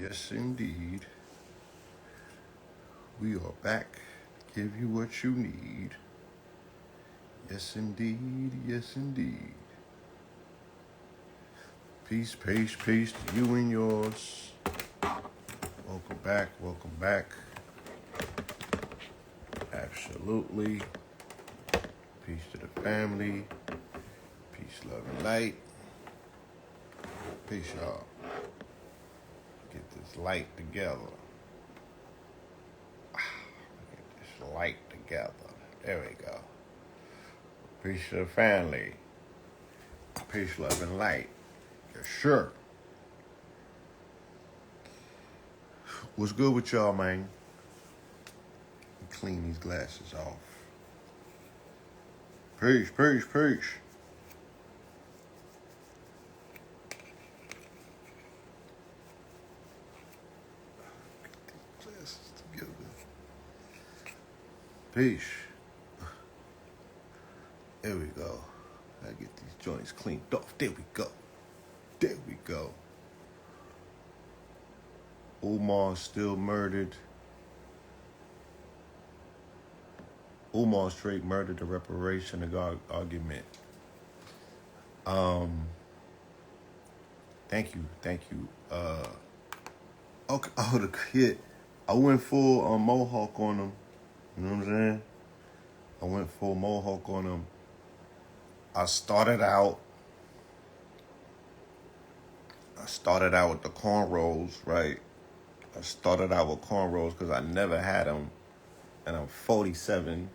Yes, indeed. We are back to give you what you need. Yes, indeed. Yes, indeed. Peace, peace, peace to you and yours. Welcome back. Welcome back. Absolutely. Peace to the family. Peace, love, and light. Peace, y'all. Get this light together. Get this light together. There we go. Peace to the family. Peace, love, and light. Yes, sure. What's good with y'all, man? Clean these glasses off. Peace, peace, peace. Get these glasses together. Peace. There we go. I get these joints cleaned off. There we go. There we go. Umar still murdered. Umar straight murdered the reparation argument. Thank you. Okay, the kid. I went full Mohawk on him. You know what I'm saying? I went full Mohawk on him. I started out with the cornrows, right? I started out with cornrows because I never had them, and I'm 47,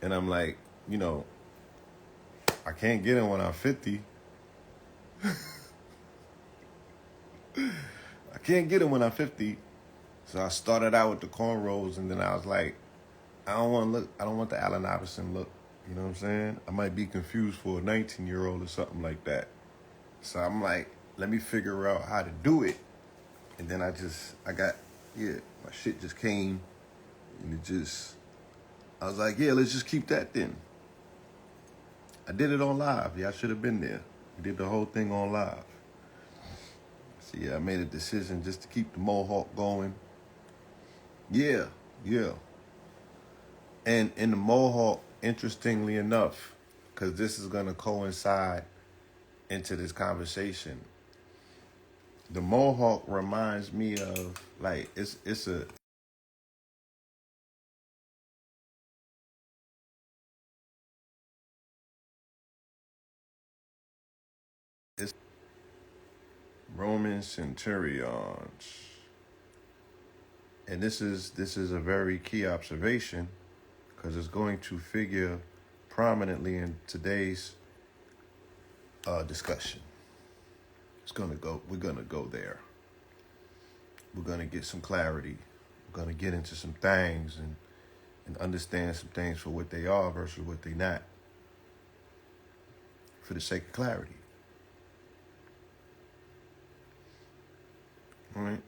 and I'm like, I can't get them when I'm 50. I can't get them when I'm 50, so I started out with the cornrows, and then I was like, I don't want the Allen Iverson look. You know what I'm saying? I might be confused for a 19-year-old or something like that. So I'm like, let me figure out how to do it. And then my shit just came. And I was like, yeah, let's just keep that then. I did it on live. Yeah, I should have been there. We did the whole thing on live. So yeah, I made a decision just to keep the Mohawk going. Yeah. And in the Mohawk, interestingly enough, because this is going to coincide into this conversation, the Mohawk reminds me of, like, it's Roman centurions. And this is a very key observation because it's going to figure prominently in today's discussion. We're gonna go there. We're gonna get some clarity. We're gonna get into some things and understand some things for what they are versus what they're not, for the sake of clarity. All right?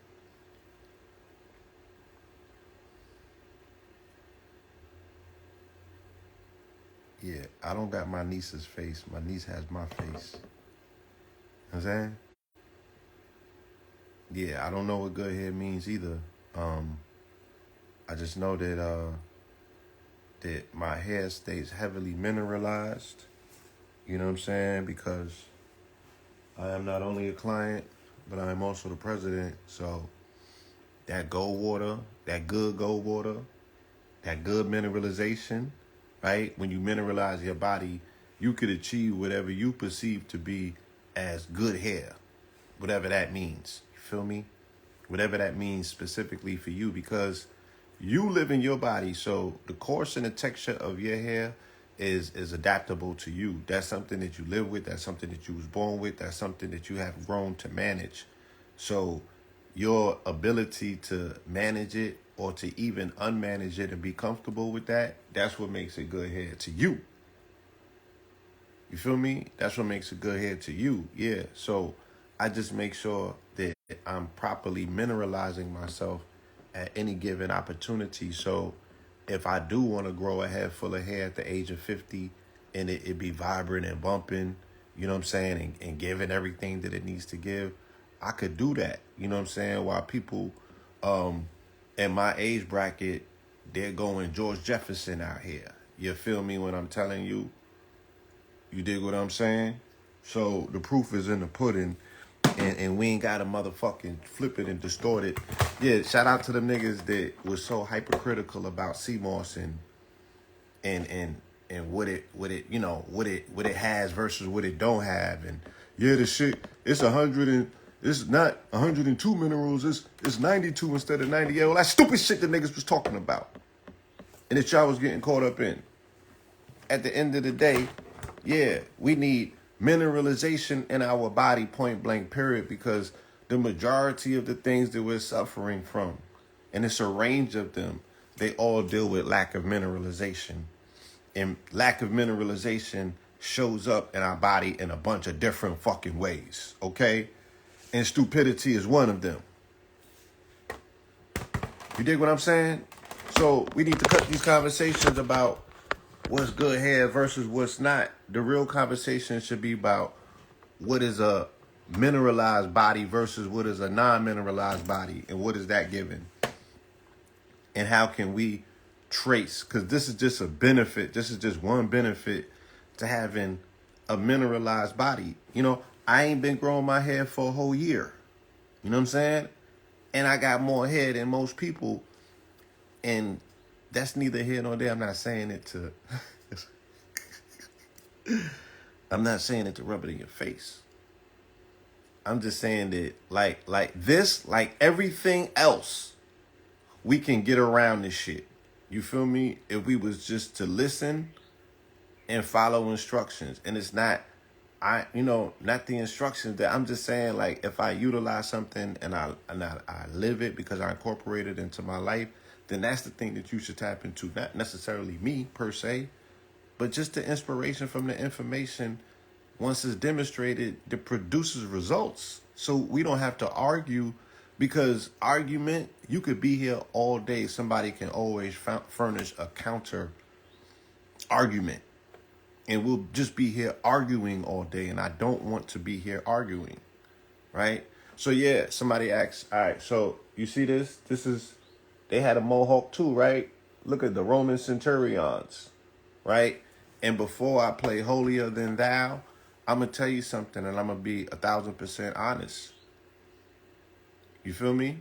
Yeah, I don't got my niece's face. My niece has my face. You know what I'm saying? Yeah, I don't know what good hair means either. I just know that my hair stays heavily mineralized. You know what I'm saying? Because I am not only a client, but I am also the president. So that gold water, that good gold water, that good mineralization, right? When you mineralize your body, you could achieve whatever you perceive to be as good hair, whatever that means. You feel me? Whatever that means specifically for you, because you live in your body, so the course and the texture of your hair is adaptable to you. That's something that you live with. That's something that you was born with. That's something that you have grown to manage. So your ability to manage it or to even unmanage it and be comfortable with that, that's what makes it good hair to you. You feel me? That's what makes it good hair to you. Yeah. So I just make sure that I'm properly mineralizing myself at any given opportunity. So if I do want to grow a head full of hair at the age of 50 and it be vibrant and bumping, you know what I'm saying, and giving everything that it needs to give, I could do that. You know what I'm saying? While people in my age bracket, they're going George Jefferson out here. You feel me when I'm telling you? You dig what I'm saying? So the proof is in the pudding, and we ain't got to motherfucking flip it and distort it. Yeah, shout out to the niggas that was so hypercritical about CMOS and what it has versus what it don't have. And yeah, the shit, it's not 102 minerals, it's 92 instead of 98. All that stupid shit the niggas was talking about. And that y'all was getting caught up in. At the end of the day, yeah, we need mineralization in our body, point blank, period, because the majority of the things that we're suffering from, and it's a range of them, they all deal with lack of mineralization. And lack of mineralization shows up in our body in a bunch of different fucking ways, okay? And stupidity is one of them. You dig what I'm saying? So we need to cut these conversations about what's good here versus what's not. The real conversation should be about what is a mineralized body versus what is a non-mineralized body, and what is that given, and how can we trace, because this is just a benefit, this is just one benefit to having a mineralized body. You know, I ain't been growing my hair for a whole year, you know what I'm saying, and I got more hair than most people, and that's neither here nor there. I'm not saying it to I'm not saying it to rub it in your face. I'm just saying that like this, like everything else, we can get around this shit. You feel me? If we was just to listen and follow instructions. And it's not not the instructions that I'm just saying, like, if I utilize something and I live it because I incorporate it into my life, then that's the thing that you should tap into. Not necessarily me per se, but just the inspiration from the information. Once it's demonstrated, that produces results. So we don't have to argue, because argument, you could be here all day. Somebody can always furnish a counter argument. And we'll just be here arguing all day. And I don't want to be here arguing. Right? So yeah, somebody asks, all right, so you see this? They had a mohawk too, right? Look at the Roman centurions, right? And before I play holier than thou, I'm going to tell you something, and I'm going to be 1,000% honest. You feel me?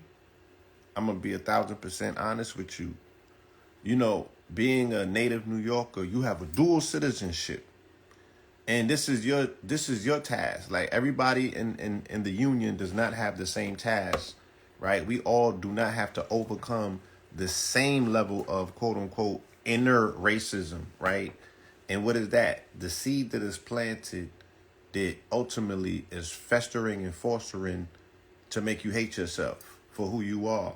I'm going to be 1,000% honest with you. You know, being a native New Yorker, you have a dual citizenship. And this is your task. Like, everybody in the union does not have the same task, right? We all do not have to overcome the same level of quote unquote inner racism, right? And what is that? The seed that is planted that ultimately is festering and fostering to make you hate yourself for who you are.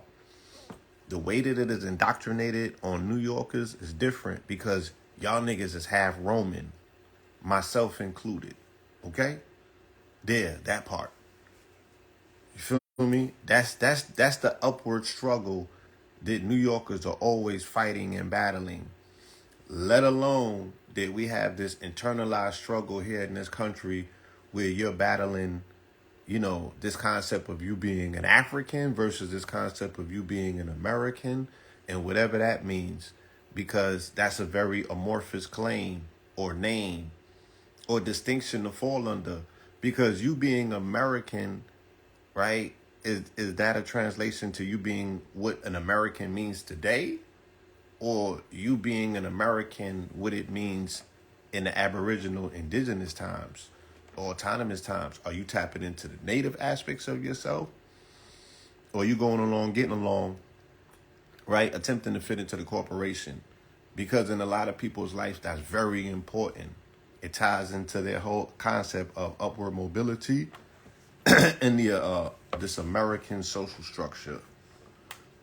The way that it is indoctrinated on New Yorkers is different, because y'all niggas is half Roman, myself included. Okay? There, that part. You feel me? That's the upward struggle that New Yorkers are always fighting and battling. Let alone that we have this internalized struggle here in this country where you're battling, this concept of you being an African versus this concept of you being an American, and whatever that means, because that's a very amorphous claim or name or distinction to fall under, because you being American, right, is that a translation to you being what an American means today? Or you being an American, what it means in the Aboriginal indigenous times or autonomous times? Are you tapping into the native aspects of yourself? Or are you going along, getting along, right, attempting to fit into the corporation? Because in a lot of people's life, that's very important. It ties into their whole concept of upward mobility and this American social structure.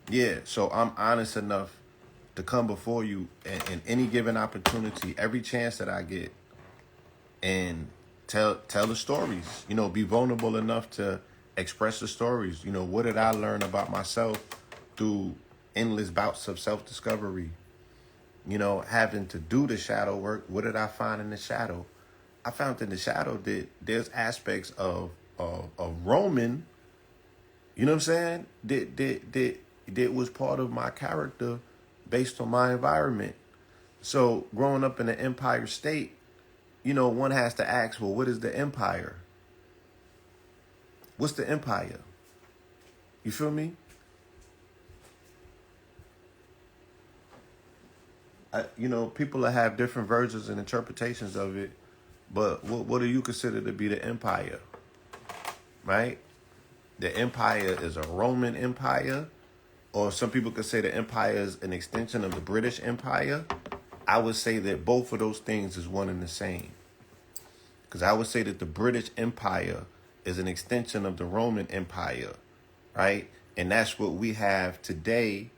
Yeah, so I'm honest enough to come before you in any given opportunity, every chance that I get, and tell the stories. Be vulnerable enough to express the stories. What did I learn about myself through endless bouts of self-discovery? Having to do the shadow work. What did I find in the shadow? I found in the shadow that there's aspects of Roman You know what I'm saying? That was part of my character based on my environment. So growing up in an empire state, one has to ask, well, what is the empire? What's the empire? You feel me? People that have different versions and interpretations of it, but what do you consider to be the empire? Right? The empire is a Roman empire, or some people could say the empire is an extension of the British Empire. I would say that both of those things is one and the same. Because I would say that the British Empire is an extension of the Roman Empire, right? And that's what we have today,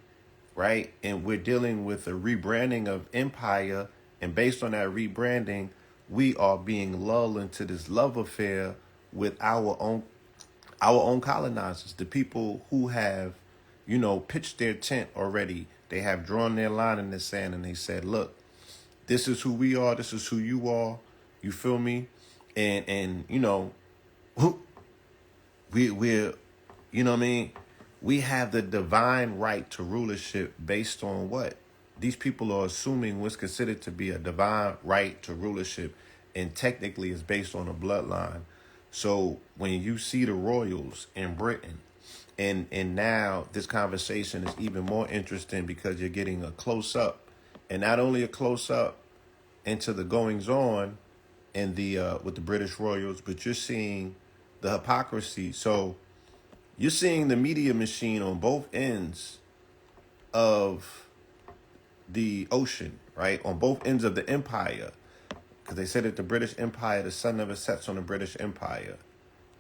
right? And we're dealing with a rebranding of empire. And based on that rebranding, we are being lulled into this love affair with our own colonizers, the people who have, pitched their tent already. They have drawn their line in the sand and they said, look, this is who we are. This is who you are. You feel me? And we're, what I mean? We have the divine right to rulership based on what? These people are assuming what's considered to be a divine right to rulership, and technically it's based on a bloodline. So when you see the royals in Britain, and now this conversation is even more interesting because you're getting a close up, and not only a close up into the goings on in the with the British royals, but you're seeing the hypocrisy. So you're seeing the media machine on both ends of the ocean, right? On both ends of the empire. Because they said that the British Empire, the sun never sets on the British Empire,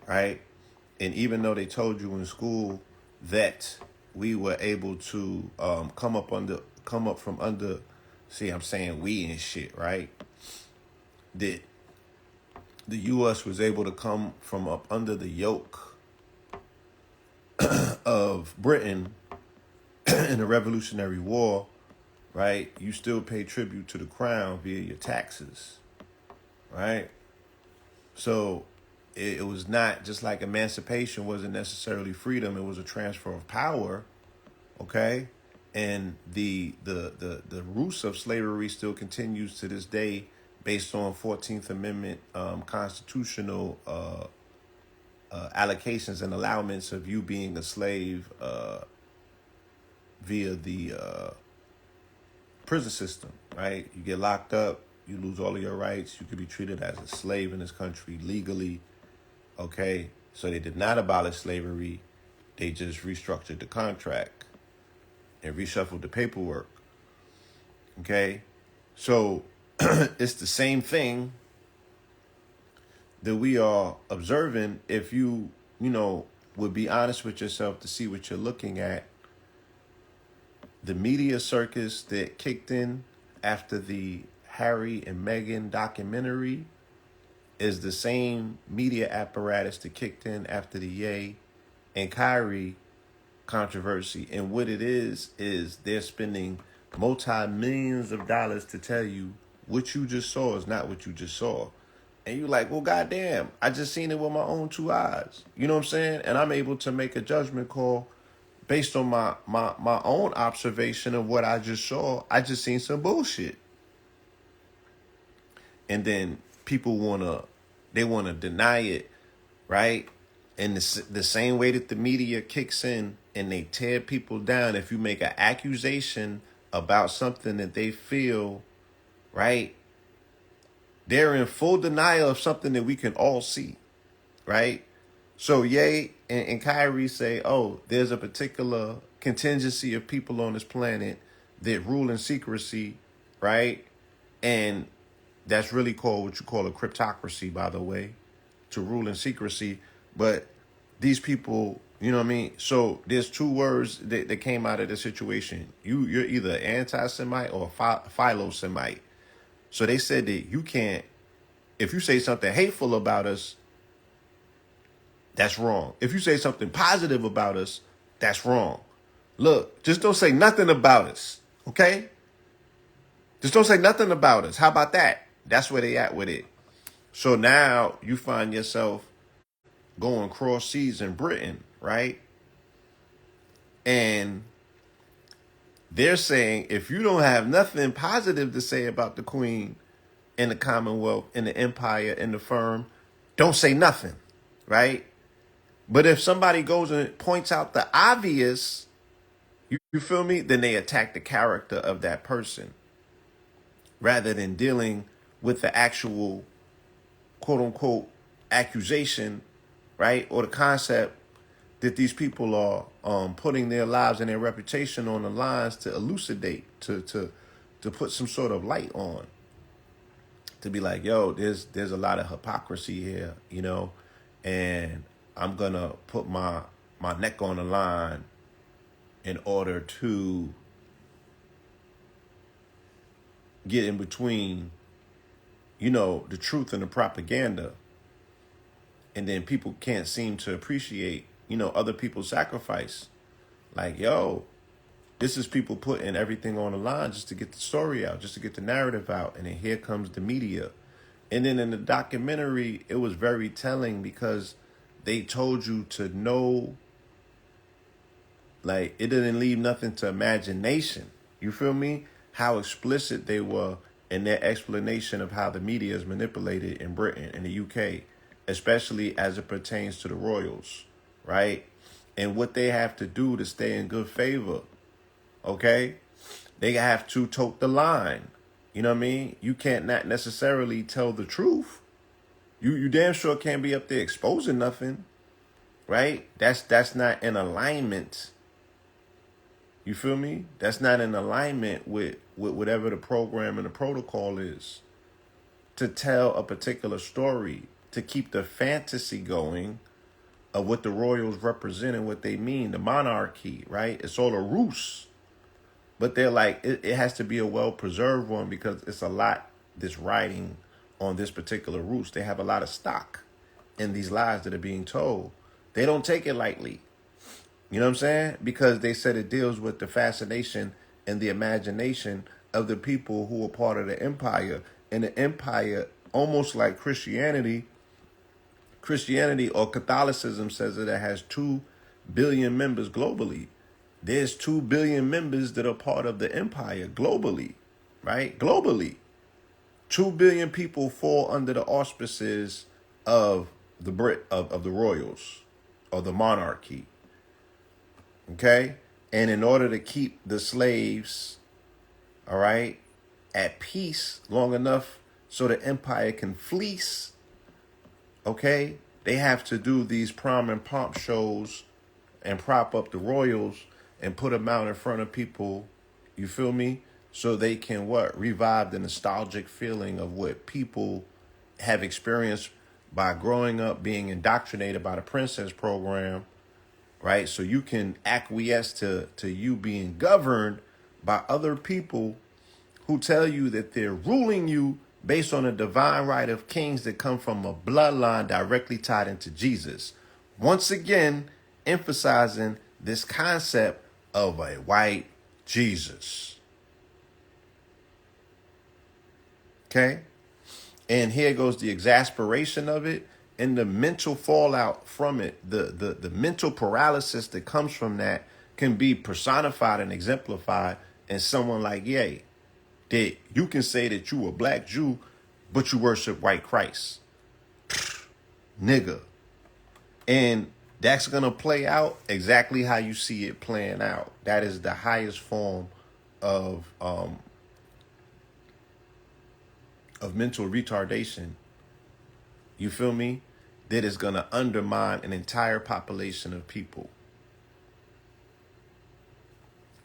right? And even though they told you in school that we were able to come up from under, see, I'm saying we and shit, right? That the U.S. was able to come from up under the yoke of Britain in the Revolutionary War, right? You still pay tribute to the crown via your taxes, right? So it was not just like emancipation wasn't necessarily freedom. It was a transfer of power, okay? And the roots of slavery still continues to this day based on 14th Amendment constitutional allocations and allowments of you being a slave via the prison system, right? You get locked up, you lose all of your rights, you could be treated as a slave in this country legally, okay? So they did not abolish slavery, they just restructured the contract and reshuffled the paperwork, okay? So it's the same thing that we are observing if you would be honest with yourself to see what you're looking at. The media circus that kicked in after the Harry and Meghan documentary is the same media apparatus that kicked in after the Ye and Kyrie controversy. And what it is they're spending multi-millions of dollars to tell you what you just saw is not what you just saw. And you're like, well, goddamn, I just seen it with my own two eyes. You know what I'm saying? And I'm able to make a judgment call based on my own observation of what I just saw. I just seen some bullshit. And then people want to deny it, right? And the same way that the media kicks in and they tear people down, if you make an accusation about something that they feel, right? They're in full denial of something that we can all see, right? So Ye and Kyrie say, oh, there's a particular contingency of people on this planet that rule in secrecy, right? And that's really called what you call a cryptocracy, by the way, to rule in secrecy. But these people, you know what I mean? So there's two words that came out of the situation. You're either anti-Semite or philo-Semite. So they said that you can't, if you say something hateful about us, that's wrong. If you say something positive about us, that's wrong. Look, just don't say nothing about us, okay? Just don't say nothing about us. How about that? That's where they at with it. So now you find yourself going cross seas in Britain, right? And they're saying, if you don't have nothing positive to say about the queen and the Commonwealth and the empire and the firm, don't say nothing, right? But if somebody goes and points out the obvious, you feel me? Then they attack the character of that person rather than dealing with the actual quote unquote accusation, right? Or the concept that these people are putting their lives and their reputation on the lines to elucidate, to put some sort of light on, to be like, yo, there's a lot of hypocrisy here, you know, and I'm gonna put my neck on the line in order to get in between, you know, the truth and the propaganda. And then people can't seem to appreciate, you know, other people's sacrifice. Like, yo, this is people putting everything on the line just to get the story out, just to get the narrative out. And then here comes the media. And then in the documentary, it was very telling because they told you to know, like, it didn't leave nothing to imagination. You feel me? How explicit they were in their explanation of how the media is manipulated in Britain and the UK, especially as it pertains to the royals, right? And what they have to do to stay in good favor, okay? They have to tote the line. You know what I mean? You can't not necessarily tell the truth. You damn sure can't be up there exposing nothing, right? That's not in alignment. You feel me? That's not in alignment with whatever the program and the protocol is. To tell a particular story, to keep the fantasy going of what the royals represent and what they mean, the monarchy, right? It's all a ruse. But they're like, it has to be a well-preserved one because it's a lot that's riding on this particular ruse. They have a lot of stock in these lies that are being told. They don't take it lightly. You know what I'm saying? Because they said it deals with the fascination and the imagination of the people who are part of the empire. And the empire, almost like Christianity or Catholicism says that it has 2 billion members globally. There's 2 billion members that are part of the empire globally, right? Globally. 2 billion people fall under the auspices of the royals or the monarchy. Okay? And in order to keep the slaves, all right, at peace long enough so the empire can fleece, okay, they have to do these prom and pomp shows and prop up the royals and put them out in front of people, you feel me? So they can what? Revive the nostalgic feeling of what people have experienced by growing up being indoctrinated by the princess program, right? So you can acquiesce to you being governed by other people who tell you that they're ruling you based on a divine right of kings that come from a bloodline directly tied into Jesus. Once again, emphasizing this concept of a white Jesus. Okay? And here goes the exasperation of it and the mental fallout from it. The mental paralysis that comes from that can be personified and exemplified in someone like Ye. That you can say that you a black Jew, but you worship white Christ. Nigga. And that's going to play out exactly how you see it playing out. That is the highest form of mental retardation. You feel me? That is going to undermine an entire population of people.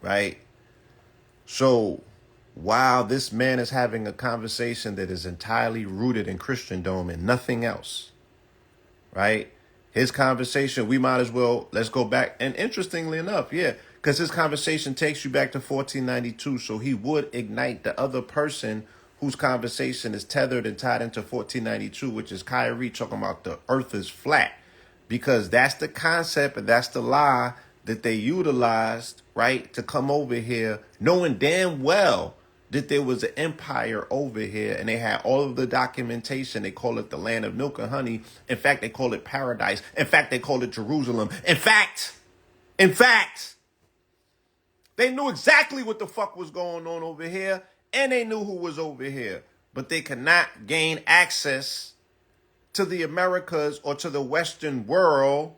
Right? So while this man is having a conversation that is entirely rooted in Christendom and nothing else, right? His conversation, we might as well, let's go back. And interestingly enough, yeah, because his conversation takes you back to 1492. So he would ignite the other person whose conversation is tethered and tied into 1492, which is Kyrie talking about the earth is flat. Because that's the concept and that's the lie that they utilized, right, to come over here, knowing damn well that there was an empire over here and they had all of the documentation. They call it the land of milk and honey. In fact, they call it paradise. In fact, they call it Jerusalem. In fact, They knew exactly what the fuck was going on over here, and they knew who was over here. But they could not gain access to the Americas or to the Western world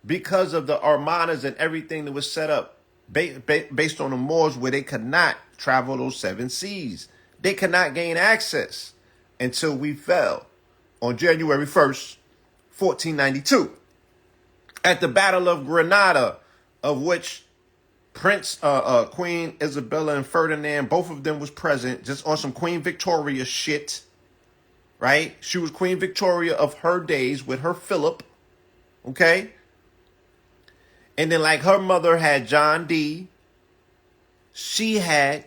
because of the armadas and everything that was set up based on the Moors, where they could not travel those 7 seas. They could not gain access until we fell on January 1st, 1492, at the Battle of Granada, of which Queen Isabella and Ferdinand, both of them was present, just on some Queen Victoria shit, right? She was Queen Victoria of her days with her Philip, okay? And then like her mother had John D, she had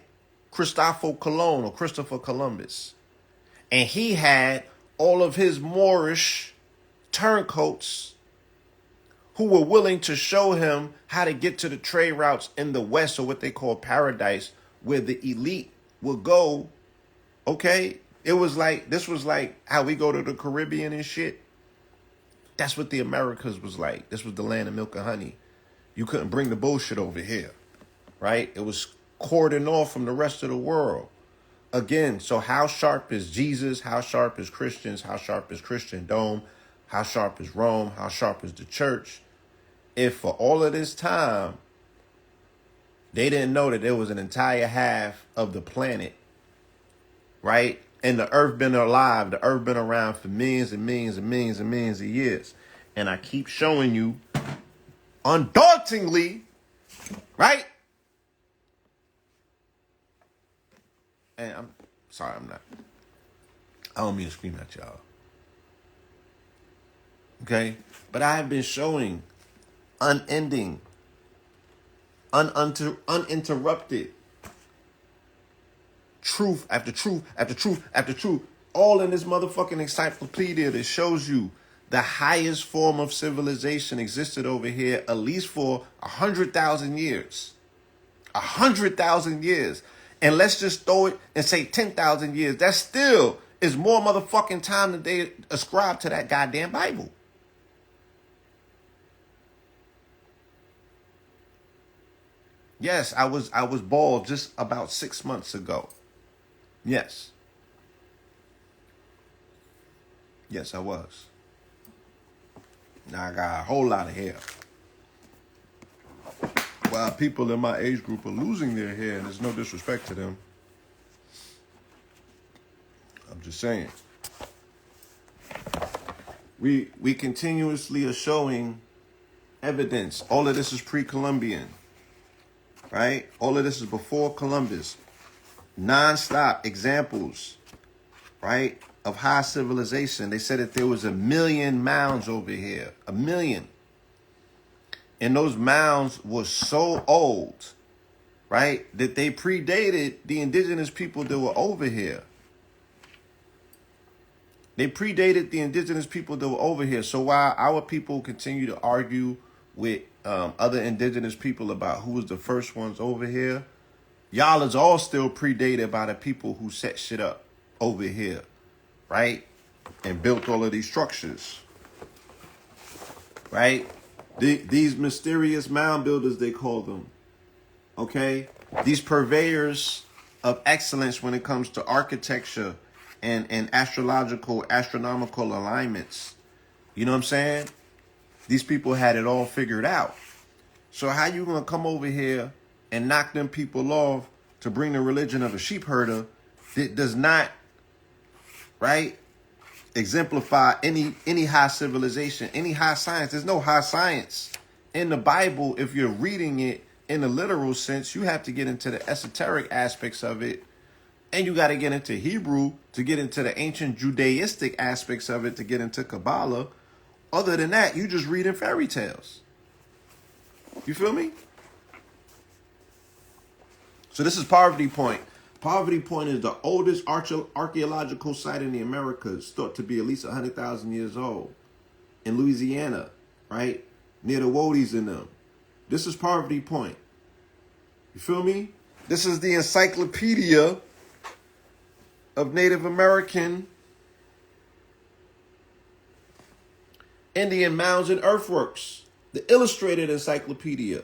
Christopher Columbus. And he had all of his Moorish turncoats who were willing to show him how to get to the trade routes in the West, or what they call paradise, where the elite would go. Okay? This was like how we go to the Caribbean and shit. That's what the Americas was like. This was the land of milk and honey. You couldn't bring the bullshit over here, right? It was cordoned off from the rest of the world. Again, so how sharp is Jesus? How sharp is Christians? How sharp is Christendom? How sharp is Rome? How sharp is the church? If for all of this time, they didn't know that there was an entire half of the planet, right? And the earth been alive. The earth been around for millions and millions and millions and millions of years. And I keep showing you, undauntingly, right? And I'm sorry, I don't mean to scream at y'all. Okay? But I have been showing unending, uninterrupted truth after truth after truth after truth, all in this motherfucking encyclopedia that shows you the highest form of civilization existed over here at least for 100,000 years. 100,000 years. And let's just throw it and say 10,000 years. That still is more motherfucking time than they ascribe to that goddamn Bible. Yes, I was bald just about 6 months ago. Yes. Yes, I was. Now I got a whole lot of hair. While people in my age group are losing their hair, and there's no disrespect to them. I'm just saying. We continuously are showing evidence. All of this is pre-Columbian. Right? All of this is before Columbus. Non-stop examples, right, of high civilization. They said that there was 1 million mounds over here. 1 million. And those mounds were so old, right, that they predated the indigenous people that were over here. They predated the indigenous people that were over here. So while our people continue to argue with other indigenous people about who was the first ones over here, y'all is all still predated by the people who set shit up over here, right? And built all of these structures, right? These mysterious mound builders, they call them, okay? These purveyors of excellence when it comes to architecture and astronomical alignments. You know what I'm saying? These people had it all figured out. So how you gonna come over here and knock them people off to bring the religion of a sheep herder that does not, right, exemplify any high civilization, any high science? There's no high science in the Bible. If you're reading it in the literal sense, you have to get into the esoteric aspects of it, and you got to get into Hebrew to get into the ancient Judaistic aspects of it, to get into Kabbalah. Other than that, you just reading fairy tales. You feel me? So this is Poverty Point. Poverty Point is the oldest archaeological site in the Americas, thought to be at least 100,000 years old, in Louisiana, right? Near the Wodies in them. This is Poverty Point. You feel me? This is the encyclopedia of Native American Indian mounds and earthworks. The illustrated encyclopedia.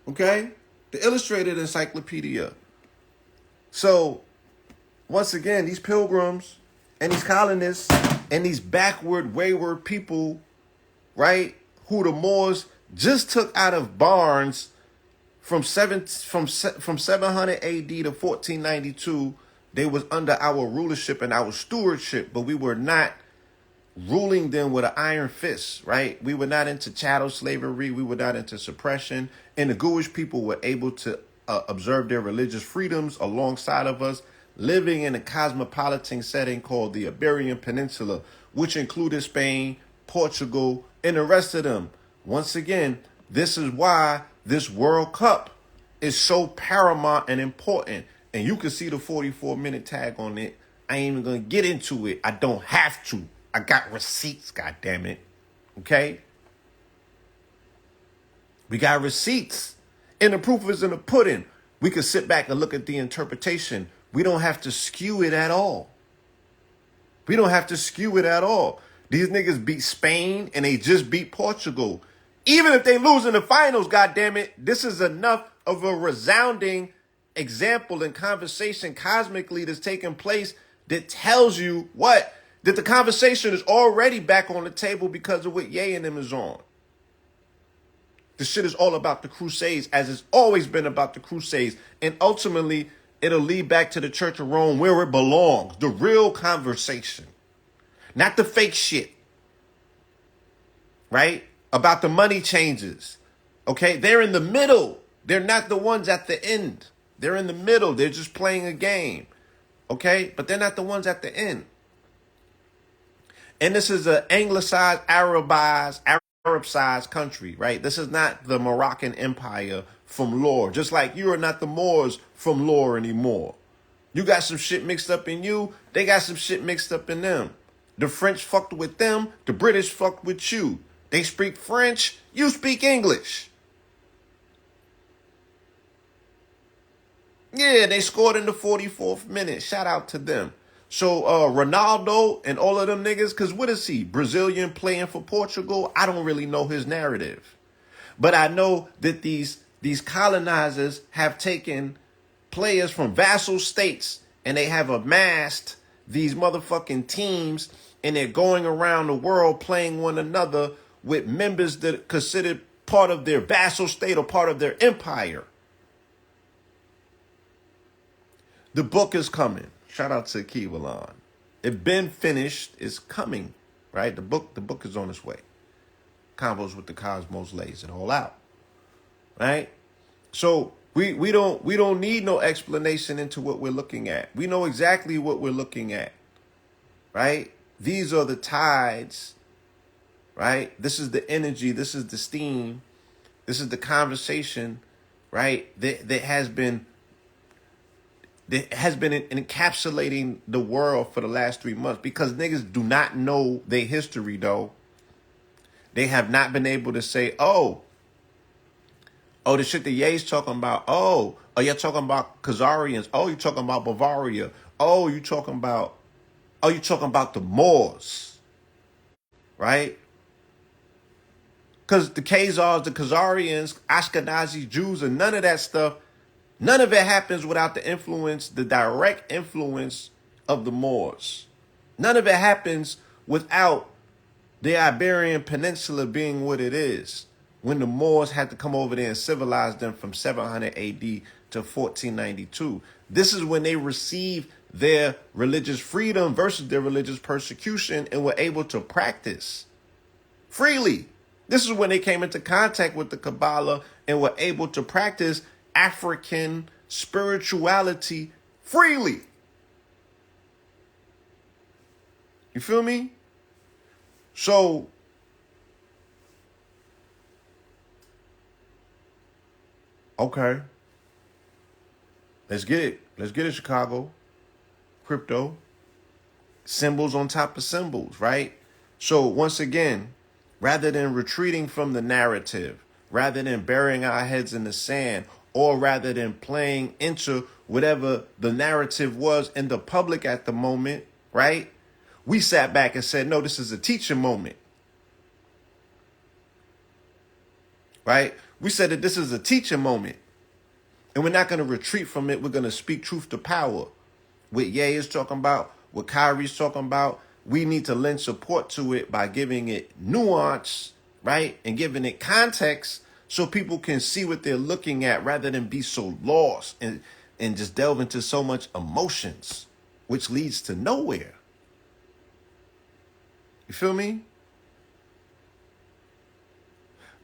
Okay? The Illustrated Encyclopedia. So, once again, these pilgrims and these colonists and these backward, wayward people, right, who the Moors just took out of Barnes from 700 AD to 1492, they was under our rulership and our stewardship, but we were not ruling them with an iron fist, right? We were not into chattel slavery. We were not into suppression. And the Jewish people were able to observe their religious freedoms alongside of us, living in a cosmopolitan setting called the Iberian Peninsula, which included Spain, Portugal, and the rest of them. Once again, this is why this World Cup is so paramount and important. And you can see the 44-minute tag on it. I ain't even going to get into it. I don't have to. I got receipts, goddammit. Okay? We got receipts. And the proof is in the pudding. We can sit back and look at the interpretation. We don't have to skew it at all. We don't have to skew it at all. These niggas beat Spain and they just beat Portugal. Even if they lose in the finals, goddammit, this is enough of a resounding example and conversation cosmically that's taking place that tells you what? That the conversation is already back on the table because of what Ye and them is on. The shit is all about the Crusades, as it's always been about the Crusades. And ultimately, it'll lead back to the Church of Rome where it belongs. The real conversation. Not the fake shit. Right? About the money changes. Okay? They're in the middle. They're not the ones at the end. They're in the middle. They're just playing a game. Okay? But they're not the ones at the end. And this is an anglicized, Arab-sized country, right? This is not the Moroccan Empire from lore. Just like you are not the Moors from lore anymore. You got some shit mixed up in you. They got some shit mixed up in them. The French fucked with them. The British fucked with you. They speak French. You speak English. Yeah, they scored in the 44th minute. Shout out to them. So Ronaldo and all of them niggas, because what is he? Brazilian playing for Portugal? I don't really know his narrative. But I know that these colonizers have taken players from vassal states and they have amassed these motherfucking teams and they're going around the world playing one another with members that are considered part of their vassal state or part of their empire. The book is coming. Shout out to Kivalon. It been finished. It's coming, right? The book is on its way. Combos with the Cosmos lays it all out, right? So we don't need no explanation into what we're looking at. We know exactly what we're looking at, right? These are the tides, right? This is the energy. This is the steam. This is the conversation, right? That has been encapsulating the world for the last 3 months because niggas do not know their history, though. They have not been able to say, oh, the shit that Ye's talking about. Oh, you're talking about Khazarians. Oh, you're talking about Bavaria. Oh, you're talking about the Moors, right? Because the Khazars, the Khazarians, Ashkenazi Jews, and none of that stuff, none of it happens without the influence, the direct influence of the Moors. None of it happens without the Iberian Peninsula being what it is. When the Moors had to come over there and civilize them from 700 AD to 1492. This is when they received their religious freedom versus their religious persecution and were able to practice freely. This is when they came into contact with the Kabbalah and were able to practice African spirituality freely. You feel me? So, okay. Let's get it. Let's get it, Chicago. Crypto. Symbols on top of symbols, right? So, once again, rather than retreating from the narrative, rather than burying our heads in the sand, or rather than playing into whatever the narrative was in the public at the moment, right? We sat back and said, no, this is a teaching moment, right? We said that this is a teaching moment. And we're not going to retreat from it. We're going to speak truth to power. What Ye is talking about, what Kyrie's talking about, we need to lend support to it by giving it nuance, right? And giving it context so people can see what they're looking at rather than be so lost and just delve into so much emotions, which leads to nowhere. You feel me?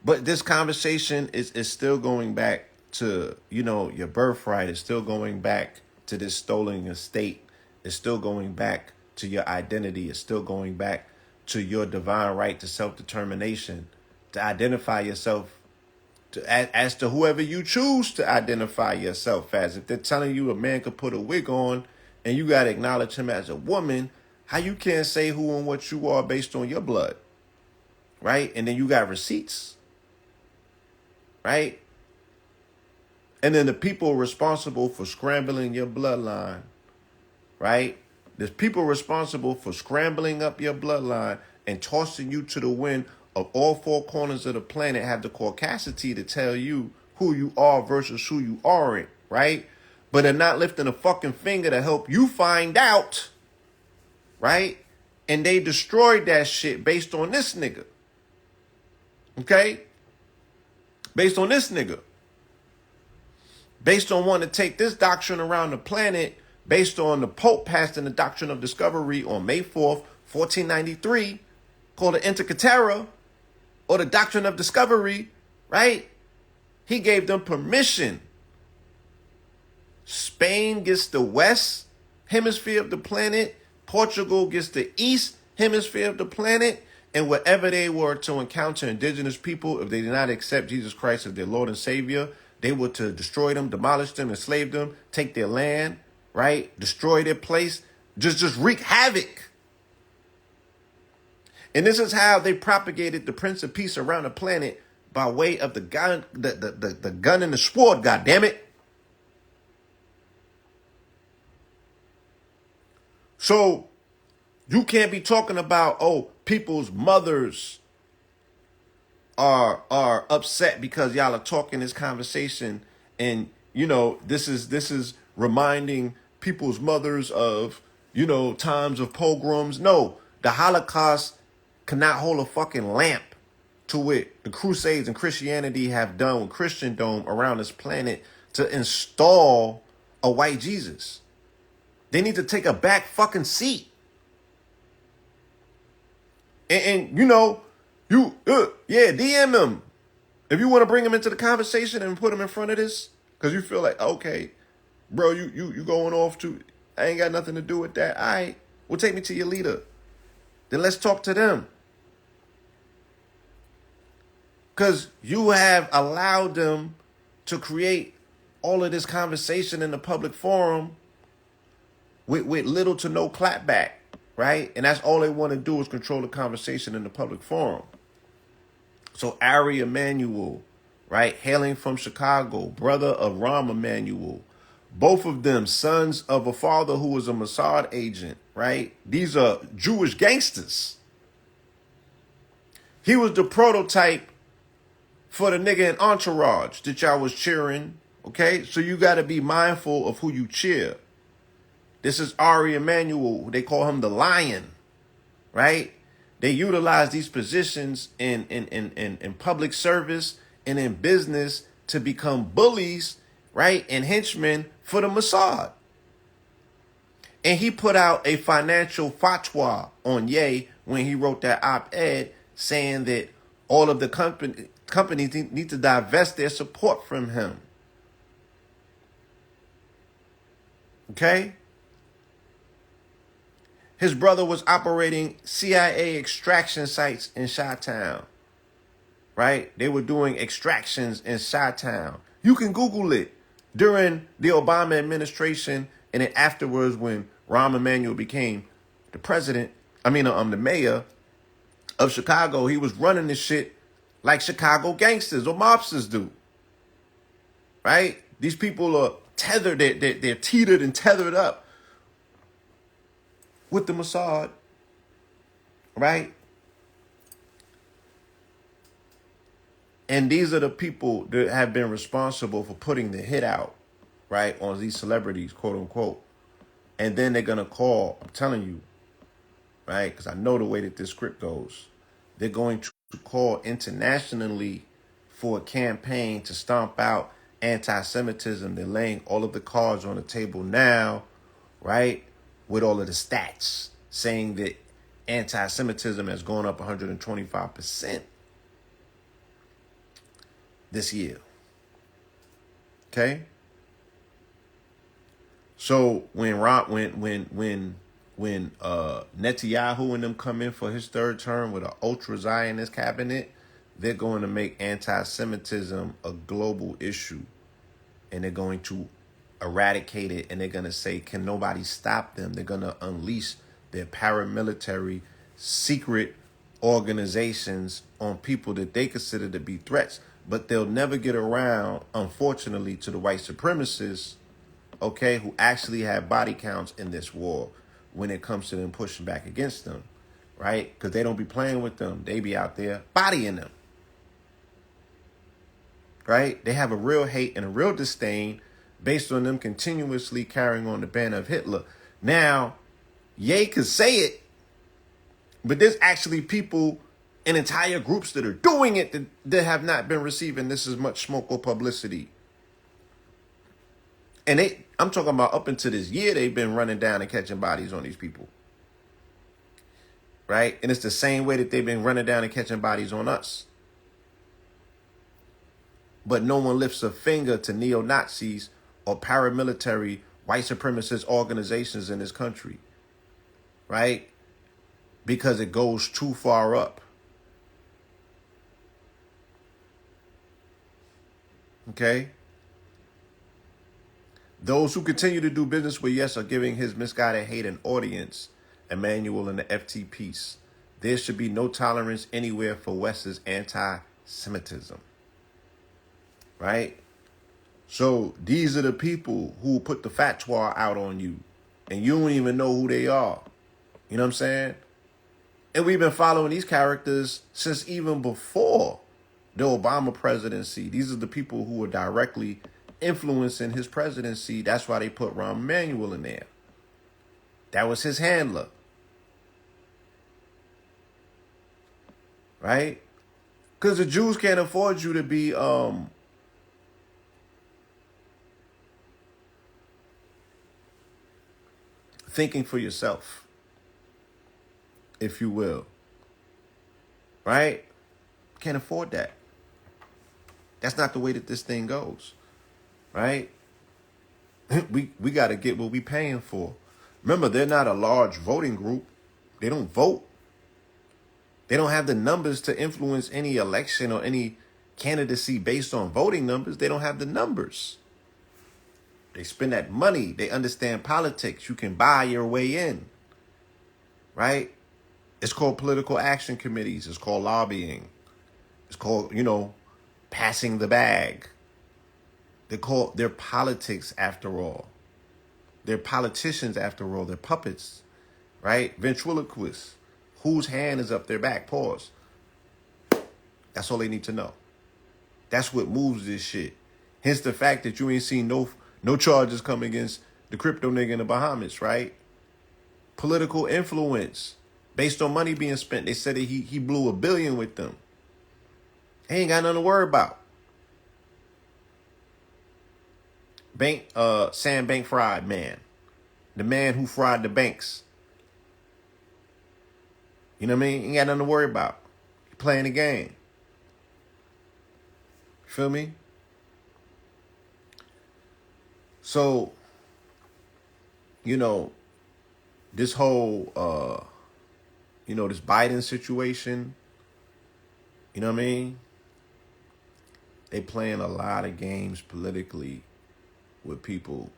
But this conversation is still going back to, your birthright. It's still going back to this stolen estate. It's still going back to your identity. It's still going back to your divine right to self-determination, to identify yourself as to whoever you choose to identify yourself as. If they're telling you a man could put a wig on and you got to acknowledge him as a woman, how you can't say who and what you are based on your blood, right? And then you got receipts, right? And then the people responsible for scrambling your bloodline, right? There's people responsible for scrambling up your bloodline and tossing you to the wind of all four corners of the planet have the caucasity to tell you who you are versus who you aren't, right? But they're not lifting a fucking finger to help you find out, right? And they destroyed that shit based on this nigga. Okay? Based on this nigga. Based on wanting to take this doctrine around the planet, based on the Pope passing the doctrine of discovery on May 4th, 1493, called the Intercatera, or the doctrine of discovery, right? He gave them permission. Spain gets the west hemisphere of the planet. Portugal gets the east hemisphere of the planet. And wherever they were to encounter indigenous people, if they did not accept Jesus Christ as their Lord and Savior, they were to destroy them, demolish them, enslave them, take their land, right? Destroy their place, just wreak havoc. And this is how they propagated the Prince of Peace around the planet by way of the gun, the gun and the sword, goddammit. So you can't be talking about, people's mothers are upset because y'all are talking this conversation, and this is reminding people's mothers of times of pogroms. No, the Holocaust cannot hold a fucking lamp to what the Crusades and Christianity have done with Christendom around this planet to install a white Jesus. They need to take a back fucking seat. And DM them. If you want to bring them into the conversation and put them in front of this, because you feel like, okay, bro, you going off too. I ain't got nothing to do with that. All right, well, take me to your leader. Then let's talk to them. Because you have allowed them to create all of this conversation in the public forum with little to no clapback, right? And that's all they want to do is control the conversation in the public forum. So Ari Emanuel, right, hailing from Chicago, brother of Rahm Emanuel, both of them sons of a father who was a Mossad agent, right? These are Jewish gangsters. He was the prototype for the nigga in Entourage that y'all was cheering, okay? So you got to be mindful of who you cheer. This is Ari Emanuel. They call him the Lion, right? They utilize these positions in public service and in business to become bullies, right? And henchmen for the Mossad. And he put out a financial fatwa on Ye when he wrote that op-ed saying that all of the companies need to divest their support from him. Okay? His brother was operating CIA extraction sites in Chi-Town, right? They were doing extractions in Chi-Town. You can Google it. During the Obama administration and then afterwards when Rahm Emanuel became the the mayor of Chicago, he was running this shit like Chicago gangsters or mobsters do, right? These people are tethered, they're teetered and tethered up with the Mossad, right? And these are the people that have been responsible for putting the hit out, right, on these celebrities, quote unquote. And then they're going to call, I'm telling you, right, because I know the way that this script goes. They're going to call internationally for a campaign to stomp out anti-Semitism. They're laying all of the cards on the table now, right, with all of the stats saying that anti-Semitism has gone up 125% this year. Okay? So when Netanyahu and them come in for his third term with an ultra Zionist cabinet, they're going to make anti-Semitism a global issue, and they're going to eradicate it. And they're going to say, can nobody stop them? They're going to unleash their paramilitary secret organizations on people that they consider to be threats. But they'll never get around, unfortunately, to the white supremacists, okay, who actually have body counts in this war when it comes to them pushing back against them, right? Because they don't be playing with them. They be out there bodying them, right? They have a real hate and a real disdain based on them continuously carrying on the banner of Hitler. Now, Ye could say it, but there's actually people and entire groups that are doing it that have not been receiving this as much smoke or publicity. And I'm talking about up until this year, they've been running down and catching bodies on these people. Right? And it's the same way that they've been running down and catching bodies on us. But no one lifts a finger to neo-Nazis or paramilitary white supremacist organizations in this country. Right? Because it goes too far up. Okay? Those who continue to do business with Yes are giving his misguided hate an audience, Emmanuel and the FT piece. There should be no tolerance anywhere for West's anti-Semitism. Right? So these are the people who put the fatwa out on you, and you don't even know who they are. You know what I'm saying? And we've been following these characters since even before the Obama presidency. These are the people who were directly influencing his presidency. That's why they put Rahm Emanuel in there. That was his handler. Right? Because the Jews can't afford you to be thinking for yourself, if you will. Right? Can't afford that. That's not the way that this thing goes. Right? We got to get what we paying for. Remember, they're not a large voting group. They don't vote. They don't have the numbers to influence any election or any candidacy based on voting numbers. They don't have the numbers. They spend that money. They understand politics. You can buy your way in. Right? It's called political action committees. It's called lobbying. It's called, passing the bag. They're politics after all. They're politicians after all. They're puppets, right? Ventriloquists. Whose hand is up their back? Pause. That's all they need to know. That's what moves this shit. Hence the fact that you ain't seen no charges come against the crypto nigga in the Bahamas, right? Political influence based on money being spent. They said that he blew $1 billion with them. He ain't got nothing to worry about. Sam Bank Fraud man. The man who fried the banks. You know what I mean? Ain't got nothing to worry about. He playing the game. Feel me? So, this whole, this Biden situation, you know what I mean? They playing a lot of games politically with people.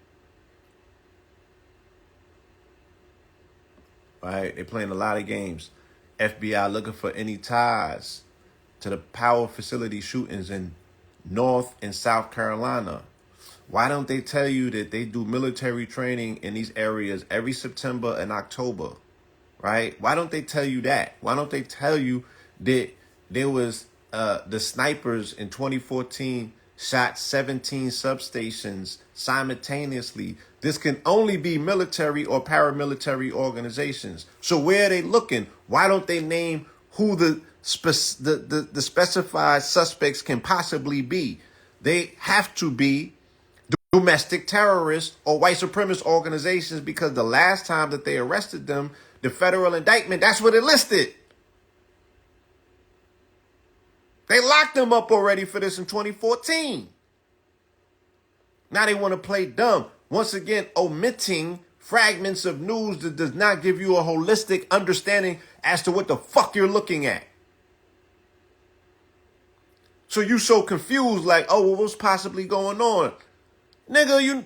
Right? They playing a lot of games. FBI looking for any ties to the power facility shootings in North and South Carolina. Why don't they tell you that they do military training in these areas every September and October? Right? Why don't they tell you that? Why don't they tell you that there was the snipers in 2014 shot 17 substations simultaneously. This can only be military or paramilitary organizations. So where are they looking? Why don't they name who the specified suspects can possibly be? They have to be domestic terrorists or white supremacist organizations, because the last time that they arrested them, the federal indictment, that's what it listed. They locked them up already for this in 2014. Now they want to play dumb. Once again, omitting fragments of news that does not give you a holistic understanding as to what the fuck you're looking at. So you so confused, like, oh, well, what's possibly going on? Nigga,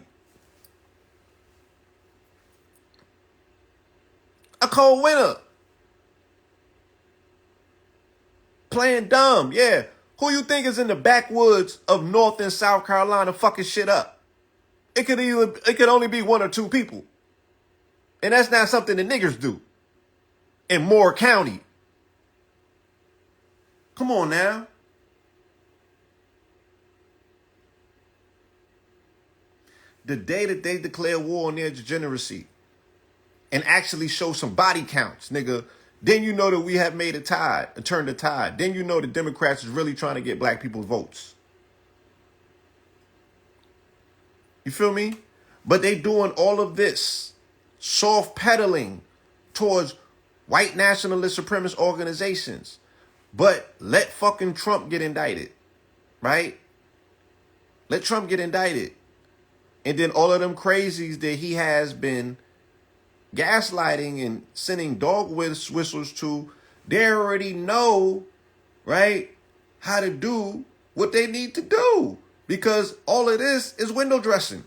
a cold winter. Playing dumb, yeah. Who you think is in the backwoods of North and South Carolina fucking shit up? It could only be one or two people. And that's not something the niggers do in Moore County. Come on now. The day that they declare war on their degeneracy and actually show some body counts, nigga, then you know that we have made turned the tide. Then you know the Democrats is really trying to get black people's votes. You feel me? But they doing all of this soft pedaling towards white nationalist supremacist organizations. But let fucking Trump get indicted, right? Let Trump get indicted. And then all of them crazies that he has been gaslighting and sending dog whistles to, they already know, right, how to do what they need to do. Because all of this is window dressing.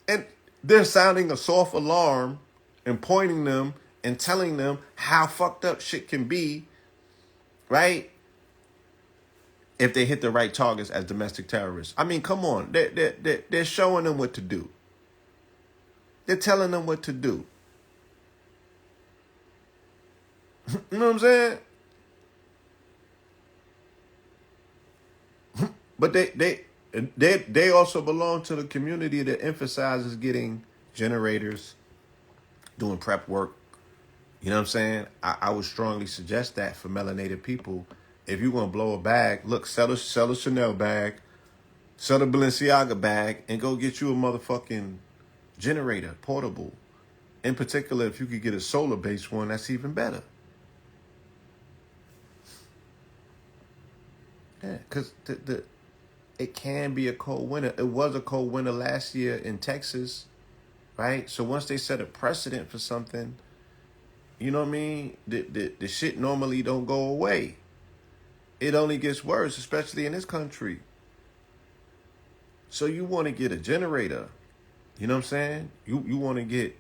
And they're sounding a soft alarm and pointing them and telling them how fucked up shit can be, right, if they hit the right targets as domestic terrorists. I mean, come on. They're showing them what to do. They're telling them what to do. You know what I'm saying? But they also belong to the community that emphasizes getting generators, doing prep work. You know what I'm saying? I would strongly suggest that for melanated people. If you're going to blow a bag, look, sell a Chanel bag, sell a Balenciaga bag, and go get you a motherfucking generator, portable. In particular, if you could get a solar-based one, that's even better. Yeah, because it can be a cold winter. It was a cold winter last year in Texas, right? So once they set a precedent for something, you know what I mean? The shit normally don't go away. It only gets worse, especially in this country. So you want to get a generator. You know what I'm saying? You want to get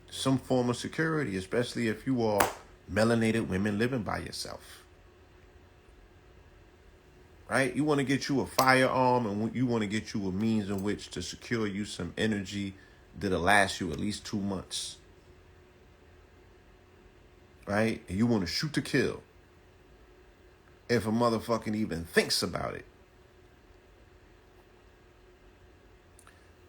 some form of security, especially if you are melanated women living by yourself. Right? You want to get you a firearm, and you want to get you a means in which to secure you some energy that'll last you at least 2 months. Right? And you want to shoot to kill. If a motherfucking even thinks about it.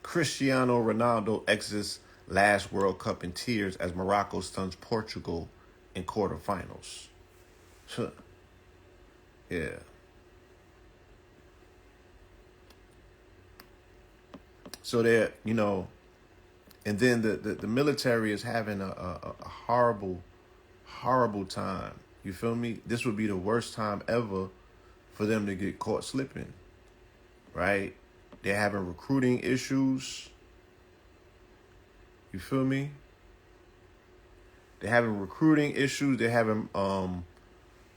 Cristiano Ronaldo exits last World Cup in tears as Morocco stuns Portugal in quarterfinals. Yeah. So they're, you know, and then the military is having a horrible, horrible time. You feel me? This would be the worst time ever for them to get caught slipping, right? They're having recruiting issues. You feel me? They're having recruiting issues. They're having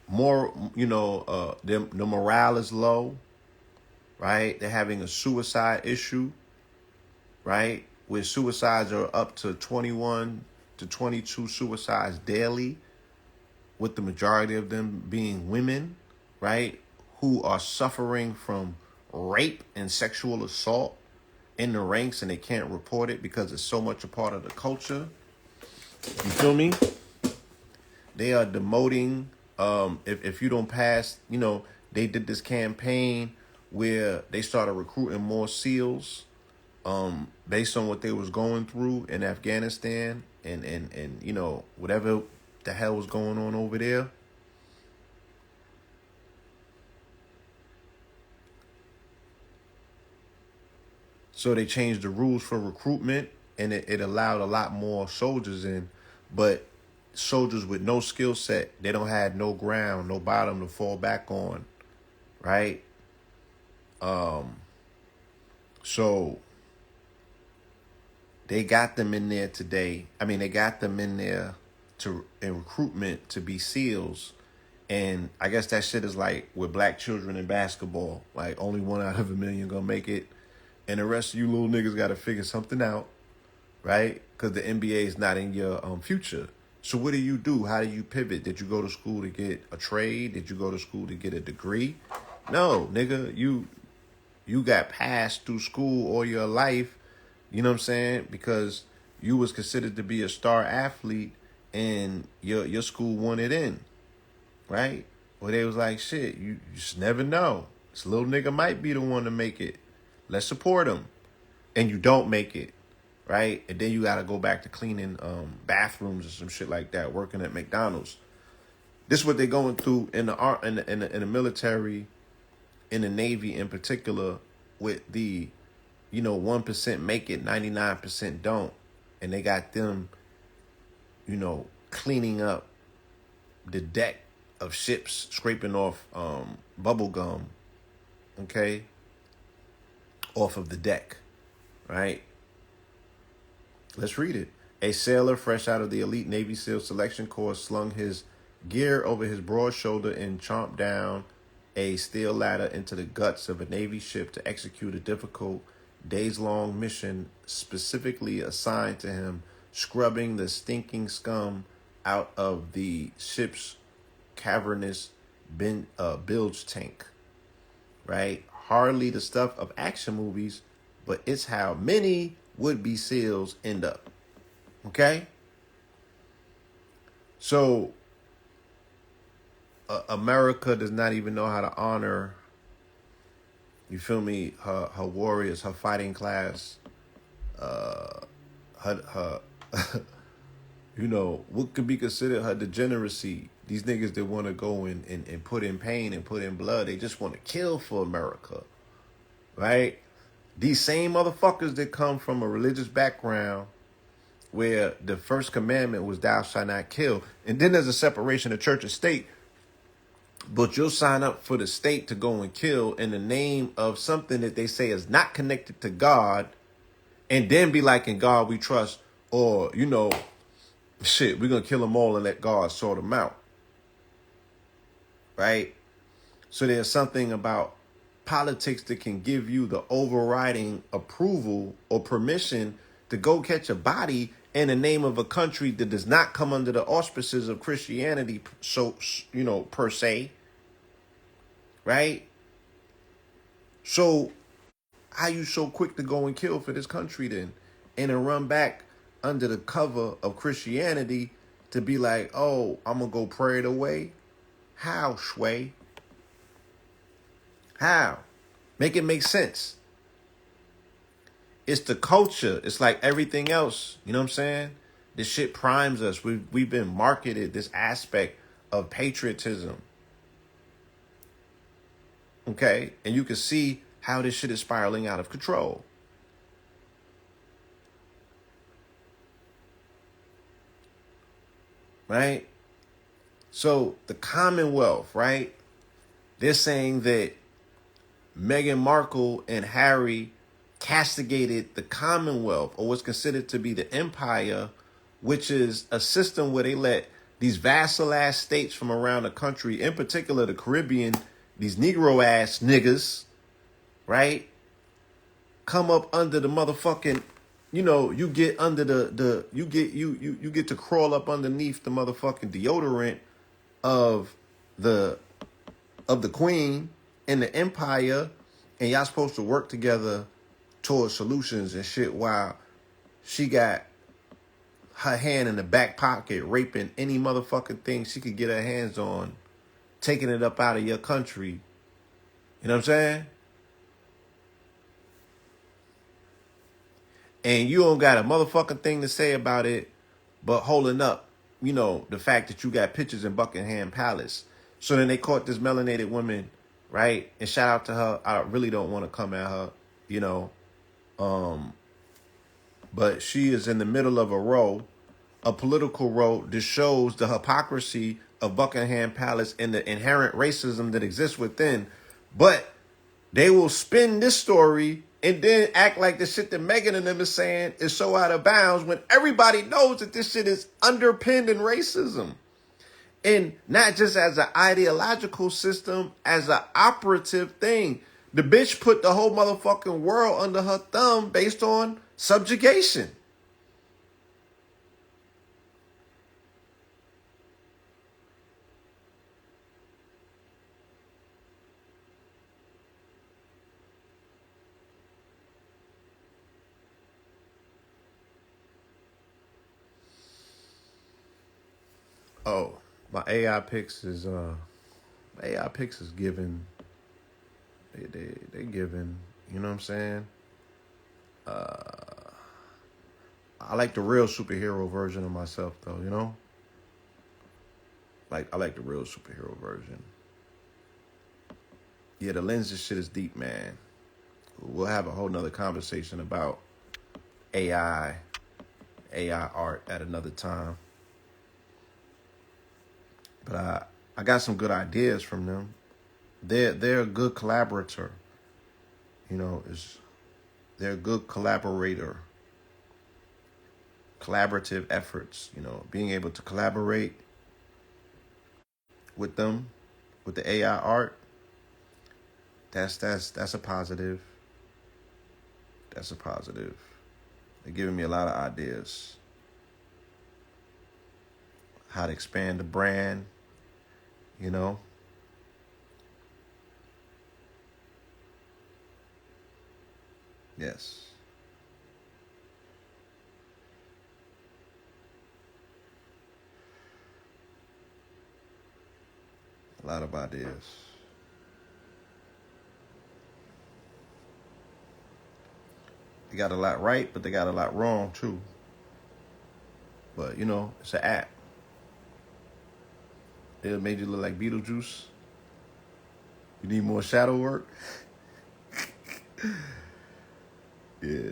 more, you know, the morale is low, right? They're having a suicide issue, right? Where suicides are up to 21 to 22 suicides daily, with the majority of them being women, right, who are suffering from rape and sexual assault in the ranks, and they can't report it because it's so much a part of the culture. You feel me? They are demoting. If you don't pass, they did this campaign where they started recruiting more SEALs based on what they was going through in Afghanistan and whatever the hell was going on over there. So they changed the rules for recruitment, and it allowed a lot more soldiers in. But soldiers with no skill set, they don't have no ground, no bottom to fall back on, right? So they got them in there today. I mean, they got them in there in recruitment to be SEALs. And I guess that shit is like with black children in basketball. Like, only 1 out of 1,000,000 gonna make it. And the rest of you little niggas got to figure something out, right? Because the NBA is not in your future. So what do? How do you pivot? Did you go to school to get a trade? Did you go to school to get a degree? No, nigga, you got passed through school all your life, you know what I'm saying? Because you was considered to be a star athlete and your school wanted in, right? Well, they was like, shit, you just never know. This little nigga might be the one to make it. Let's support him. And you don't make it, right? And then you got to go back to cleaning bathrooms or some shit like that, working at McDonald's. This is what they're going through in the military, in the Navy in particular, with the 1% make it, 99% don't. And they got them, cleaning up the deck of ships, scraping off bubble gum, okay, off of the deck, right? Let's read it. A sailor fresh out of the elite Navy SEAL selection course slung his gear over his broad shoulder and chomped down a steel ladder into the guts of a Navy ship to execute a difficult days-long mission specifically assigned to him, scrubbing the stinking scum out of the ship's cavernous bilge tank, right? Hardly the stuff of action movies, but it's how many would-be SEALs end up, okay? So America does not even know how to honor, you feel me, her warriors, her fighting class, her what could be considered her degeneracy. These niggas that want to go and put in pain and put in blood, they just want to kill for America, right? These same motherfuckers that come from a religious background where the first commandment was thou shalt not kill. And then there's a separation of church and state. But you'll sign up for the state to go and kill in the name of something that they say is not connected to God, and then be like, in God we trust, or, shit, we're going to kill them all and let God sort them out. Right? So there's something about politics that can give you the overriding approval or permission to go catch a body in the name of a country that does not come under the auspices of Christianity, so, per se. Right? So how you so quick to go and kill for this country then? And then run back under the cover of Christianity to be like, oh, I'm going to go pray it away? How, Shway? How? Make it make sense. It's the culture. It's like everything else. You know what I'm saying? This shit primes us. We've been marketed this aspect of patriotism. Okay? And you can see how this shit is spiraling out of control. Right? So the Commonwealth, right? They're saying that Meghan Markle and Harry castigated the Commonwealth, or what's considered to be the empire, which is a system where they let these vassal-ass states from around the country, in particular the Caribbean, these Negro-ass niggas, right, come up under the motherfucking, you get under you get to crawl up underneath the motherfucking deodorant of the queen and the empire, and y'all supposed to work together towards solutions and shit while she got her hand in the back pocket, raping any motherfucking thing she could get her hands on, taking it up out of your country. You know what I'm saying? And you don't got a motherfucking thing to say about it, but holding up, the fact that you got pictures in Buckingham Palace. So then they caught this melanated woman, right? And shout out to her. I really don't want to come at her, but she is in the middle of a political row that shows the hypocrisy of Buckingham Palace and the inherent racism that exists within. But they will spin this story and then act like the shit that Megan and them is saying is so out of bounds when everybody knows that this shit is underpinned in racism. And not just as an ideological system, as an operative thing. The bitch put the whole motherfucking world under her thumb based on subjugation. Oh, my AI picks is giving. They giving. You know what I'm saying? I like the real superhero version of myself, though. I like the real superhero version. Yeah, the lenses shit is deep, man. We'll have a whole nother conversation about AI art at another time. But I got some good ideas from them. They're a good collaborator. They're a good collaborator. Collaborative efforts, being able to collaborate with them, with the AI art. That's a positive. That's a positive. They're giving me a lot of ideas. How to expand the brand, Yes. A lot of ideas. They got a lot right, but they got a lot wrong too. But it's an app. It made you look like Beetlejuice. You need more shadow work. Yeah,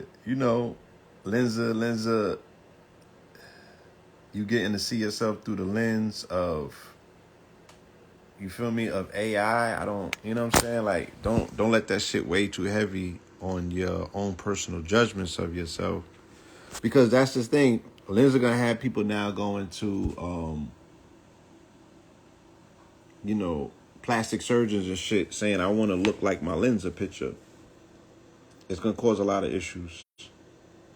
Lenza, you getting to see yourself through the lens of, you feel me, of AI. I don't, you know what I'm saying? Like, don't let that shit weigh too heavy on your own personal judgments of yourself. Because that's the thing. Lenza gonna have people now going to, plastic surgeons and shit saying, I want to look like my Lenza picture. It's gonna cause a lot of issues.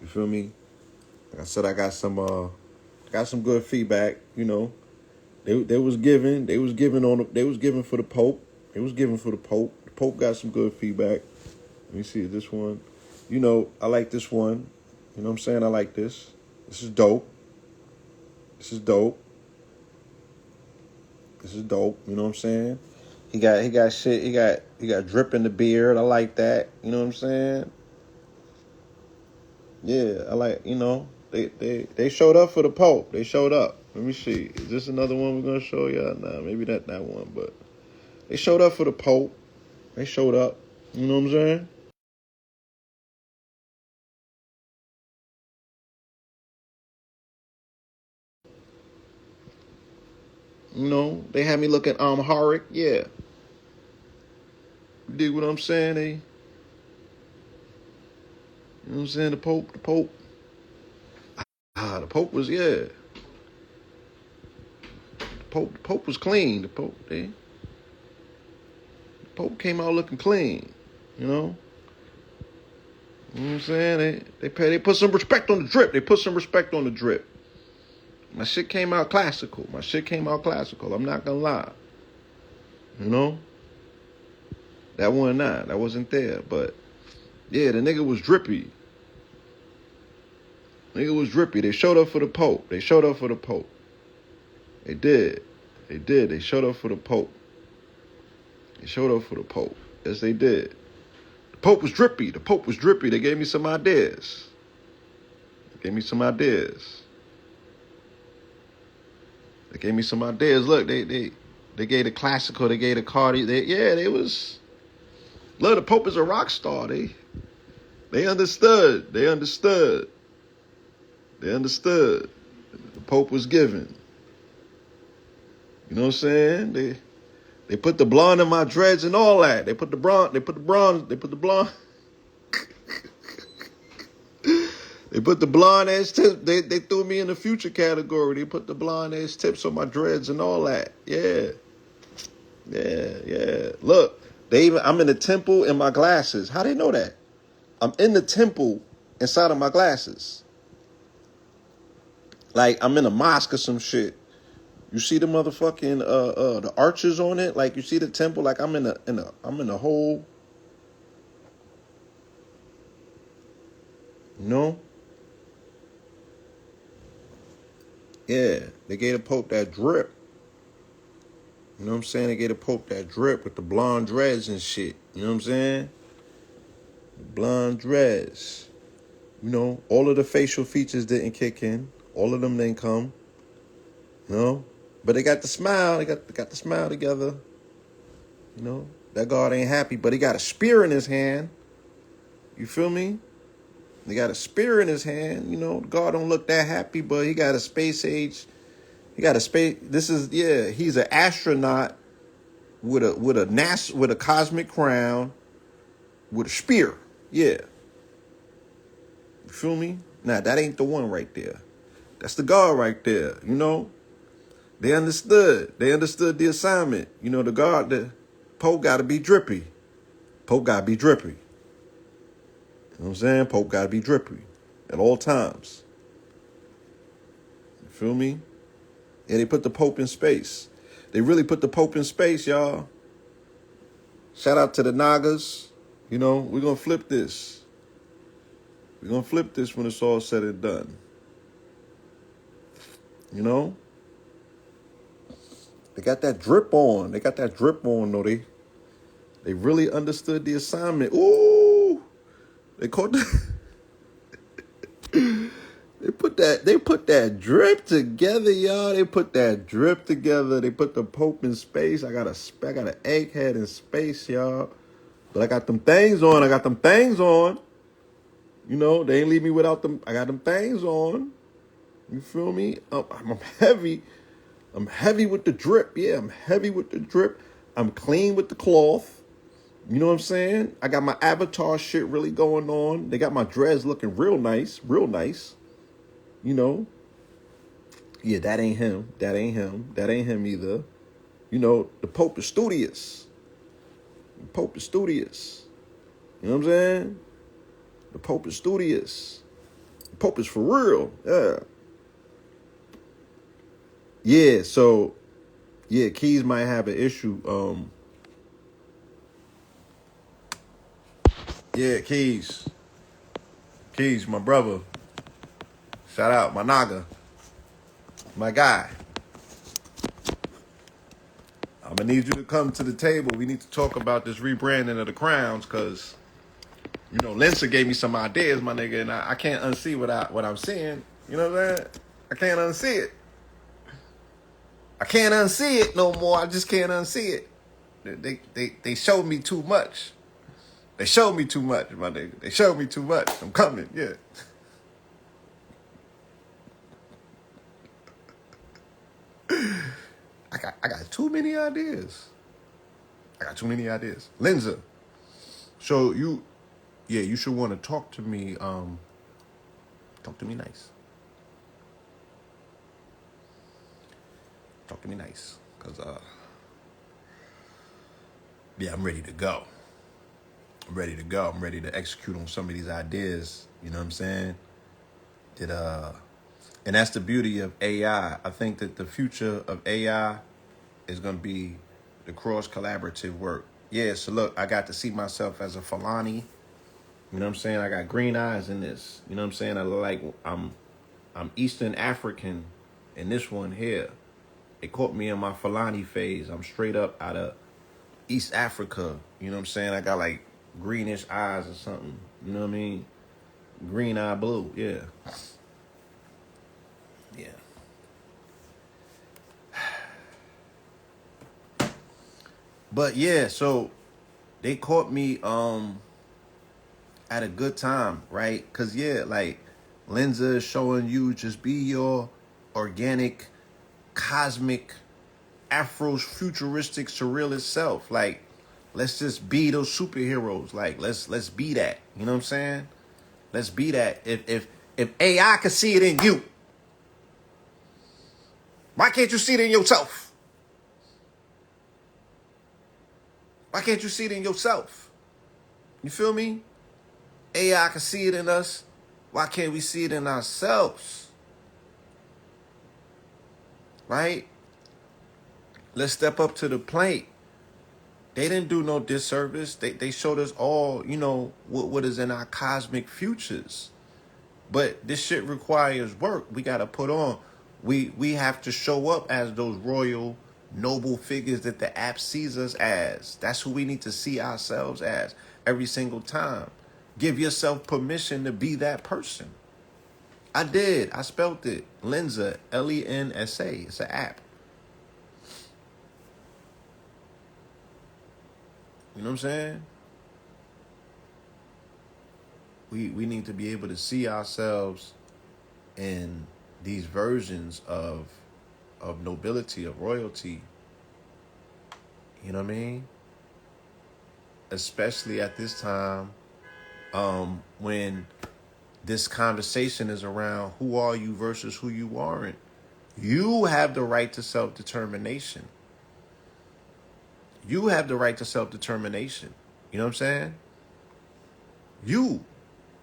You feel me? Like I said, I got some good feedback. They was giving for the Pope. They was giving for the Pope. The Pope got some good feedback. Let me see this one. I like this one. You know what I'm saying? I like this. This is dope. This is dope. This is dope. You know what I'm saying? He got shit. He got drip in the beard. I like that. You know what I'm saying? Yeah, I like, they showed up for the Pope. They showed up. Let me see. Is this another one we're going to show y'all? Nah, maybe not that one, but they showed up for the Pope. They showed up. You know what I'm saying? They had me looking Amharic. Yeah. You dig what I'm saying? You know what I'm saying? The Pope. The Pope was, yeah. The Pope was clean. The Pope came out looking clean. You know? You know what I'm saying? They put some respect on the drip. They put some respect on the drip. My shit came out classical. I'm not gonna lie. That wasn't there. But yeah, the nigga was drippy. Nigga was drippy. They showed up for the Pope. They showed up for the Pope. They did. They did. They showed up for the Pope. They showed up for the Pope. Yes, they did. The Pope was drippy. The Pope was drippy. They gave me some ideas. They gave me some ideas. They gave me some ideas. Look, they gave the classical. They gave the Cardi. They was. Look, the Pope is a rock star. They understood. They understood. They understood. The Pope was giving. You know what I'm saying? They put the blonde in my dreads and all that. They put the blonde. They put the blonde. They put the blonde ass tips. They threw me in the future category. They put the blonde ass tips on my dreads and all that. Yeah. Look, I'm in the temple in my glasses. How they know that? I'm in the temple inside of my glasses. Like I'm in a mosque or some shit. You see the motherfucking the arches on it? Like you see the temple? Like I'm in a whole, you know? Yeah, they gave the Pope that drip. You know what I'm saying? They gave the Pope that drip with the blonde dreads and shit. You know what I'm saying? The blonde dreads. You know, all of the facial features didn't kick in. All of them didn't come. You know? But they got the smile. They got the smile together. You know? That God ain't happy, but he got a spear in his hand. You feel me? They got a spear in his hand. You know, God don't look that happy, but he got a space age. He got a space. He's an astronaut with a cosmic crown with a spear. Yeah. You feel me? Nah, that ain't the one right there. That's the God right there. You know? They understood. They understood the assignment. You know, the Pope got to be drippy. Pope got to be drippy. You know what I'm saying? Pope got to be drippy at all times. You feel me? Yeah, they put the Pope in space. They really put the Pope in space, y'all. Shout out to the Nagas. You know, we're going to flip this. We're going to flip this when it's all said and done. You know? They got that drip on. They got that drip on, though. They really understood the assignment. Ooh! They caught the... They put that drip together, y'all. They put that drip together. They put the Pope in space. I got an egghead in space, y'all. But I got them things on. You know, they ain't leave me without them. I got them things on. You feel me? I'm heavy. I'm heavy with the drip. Yeah, I'm heavy with the drip. I'm clean with the cloth. You know what I'm saying? I got my avatar shit really going on. They got my dreads looking real nice. Real nice. You know? Yeah, that ain't him. That ain't him either. You know, the Pope is studious. The Pope is studious. You know what I'm saying? The Pope is studious. The Pope is for real. Yeah. Yeah, so, yeah, Keys might have an issue. Yeah, Keys, my brother. Shout out, my Naga. My guy. I'm going to need you to come to the table. We need to talk about this rebranding of the crowns because, you know, Linsa gave me some ideas, my nigga, and I can't unsee what I'm seeing. You know what I'm saying? I can't unsee it. I can't unsee it no more. I just can't unsee it. They showed me too much. They showed me too much, my nigga. They showed me too much. I'm coming, yeah. I got too many ideas. Linza, so you should want to talk to me. Talk to me nice. Talk to me nice, cause yeah, I'm ready to go. I'm ready to execute on some of these ideas. You know what I'm saying? And that's the beauty of AI. I think that the future of AI is going to be the cross-collaborative work. Yeah, so look, I got to see myself as a Fulani. You know what I'm saying? I got green eyes in this. You know what I'm saying? I'm Eastern African in this one here. It caught me in my Fulani phase. I'm straight up out of East Africa. You know what I'm saying? I got like greenish eyes or something. You know what I mean? Green eye blue. Yeah. Yeah. But yeah, so they caught me at a good time, right? Cause yeah, like Lenza is showing you just be your organic, cosmic, Afro's futuristic, surrealist self. Like, let's just be those superheroes. Like, let's be that. You know what I'm saying? Let's be that. If AI can see it in you, why can't you see it in yourself? Why can't you see it in yourself? You feel me? AI can see it in us. Why can't we see it in ourselves? Right? Let's step up to the plate. They didn't do no disservice. They showed us all, you know, what is in our cosmic futures. But this shit requires work. We got to put on. We have to show up as those royal, noble figures that the app sees us as. That's who we need to see ourselves as every single time. Give yourself permission to be that person. I did. I spelled it. Lensa, Lensa. It's an app. You know what I'm saying? We need to be able to see ourselves in these versions of nobility, of royalty. You know what I mean? Especially at this time, when this conversation is around who are you versus who you aren't. You have the right to self-determination. You have the right to self-determination. You know what I'm saying? You.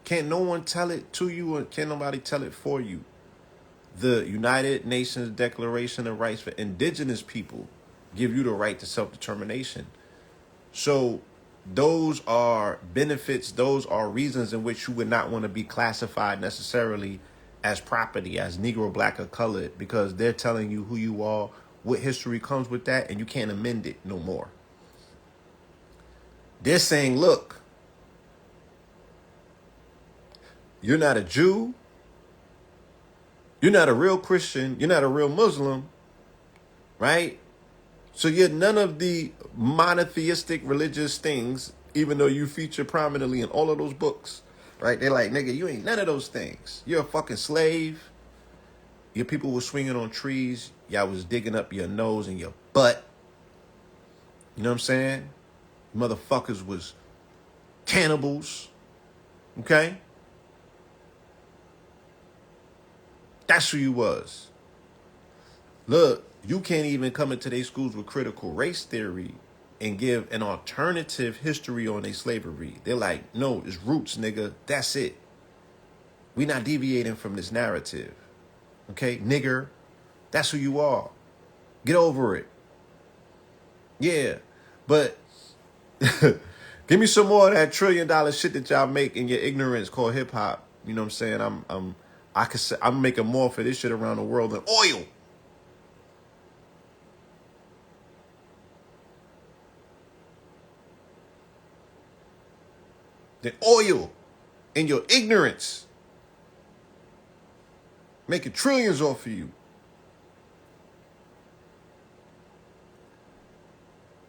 Can't no one tell it to you, or can't nobody tell it for you. The United Nations Declaration of Rights for Indigenous People give you the right to self-determination. So those are benefits, those are reasons in which you would not want to be classified necessarily as property, as Negro, Black, or colored, because they're telling you who you are, what history comes with that, and you can't amend it no more. They're saying, look, you're not a Jew, you're not a real Christian, you're not a real Muslim, right? So you're none of the monotheistic religious things, even though you feature prominently in all of those books, right? They're like, nigga, you ain't none of those things. You're a fucking slave. Your people were swinging on trees. Y'all was digging up your nose and your butt. You know what I'm saying? Motherfuckers was cannibals. Okay? That's who you was. Look, you can't even come into their schools with critical race theory and give an alternative history on their slavery. They're like, no, it's roots, nigga. That's it. We not deviating from this narrative. Okay, nigger, that's who you are. Get over it. Yeah, but give me some more of that $1 trillion shit that y'all make in your ignorance called hip hop. You know what I'm saying? I'm making more for this shit around the world than oil. Than oil in your ignorance. Making trillions off of you.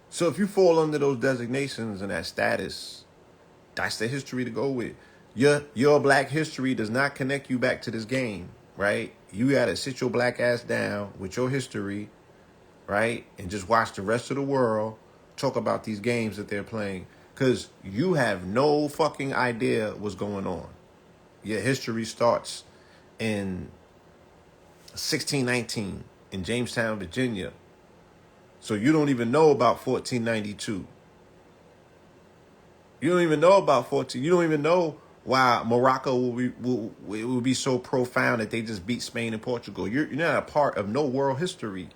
So if you fall under those designations and that status, that's the history to go with. Your black history does not connect you back to this game, right? You gotta sit your black ass down with your history, right? And just watch the rest of the world talk about these games that they're playing. Because you have no fucking idea what's going on. Your history starts in 1619 in Jamestown, Virginia. So you don't even know about 1492. You don't even know about 14. You don't even know why Morocco will be so profound that they just beat Spain and Portugal. You're not a part of no world history.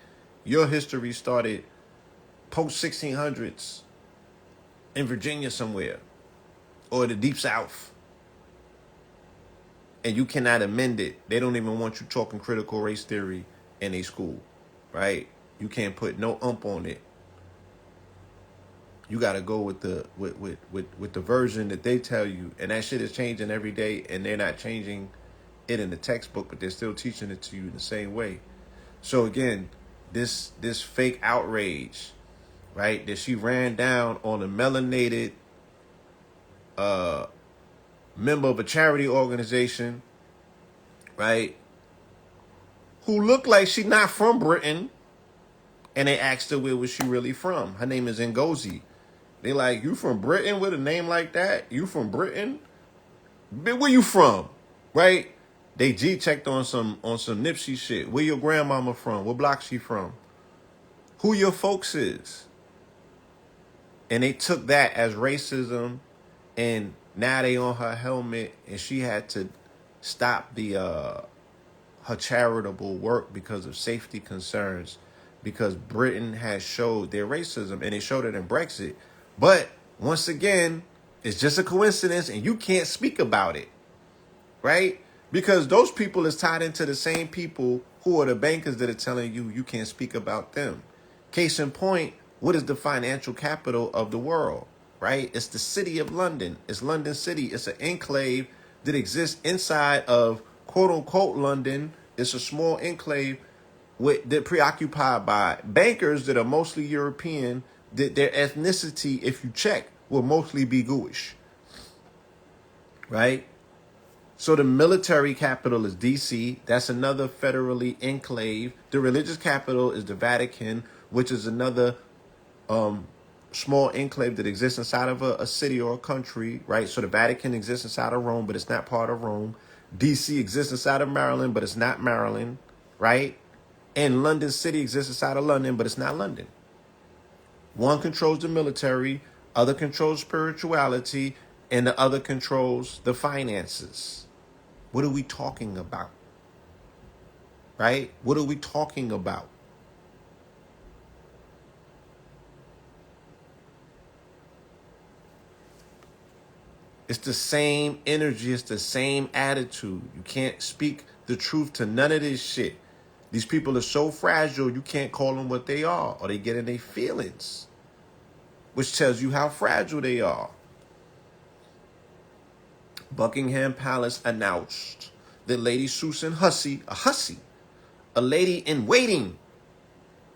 Your history started post 1600s in Virginia somewhere or the Deep South. and you cannot amend it. They don't even want you talking critical race theory in a school, right? You can't put no on it. You got to go with the version that they tell you, and that shit is changing every day, and they're not changing it in the textbook, but they're still teaching it to you in the same way. So again, this fake outrage, right, that she ran down on a melanated member of a charity organization, right, who looked like she not from Britain, and they asked her where was she really from. Her name is Ngozi. They like, you from Britain with a name like that? You from Britain? Where you from? Right? They G-checked on some Nipsey shit. Where your grandmama from? What block she from? Who your folks is? And they took that as racism, and now they on her helmet, and she had to stop her charitable work because of safety concerns, because Britain has showed their racism, and they showed it in Brexit. But once again, it's just a coincidence, and you can't speak about it, right? Because those people is tied into the same people who are the bankers that are telling you you can't speak about them. Case in point, what is the financial capital of the world, right? It's the city of London. It's London City. It's an enclave that exists inside of quote-unquote London. It's a small enclave that preoccupied by bankers that are mostly European, that their ethnicity, if you check, will mostly be Jewish, right? So the military capital is D.C. That's another federally enclave. The religious capital is the Vatican, which is another small enclave that exists inside of a city or a country, right? So the Vatican exists inside of Rome, but it's not part of Rome. D.C. exists inside of Maryland, but it's not Maryland, right? And London City exists inside of London, but it's not London. One controls the military, other controls spirituality, and the other controls the finances. What are we talking about? Right? What are we talking about? It's the same energy. It's the same attitude. You can't speak the truth to none of this shit. These people are so fragile, you can't call them what they are, or they get in their feelings, which tells you how fragile they are. Buckingham Palace announced that Lady Susan Hussey, a lady in waiting,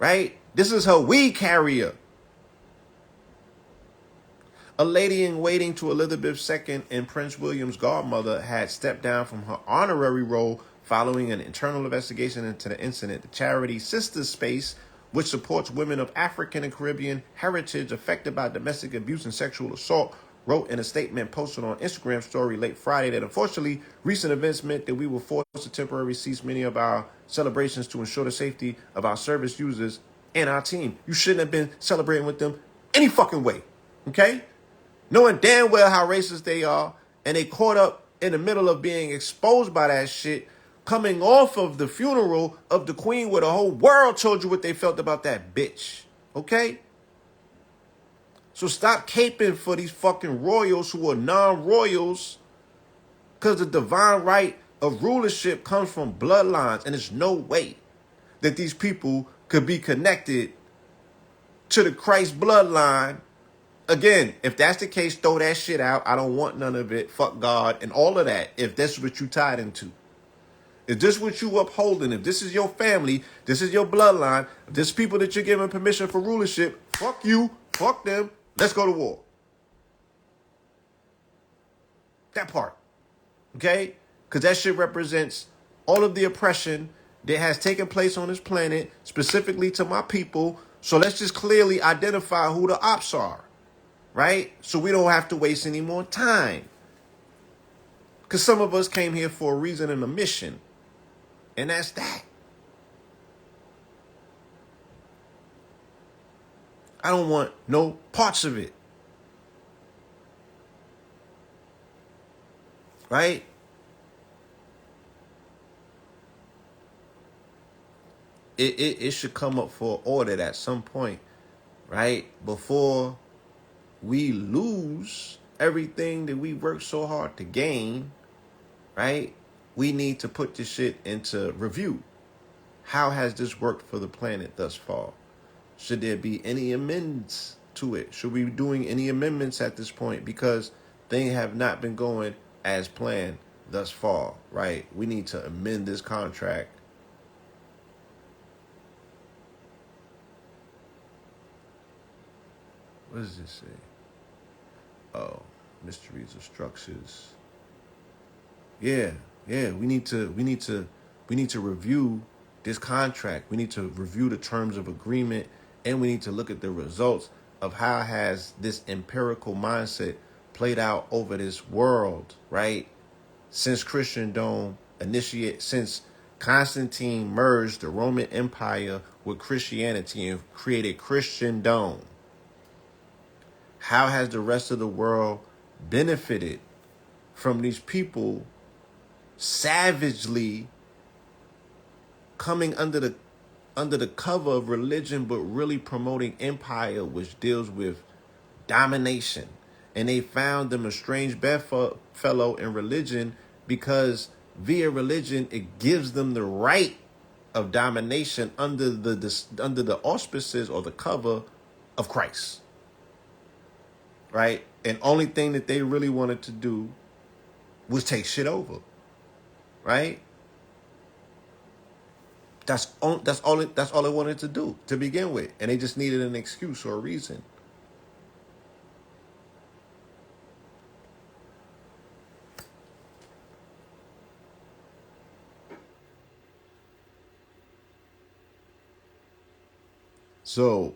right? This is her weed carrier. A lady in waiting to Elizabeth II and Prince William's godmother had stepped down from her honorary role following an internal investigation into the incident. The charity Sister Space, which supports women of African and Caribbean heritage affected by domestic abuse and sexual assault, wrote in a statement posted on Instagram story late Friday that unfortunately recent events meant that we were forced to temporarily cease many of our celebrations to ensure the safety of our service users and our team. You shouldn't have been celebrating with them any fucking way, okay? Knowing damn well how racist they are, and they caught up in the middle of being exposed by that shit, coming off of the funeral of the queen where the whole world told you what they felt about that bitch, okay? So stop caping for these fucking royals who are non-royals, because the divine right of rulership comes from bloodlines, and there's no way that these people could be connected to the Christ bloodline. Again, if that's the case, throw that shit out. I don't want none of it. Fuck God and all of that, if that's what you tied into. If this is what you upholding, if this is your family, this is your bloodline, if this is people that you're giving permission for rulership, fuck you, fuck them, let's go to war. That part. Okay? Because that shit represents all of the oppression that has taken place on this planet, specifically to my people. So let's just clearly identify who the ops are. Right? So we don't have to waste any more time. Because some of us came here for a reason and a mission. And that's that. I don't want no parts of it. Right? It should come up for audit at some point. Right? Before we lose everything that we worked so hard to gain, right? we need to put this shit into review. How has this worked for the planet thus far? Should there be any amendments to it? Should we be doing any amendments at this point? Because things have not been going as planned thus far, right? We need to amend this contract. What does this say? Oh, mysteries of structures. Yeah, we need to review this contract. We need to review the terms of agreement, and we need to look at the results of how has this empirical mindset played out over this world, right? Since Christendom since Constantine merged the Roman Empire with Christianity and created Christendom. How has the rest of the world benefited from these people savagely coming under the cover of religion, but really promoting empire, which deals with domination? And they found them a strange bedfellow in religion, because via religion it gives them the right of domination under the auspices or the cover of Christ, right? And only thing that they really wanted to do was take shit over, right? That's all they wanted to do to begin with, and they just needed an excuse or a reason. So,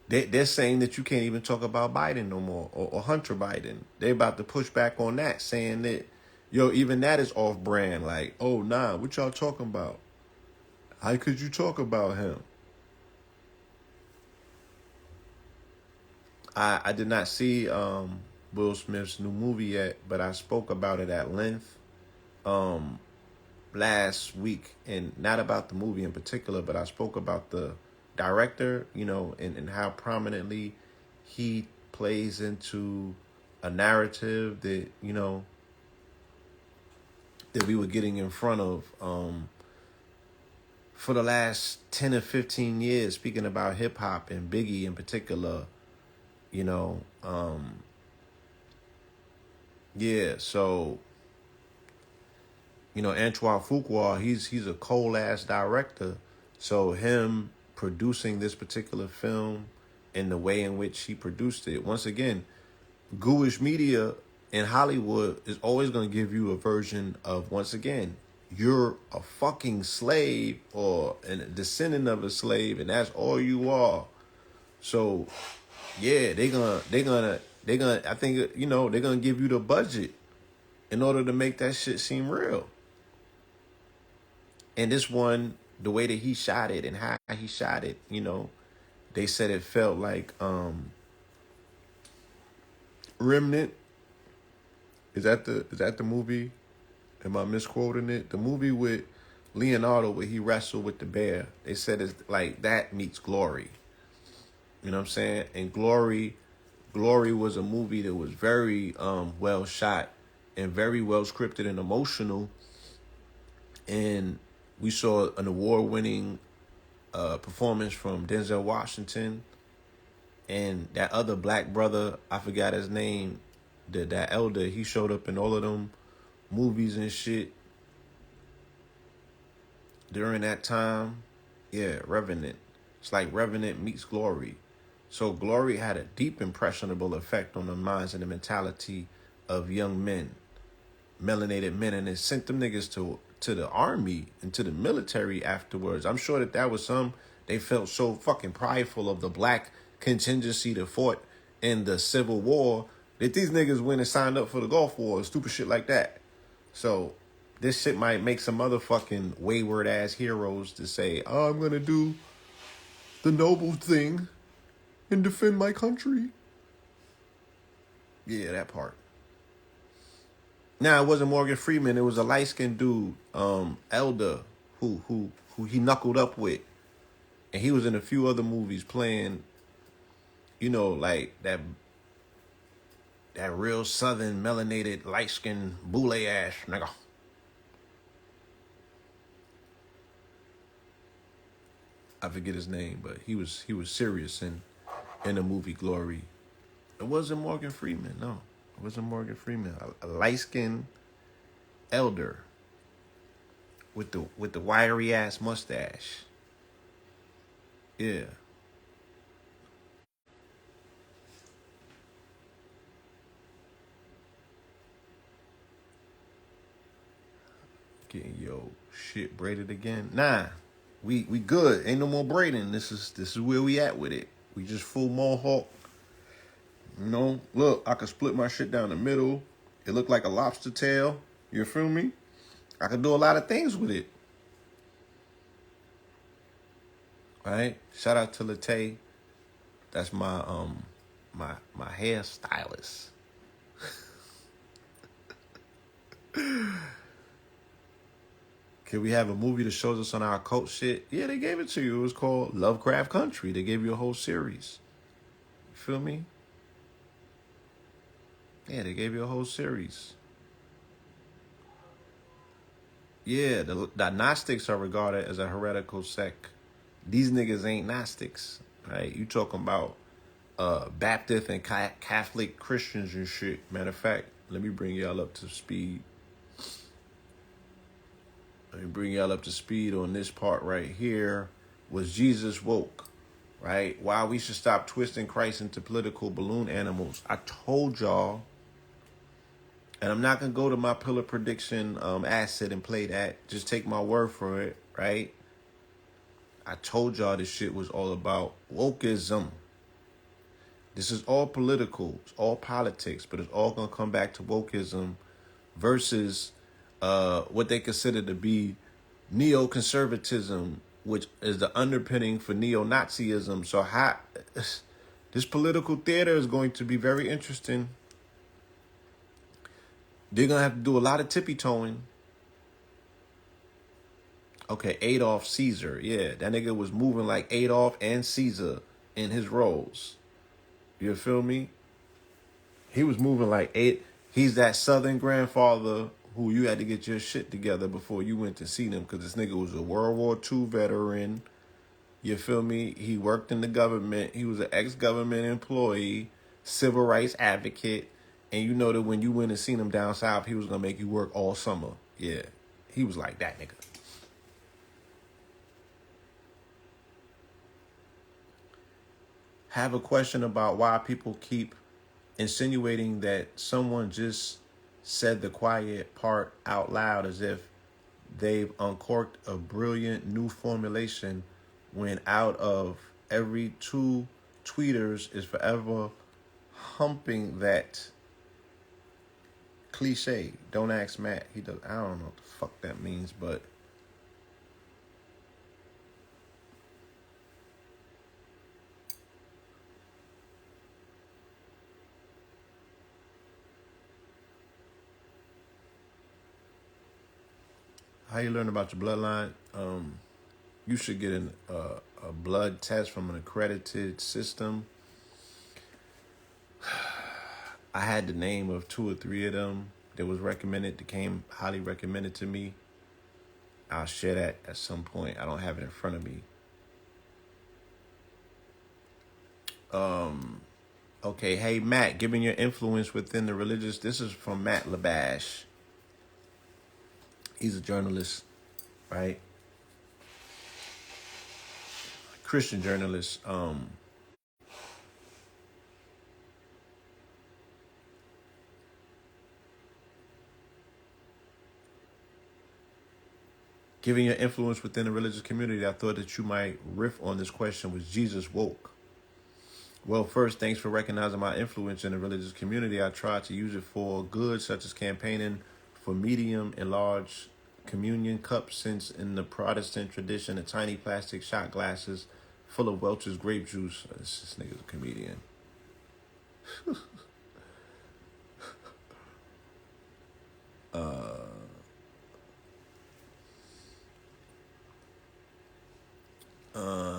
they're saying that you can't even talk about Biden no more, or Hunter Biden. They're about to push back on that, saying that, even that is off brand. Like, oh, nah, what y'all talking about? How could you talk about him? I did not see Will Smith's new movie yet, but I spoke about it at length last week, and not about the movie in particular, but I spoke about the director, and how prominently he plays into a narrative that, that we were getting in front of for the last 10 or 15 years, speaking about hip hop and Biggie in particular, so Antoine Fuqua, he's a cold ass director. So him producing this particular film and the way in which he produced it, once again, Gooish media in Hollywood is always going to give you a version of, once again, you're a fucking slave or a descendant of a slave, and that's all you are. So yeah, they're gonna I think, they're gonna give you the budget in order to make that shit seem real. And this one, the way that he shot it and how he shot it, they said it felt like Remnant. Is that the movie? Am I misquoting it? The movie with Leonardo where he wrestled with the bear. They said it's like that meets Glory. You know what I'm saying? And Glory was a movie that was very well shot and very well scripted and emotional. And we saw an award-winning performance from Denzel Washington and that other black brother, I forgot his name, that elder. He showed up in all of them movies and shit during that time. Yeah, Revenant. It's like Revenant meets Glory. So Glory had a deep impressionable effect on the minds and the mentality of young men, melanated men, and it sent them niggas to the army and to the military afterwards. I'm sure that was they felt so fucking prideful of the black contingency that fought in the Civil War that these niggas went and signed up for the Gulf War, stupid shit like that. So this shit might make some motherfucking wayward ass heroes to say, oh, I'm gonna do the noble thing and defend my country. Yeah, that part. Now, it wasn't Morgan Freeman. It was a light-skinned dude, Elder, who he knuckled up with. And he was in a few other movies playing, like that That real southern melanated light skinned boule ass nigga. I forget his name, but he was serious in the movie Glory. It wasn't Morgan Freeman, no. It wasn't Morgan Freeman. A light skinned elder with the wiry ass mustache. Yeah. Getting your shit braided again. Nah. We good. Ain't no more braiding. This is where we at with it. We just full mohawk. You know, look, I could split my shit down the middle. It looked like a lobster tail. You feel me? I could do a lot of things with it. Right? Shout out to Latae. That's my my hairstylist. Can we have a movie that shows us on our cult shit? Yeah, they gave it to you. It was called Lovecraft Country. They gave you a whole series. You feel me? Yeah, they gave you a whole series. Yeah, the Gnostics are regarded as a heretical sect. These niggas ain't Gnostics, right? You talking about Baptist and Catholic Christians and shit. Matter of fact, let me bring y'all up to speed. Let me bring y'all up to speed on this part right here. Was Jesus woke? Right? Why we should stop twisting Christ into political balloon animals. I told y'all, and I'm not going to go to my pillar prediction asset and play that. Just take my word for it, right? I told y'all this shit was all about wokeism. This is all political. It's all politics, but it's all going to come back to wokeism versus what they consider to be neoconservatism, which is the underpinning for neo-Nazism. So this political theater is going to be very interesting. They're going to have to do a lot of tippy-toeing. Okay, Adolf Caesar. Yeah, that nigga was moving like Adolf and Caesar in his roles. You feel me? He was moving like he's that Southern grandfather who you had to get your shit together before you went to see them, because this nigga was a World War II veteran. You feel me? He worked in the government. He was an ex-government employee, civil rights advocate. And you know that when you went and seen him down south, he was going to make you work all summer. Yeah, he was like that nigga. Have a question about why people keep insinuating that someone just said the quiet part out loud as if they've uncorked a brilliant new formulation, when out of every two tweeters is forever humping that cliche. Don't ask Matt. He does. I don't know what the fuck that means, but how you learn about your bloodline? You should get a blood test from an accredited system. I had the name of 2 or 3 of them that was recommended, that came highly recommended to me. I'll share that at some point. I don't have it in front of me. Okay, hey Matt, given your influence within the religious, this is from Matt Labash. He's a journalist, right? Christian journalist. Given your influence within the religious community, I thought that you might riff on this question: was Jesus woke? Well, first, thanks for recognizing my influence in the religious community. I try to use it for good, such as campaigning for medium and large communion cups, since in the Protestant tradition, the tiny plastic shot glasses full of Welch's grape juice. This nigga's a comedian.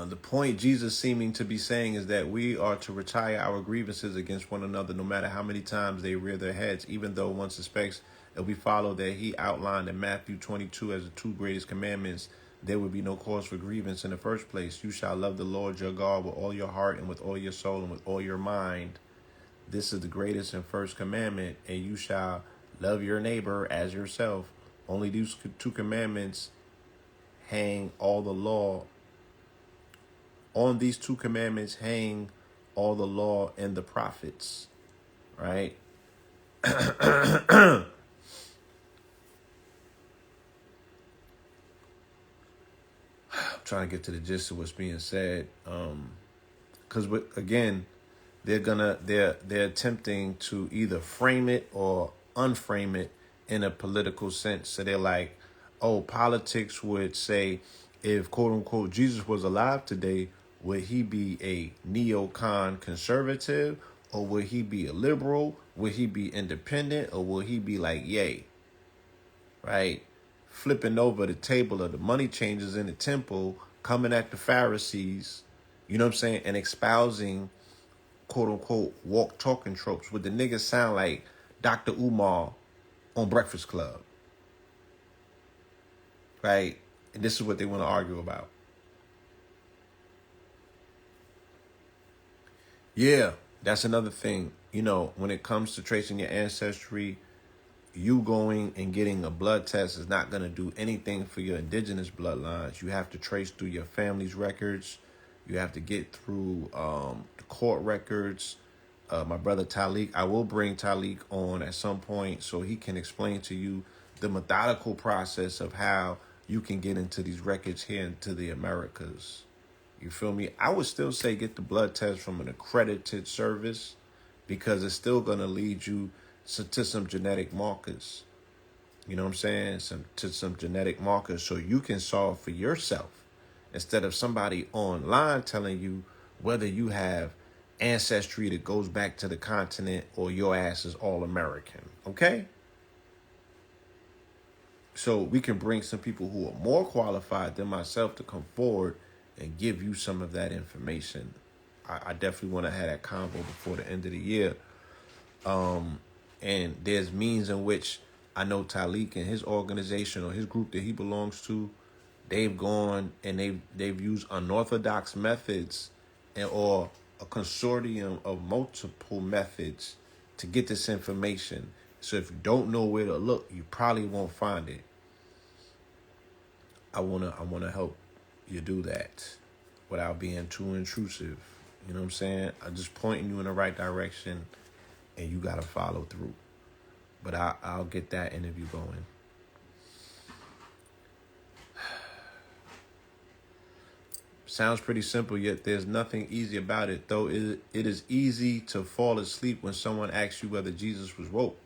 The point Jesus seeming to be saying is that we are to retire our grievances against one another, no matter how many times they rear their heads, even though one suspects if we follow that he outlined in Matthew 22 as the two greatest commandments, there would be no cause for grievance in the first place. You shall love the Lord your God with all your heart and with all your soul and with all your mind. This is the greatest and first commandment, and you shall love your neighbor as yourself. Only these two commandments hang all the law. On these two commandments hang all the law and the prophets, right? I'm trying to get to the gist of what's being said, because again, they're attempting to either frame it or unframe it in a political sense. So they're like, oh, politics would say, if quote unquote Jesus was alive today, would he be a neocon conservative, or would he be a liberal? Would he be independent, or will he be like yay? Right? Flipping over the table of the money changers in the temple, coming at the Pharisees, you know what I'm saying, and espousing quote unquote walk talking tropes. Would the niggas sound like Dr. Umar on Breakfast Club? Right? And this is what they want to argue about. Yeah, that's another thing. You know, when it comes to tracing your ancestry, you going and getting a blood test is not going to do anything for your indigenous bloodlines. You have to trace through your family's records. You have to get through the court records. My brother Talik, I will bring Talik on at some point so he can explain to you the methodical process of how you can get into these records here into the Americas. You feel me? I would still say get the blood test from an accredited service, because it's still going to lead you to some genetic markers. You know what I'm saying? Some genetic markers so you can solve for yourself, instead of somebody online telling you whether you have ancestry that goes back to the continent or your ass is all American. Okay? So we can bring some people who are more qualified than myself to come forward and give you some of that information. I definitely want to have that convo before the end of the year. And there's means in which I know Talik and his organization or his group that he belongs to, they've gone and they've used unorthodox methods or a consortium of multiple methods to get this information. So if you don't know where to look, you probably won't find it. I wanna help you do that without being too intrusive. You know what I'm saying? I'm just pointing you in the right direction, and you gotta follow through. But I'll get that interview going. Sounds pretty simple, yet there's nothing easy about it, though it is easy to fall asleep when someone asks you whether Jesus was woke.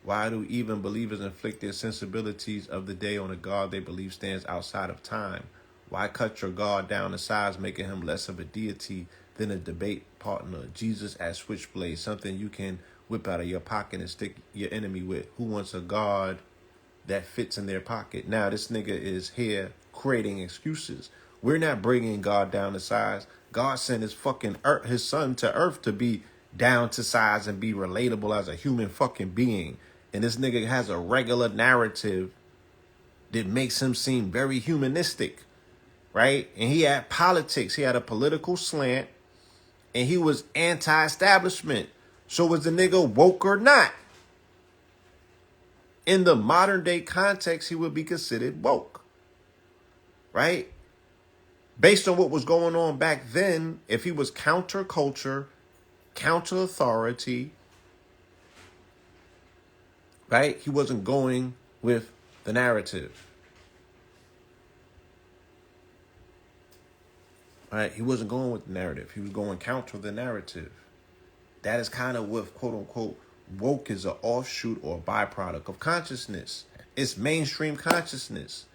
Why do even believers inflict their sensibilities of the day on a God they believe stands outside of time? Why cut your God down to size, making him less of a deity than a debate partner? Jesus as switchblade, something you can whip out of your pocket and stick your enemy with. Who wants a God that fits in their pocket? Now this nigga is here creating excuses. We're not bringing God down to size. God sent his fucking his son to earth to be down to size and be relatable as a human fucking being. And this nigga has a regular narrative that makes him seem very humanistic, right? And he had politics. He had a political slant, and he was anti-establishment. So was the nigga woke or not? In the modern day context, he would be considered woke, right? Based on what was going on back then, if he was counterculture, counter authority, right? He wasn't going with the narrative. Right? He wasn't going with the narrative. He was going counter the narrative. That is kind of what, quote unquote, woke is an offshoot or a byproduct of consciousness. It's mainstream consciousness.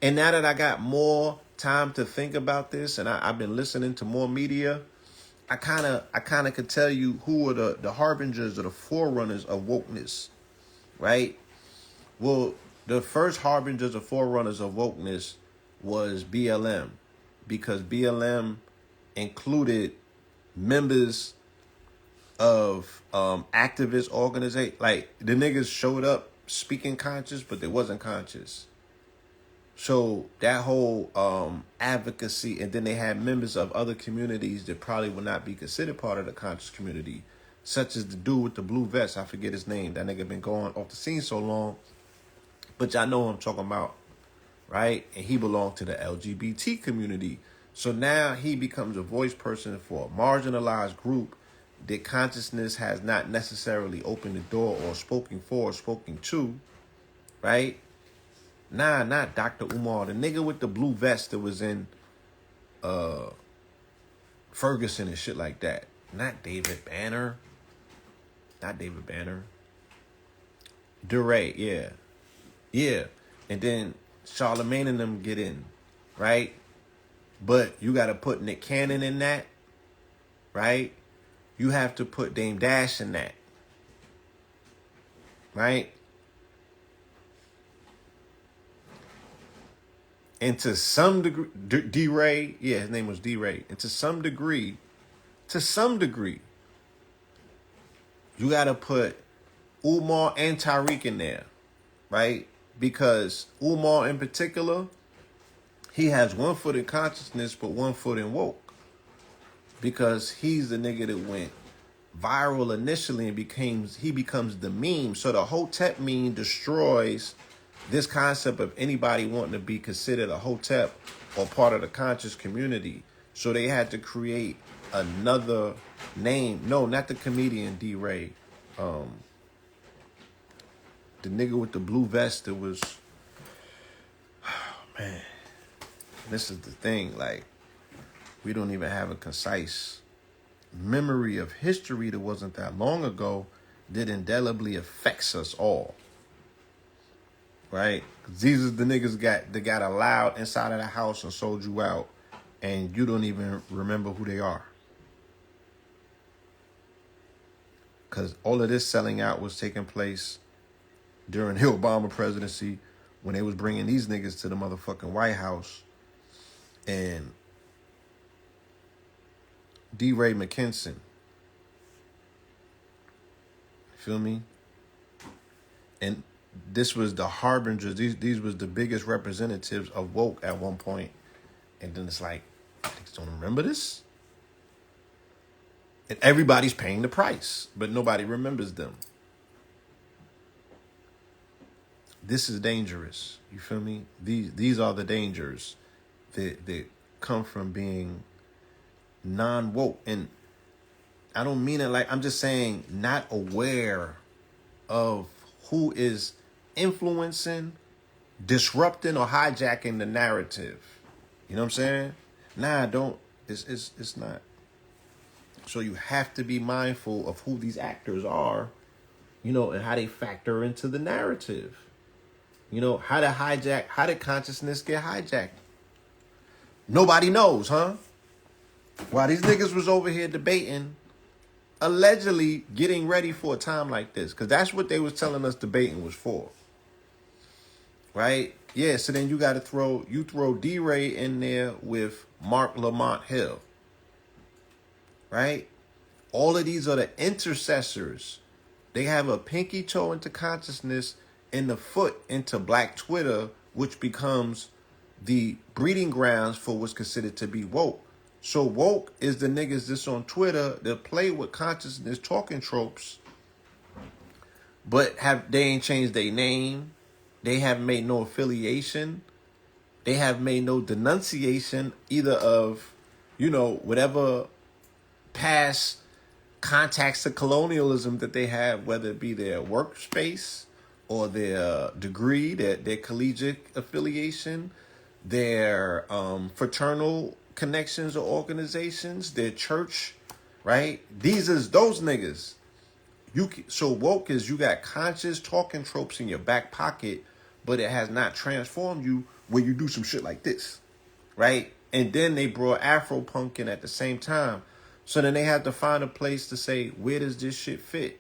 And now that I got more time to think about this, and I've been listening to more media, I kind of could tell you who are the harbingers or the forerunners of wokeness, right? Well, the first harbingers or forerunners of wokeness was BLM. because BLM included members of activist organization. Like, the niggas showed up speaking conscious, but they wasn't conscious. So that whole advocacy, and then they had members of other communities that probably would not be considered part of the conscious community, such as the dude with the blue vest. I forget his name. That nigga been going off the scene so long, but y'all know what I'm talking about, right? And he belonged to the LGBT community. So now he becomes a voice person for a marginalized group that consciousness has not necessarily opened the door or spoken for or spoken to, right? Nah, not Dr. Umar. The nigga with the blue vest that was in Ferguson and shit like that. Not David Banner. Not David Banner. DeRay, yeah. Yeah. And then Charlemagne and them get in, right? But you got to put Nick Cannon in that, right? You have to put Dame Dash in that, right? And to some degree, D-Ray, yeah, his name was D-Ray. And to some degree, you got to put Umar and Tariq in there, right? Because Umar in particular, he has 1 foot in consciousness, but 1 foot in woke. Because he's the nigga that went viral initially and he becomes the meme. So the Hotep meme destroys this concept of anybody wanting to be considered a Hotep or part of the conscious community. So they had to create another name. No, not the comedian D-Ray. The nigga with the blue vest that was... Oh, man. This is the thing. Like, we don't even have a concise memory of history that wasn't that long ago that indelibly affects us all. Right? 'Cause these are the niggas that got allowed inside of the house and sold you out, and you don't even remember who they are. Because all of this selling out was taking place during the Obama presidency when they was bringing these niggas to the motherfucking White House. And D-Ray McKinson. Feel me? And this was the harbingers. These was the biggest representatives of woke at one point. And then it's like, I just don't remember this. And everybody's paying the price, but nobody remembers them. This is dangerous. You feel me? These are the dangers that come from being non-woke. And I don't mean it like, I'm just saying not aware of who is influencing, disrupting, or hijacking the narrative. You know what I'm saying? Nah, don't. It's not. So you have to be mindful of who these actors are, you know, and how they factor into the narrative. You know, how did consciousness get hijacked? Nobody knows, huh? While these niggas was over here debating, allegedly getting ready for a time like this, because that's what they was telling us debating was for. Right? Yeah, so then you got to throw D-Ray in there with Mark Lamont Hill. Right? All of these are the intercessors. They have a pinky toe into consciousness and the foot into Black Twitter, which becomes the breeding grounds for what's considered to be woke. So woke is the niggas that's on Twitter that play with consciousness talking tropes, but they ain't changed their name. They have made no affiliation. They have made no denunciation either of, you know, whatever past contacts to colonialism that they have, whether it be their workspace or their degree, their collegiate affiliation, their fraternal connections or organizations, their church, right? These is those niggas. So woke is you got conscious talking tropes in your back pocket, but it has not transformed you when you do some shit like this, right? And then they brought Afro-punk in at the same time. So then they have to find a place to say, where does this shit fit,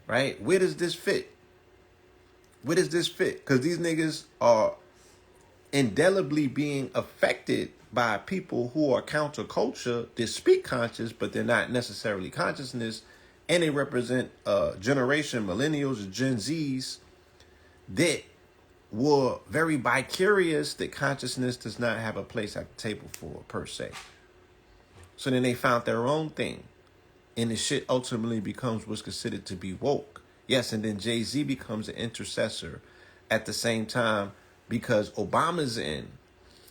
right? Where does this fit? Where does this fit? Because these niggas are indelibly being affected by people who are counterculture that speak conscious, but they're not necessarily consciousness, and they represent a generation, millennials and Gen Zs, that were very vicarious that consciousness does not have a place at the table for, per se. So then they found their own thing. And the shit ultimately becomes what's considered to be woke. Yes, and then Jay-Z becomes an intercessor at the same time because Obama's in.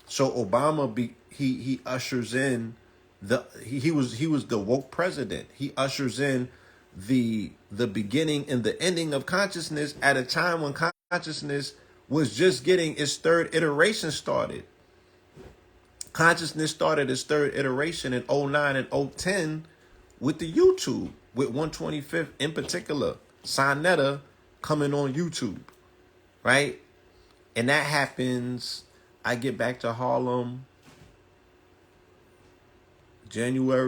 So Obama he ushers in he was the woke president. He ushers in the beginning and the ending of consciousness at a time when consciousness was just getting its third iteration started. Consciousness started its third iteration in 09 and 010 with the YouTube, with 125th in particular, Sonetta coming on YouTube, right? And that happens, I get back to Harlem, the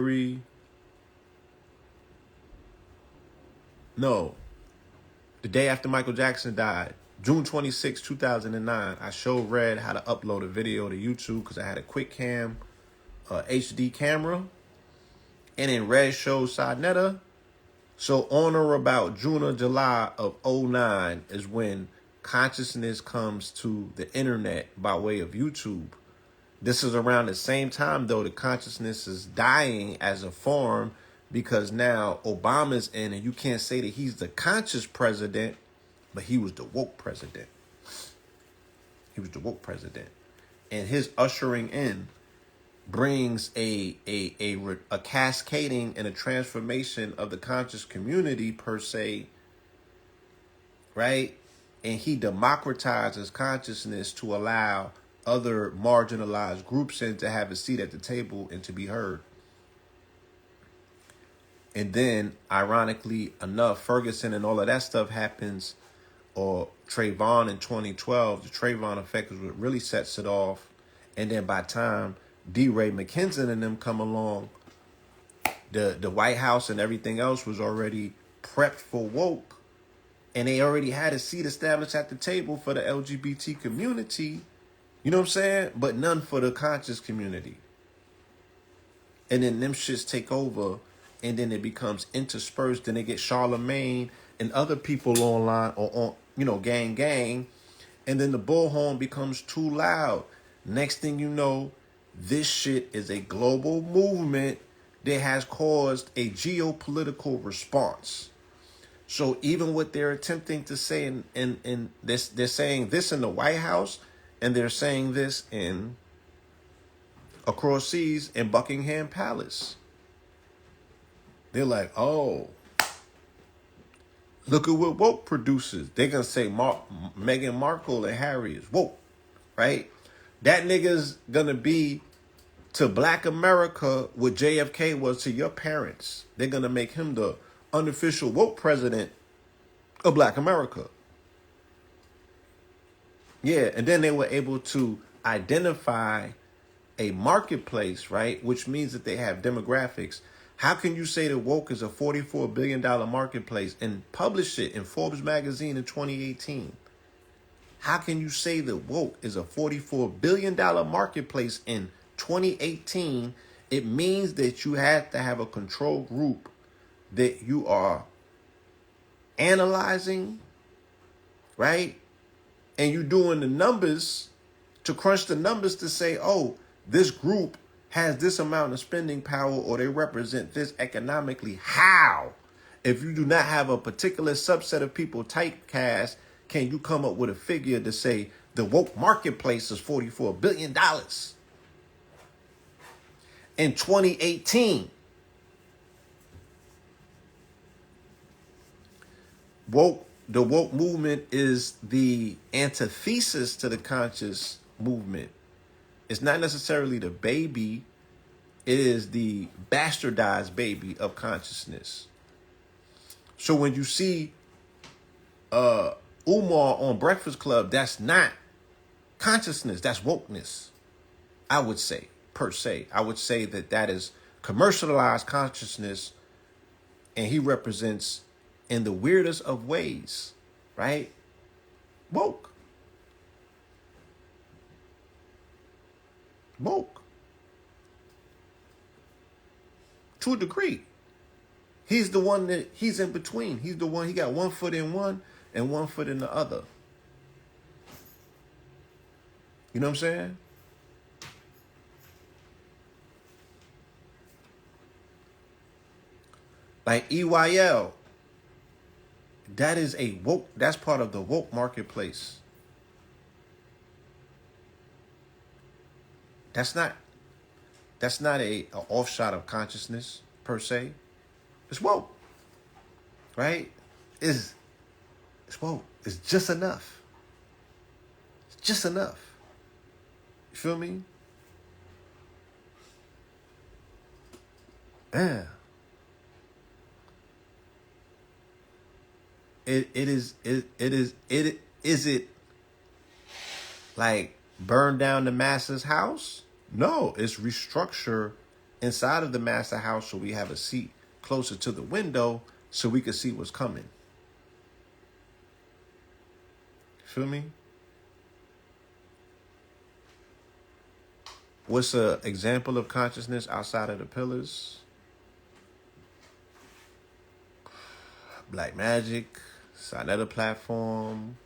day after Michael Jackson died, June 26, 2009, I showed Red how to upload a video to YouTube because I had a quick cam HD camera. And then Red showed Sonetta. So on or about June or July of 09 is when consciousness comes to the internet by way of YouTube. This is around the same time, though, the consciousness is dying as a form because now Obama's in and you can't say that he's the conscious president, but he was the woke president. He was the woke president. And his ushering in brings a cascading and a transformation of the conscious community per se, right? And he democratizes consciousness to allow other marginalized groups in to have a seat at the table and to be heard. And then, ironically enough, Ferguson and all of that stuff happens, or Trayvon in 2012, the Trayvon effect is what really sets it off. And then by time D. Ray McKenzie and them come along, the White House and everything else was already prepped for woke. And they already had a seat established at the table for the LGBT community. You know what I'm saying? But none for the conscious community. And then them shits take over. And then it becomes interspersed. Then they get Charlemagne and other people online or on, gang. And then the bullhorn becomes too loud. Next thing you know, this shit is a global movement that has caused a geopolitical response. So even what they're attempting to say in this, they're saying this in the White House, and they're saying this in across seas in Buckingham Palace. They're like, oh, look at what woke produces. They're going to say Meghan Markle and Harry is woke, right? That nigga's going to be to Black America what JFK was to your parents. They're going to make him the unofficial woke president of Black America. Yeah, and then they were able to identify a marketplace, right? Which means that they have demographics. How can you say that woke is a $44 billion marketplace and publish it in Forbes magazine in 2018? How can you say that woke is a $44 billion marketplace in 2018? It means that you have to have a control group that you are analyzing, right? And you're doing the numbers to crunch the numbers to say, oh, this group has this amount of spending power or they represent this economically. How? If you do not have a particular subset of people typecast, can you come up with a figure to say the woke marketplace is $44 billion in 2018? The woke movement is the antithesis to the conscious movement. It's not necessarily the baby. It is the bastardized baby of consciousness. So when you see Umar on Breakfast Club, that's not consciousness. That's wokeness, I would say, per se. I would say that that is commercialized consciousness, and he represents, in the weirdest of ways, right? Woke. to a degree. He's the one that he's in between. He's the one, he got 1 foot in one and 1 foot in the other. You know what I'm saying? Like EYL, that is a woke, that's part of the woke marketplace. That's not a offshot of consciousness per se. It's woke, right? It's woke. It's just enough. It's just enough. You feel me? Yeah. Is it like burn down the master's house? No, it's restructure inside of the master house so we have a seat closer to the window so we can see what's coming. Feel me? What's an example of consciousness outside of the pillars? Black Magic, Sonetta platform,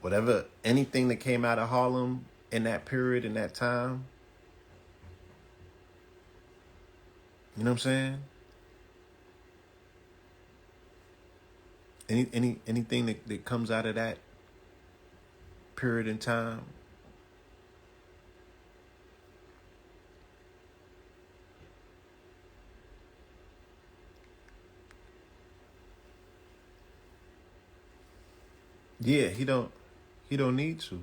whatever, anything that came out of Harlem in that period, in that time. You know what I'm saying? Anything that comes out of that period in time. Yeah, he don't need to.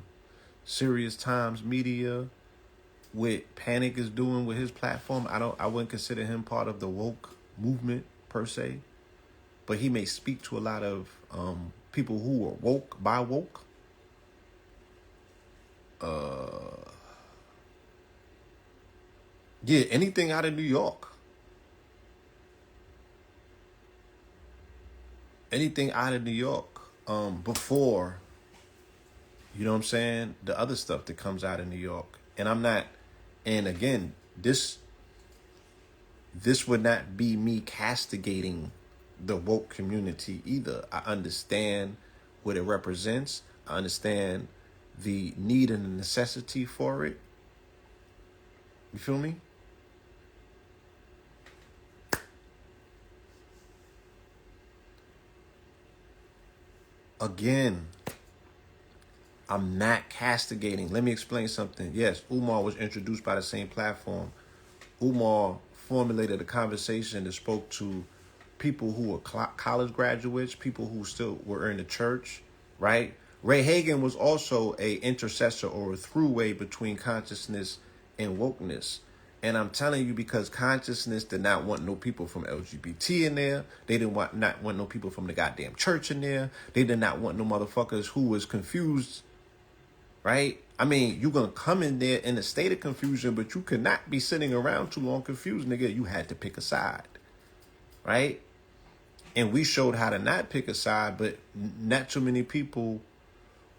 Serious Times Media, what Panic is doing with his platform, I wouldn't consider him part of the woke movement per se, but he may speak to a lot of people who are woke by woke. Yeah, anything out of New York. Anything out of New York before, you know what I'm saying, the other stuff that comes out of New York. And again, this would not be me castigating the woke community either. I understand what it represents. I understand the need and the necessity for it. You feel me? Again, I'm not castigating. Let me explain something. Yes, Umar was introduced by the same platform. Umar formulated a conversation that spoke to people who were college graduates, people who still were in the church, right? Ray Hagan was also a intercessor or a throughway between consciousness and wokeness. And I'm telling you, because consciousness did not want no people from LGBT in there. They didn't want no people from the goddamn church in there. They did not want no motherfuckers who was confused, right? I mean, you're going to come in there in a state of confusion, but you could not be sitting around too long confused, nigga. You had to pick a side, right? And we showed how to not pick a side, but not too many people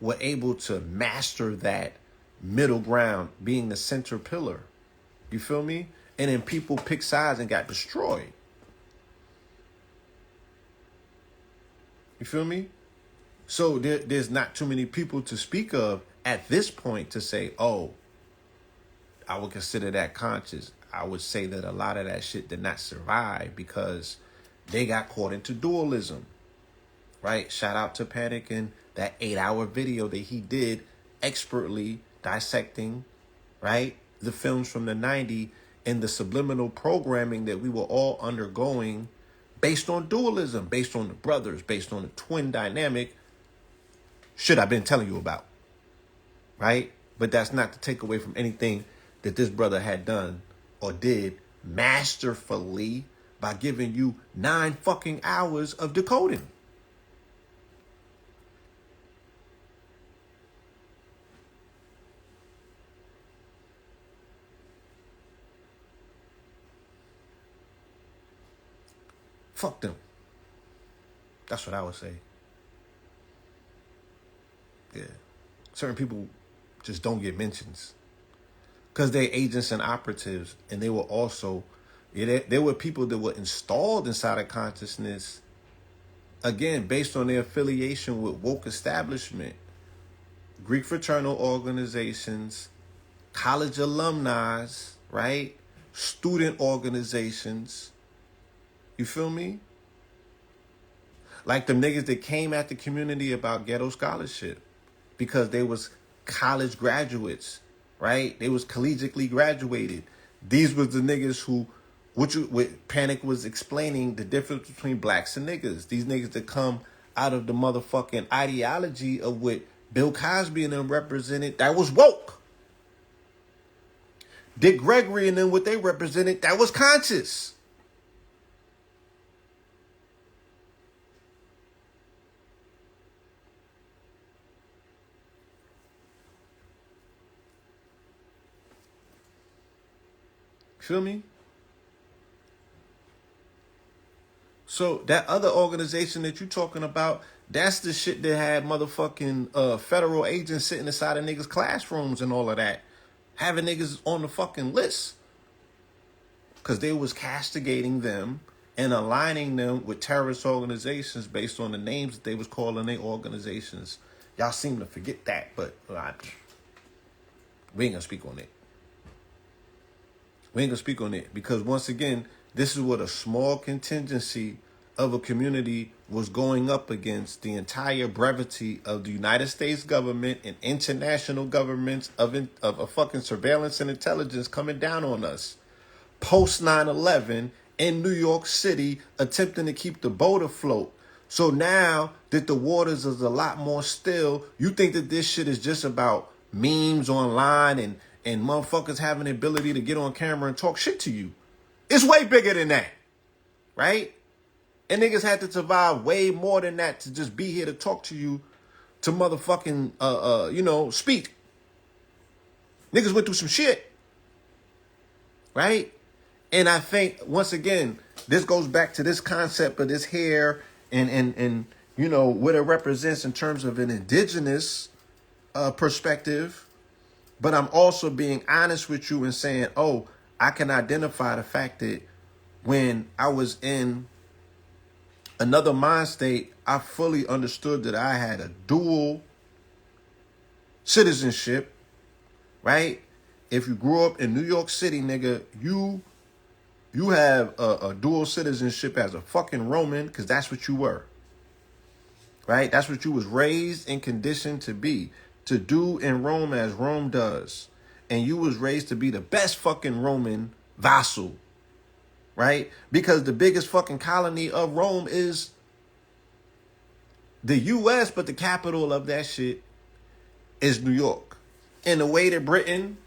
were able to master that middle ground, being the center pillar. You feel me? And then people picked sides and got destroyed. You feel me? So there's not too many people to speak of at this point to say, oh, I would consider that conscious. I would say that a lot of that shit did not survive because they got caught into dualism, right? Shout out to Panic and that 8-hour video that he did expertly dissecting, right, the films from the 90s and the subliminal programming that we were all undergoing based on dualism, based on the brothers, based on the twin dynamic, shit I've been telling you about, right? But that's not to take away from anything that this brother had done or did masterfully by giving you 9 fucking hours of decoding. Fuck them. That's what I would say. Yeah. Certain people just don't get mentions because they're agents and operatives, and they were also There were people that were installed inside of consciousness, again, based on their affiliation with woke establishment, Greek fraternal organizations, college alumni, right? Student organizations. You feel me? Like them niggas that came at the community about ghetto scholarship because they was college graduates, right? They was collegiately graduated. These was the niggas who, what Panic was explaining the difference between blacks and niggas. These niggas that come out of the motherfucking ideology of what Bill Cosby and them represented, that was woke. Dick Gregory and them, what they represented, that was conscious. Feel me? So that other organization that you talking about, that's the shit that had motherfucking federal agents sitting inside of niggas' classrooms and all of that, having niggas on the fucking list, because they was castigating them and aligning them with terrorist organizations based on the names that they was calling their organizations. Y'all seem to forget that, but we ain't gonna speak on it. We ain't gonna speak on it because, once again, this is what a small contingency of a community was going up against the entire brevity of the United States government and international governments of a fucking surveillance and intelligence coming down on us. Post 9/11 in New York City, attempting to keep the boat afloat. So now that the waters is a lot more still, you think that this shit is just about memes online and motherfuckers having the ability to get on camera and talk shit to you. It's way bigger than that, right? And niggas had to survive way more than that to just be here to talk to you, to motherfucking, speak. Niggas went through some shit, right? And I think, once again, this goes back to this concept of this hair and what it represents in terms of an indigenous perspective. But I'm also being honest with you and saying, I can identify the fact that when I was in another mind state, I fully understood that I had a dual citizenship, right? If you grew up in New York City, nigga, you have a dual citizenship as a fucking Roman, because that's what you were, right? That's what you was raised and conditioned to be. To do in Rome as Rome does. And you was raised to be the best fucking Roman vassal, right? Because the biggest fucking colony of Rome is the U.S., but the capital of that shit is New York. In the way that Britain,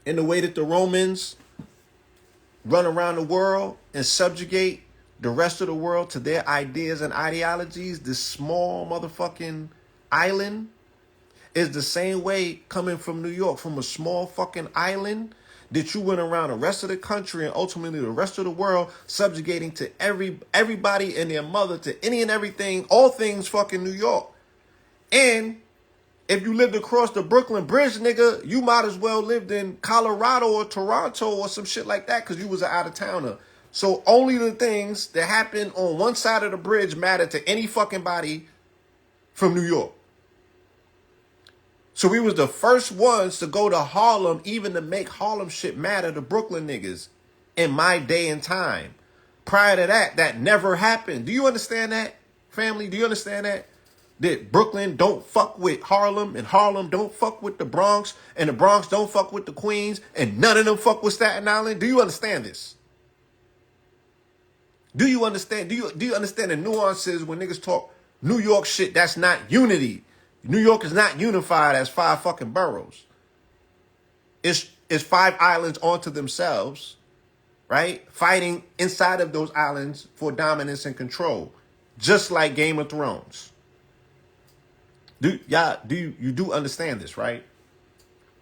in the way that the Romans run around the world and subjugate the rest of the world to their ideas and ideologies, this small motherfucking island is the same way coming from New York, from a small fucking island that you went around the rest of the country and ultimately the rest of the world, subjugating to everybody and their mother, to any and everything, all things fucking New York. And if you lived across the Brooklyn Bridge, nigga, you might as well lived in Colorado or Toronto or some shit like that, because you was an out-of-towner. So only the things that happen on one side of the bridge matter to any fucking body from New York. So we was the first ones to go to Harlem, even to make Harlem shit matter to Brooklyn niggas in my day and time. Prior to that, that never happened. Do you understand that, family? Do you understand that? That Brooklyn don't fuck with Harlem, and Harlem don't fuck with the Bronx, and the Bronx don't fuck with the Queens, and none of them fuck with Staten Island? Do you understand this? Do you understand? Do you understand the nuances when niggas talk New York shit? That's not unity. New York is not unified as 5 fucking boroughs. It's 5 islands onto themselves, right? Fighting inside of those islands for dominance and control, just like Game of Thrones. You do understand this, right?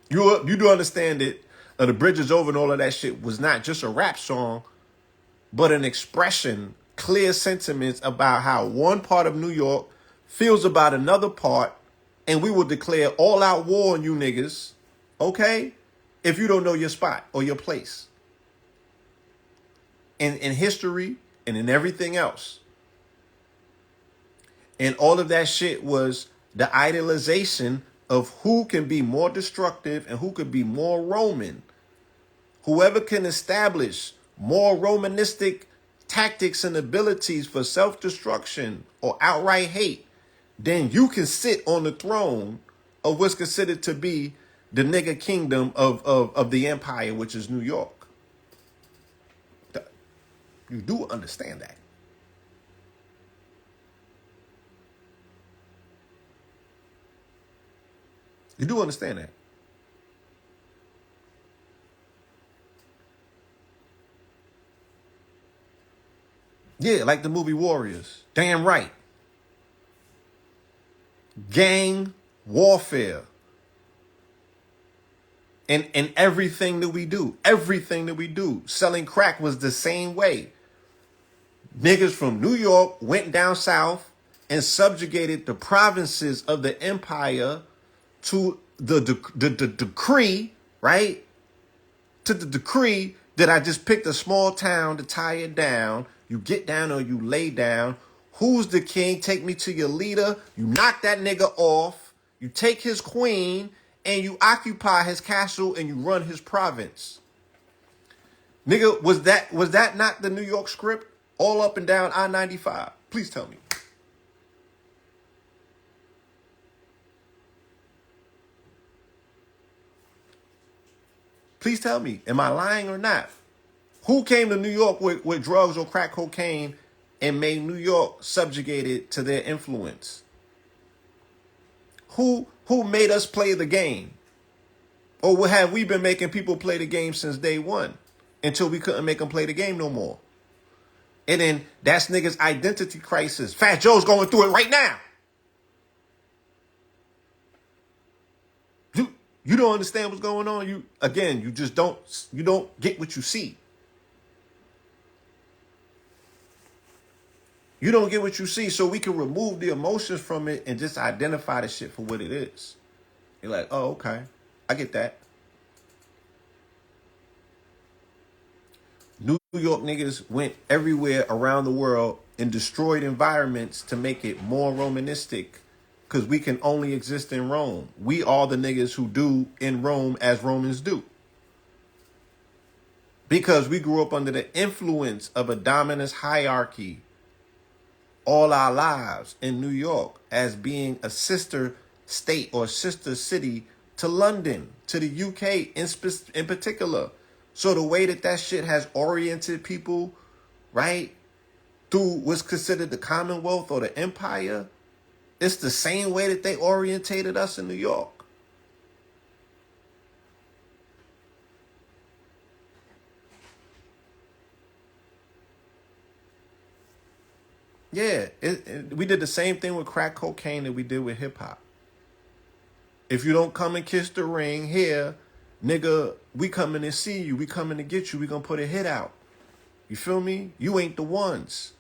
You do understand that The Bridge Is Over and all of that shit was not just a rap song, but an expression, clear sentiments about how one part of New York feels about another part, and we will declare all-out war on you niggas, okay? If you don't know your spot or your place. in history and in everything else. And all of that shit was the idealization of who can be more destructive and who could be more Roman. Whoever can establish more Romanistic tactics and abilities for self-destruction or outright hate, then you can sit on the throne of what's considered to be the nigga kingdom of the empire, which is New York. You do understand that. You do understand that. Yeah, like the movie Warriors. Damn right. Gang warfare. And everything that we do. Everything that we do. Selling crack was the same way. Niggas from New York went down south and subjugated the provinces of the empire to the decree, right? To the decree that I just picked a small town to tie it down. You get down or you lay down. Who's the king? Take me to your leader. You knock that nigga off. You take his queen and you occupy his castle and you run his province. Nigga, was that not the New York script? All up and down I-95. Please tell me. Please tell me, am I lying or not? Who came to New York with drugs or crack cocaine and made New York subjugated to their influence? Who made us play the game? Or have we been making people play the game since day one until we couldn't make them play the game no more? And then that's niggas' identity crisis. Fat Joe's going through it right now. You don't understand what's going on. You don't get what you see. You don't get what you see, so we can remove the emotions from it and just identify the shit for what it is. You're like, oh, okay. I get that. New York niggas went everywhere around the world and destroyed environments to make it more Romanistic because we can only exist in Rome. We are the niggas who do in Rome as Romans do. Because we grew up under the influence of a dominant hierarchy all our lives in New York as being a sister state or sister city to London, to the UK in particular. So the way that shit has oriented people, right, through what's considered the Commonwealth or the Empire, it's the same way that they orientated us in New York. Yeah, we did the same thing with crack cocaine that we did with hip hop. If you don't come and kiss the ring here, nigga, we coming to see you. We coming to get you. We gonna put a hit out. You feel me? You ain't the ones.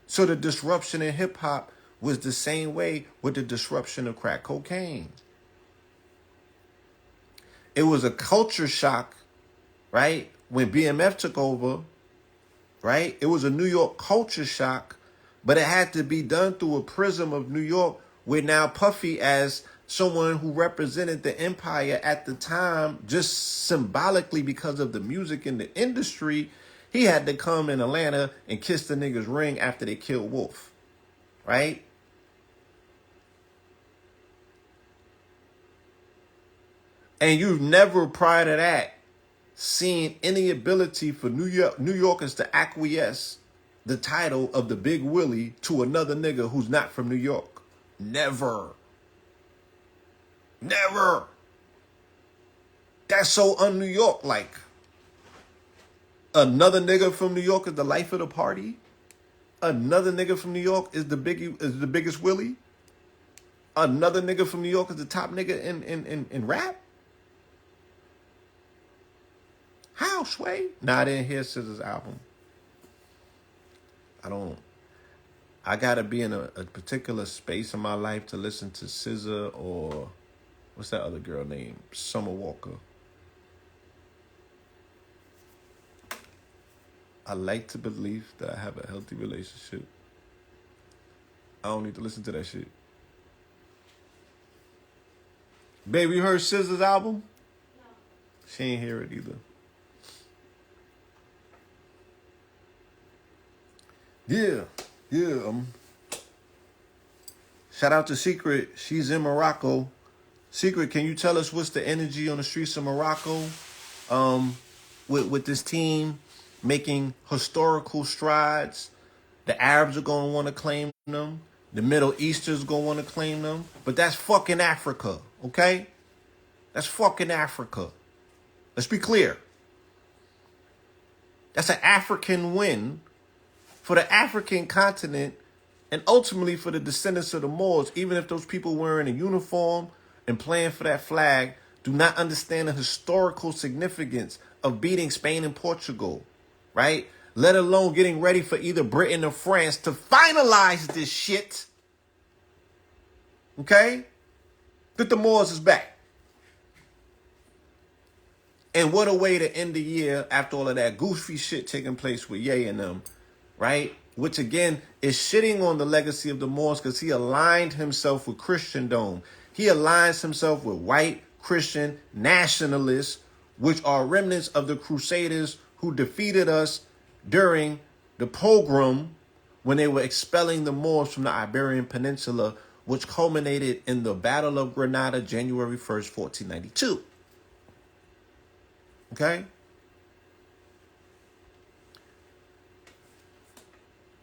So the disruption in hip hop was the same way with the disruption of crack cocaine. It was a culture shock, right? When BMF took over, right? It was a New York culture shock, but it had to be done through a prism of New York, where now Puffy, as someone who represented the empire at the time, just symbolically because of the music and the industry, he had to come in Atlanta and kiss the niggas ring after they killed Wolf, right? And you've never prior to that seen any ability for New Yorkers to acquiesce the title of the Big Willie to another nigga who's not from New York. Never. Never. That's so un-New York like. Another nigga from New York is the life of the party. Another nigga from New York is the biggest Willie. Another nigga from New York is the top nigga in rap. How, Sway? Nah, I didn't hear SZA's album. I gotta be in a particular space in my life to listen to SZA or what's that other girl name? Summer Walker. I like to believe that I have a healthy relationship. I don't need to listen to that shit. Baby, you heard SZA's album? No. She ain't hear it either. Yeah. Shout out to Secret. She's in Morocco. Secret, can you tell us what's the energy on the streets of Morocco? With this team making historical strides. The Arabs are going to want to claim them. The Middle Eastern's going to want to claim them. But that's fucking Africa, okay? That's fucking Africa. Let's be clear. That's an African win for the African continent and ultimately for the descendants of the Moors, even if those people wearing a uniform and playing for that flag do not understand the historical significance of beating Spain and Portugal, right? Let alone getting ready for either Britain or France to finalize this shit. Okay? That the Moors is back. And what a way to end the year after all of that goofy shit taking place with Ye and them, right? Which again is shitting on the legacy of the Moors because he aligned himself with Christendom. He aligns himself with white Christian nationalists, which are remnants of the Crusaders who defeated us during the pogrom when they were expelling the Moors from the Iberian Peninsula, which culminated in the Battle of Granada, January 1st, 1492. Okay?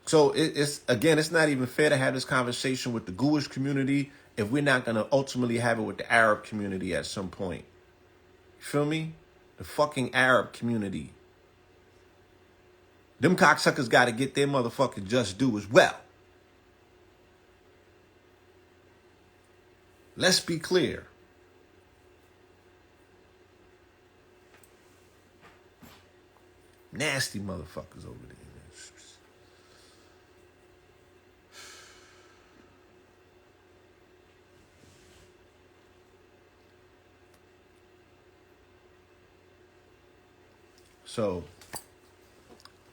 So it's not even fair to have this conversation with the Jewish community if we're not going to ultimately have it with the Arab community at some point. You feel me? The fucking Arab community. Them cocksuckers got to get their motherfucking just due as well. Let's be clear. Nasty motherfuckers over there. So,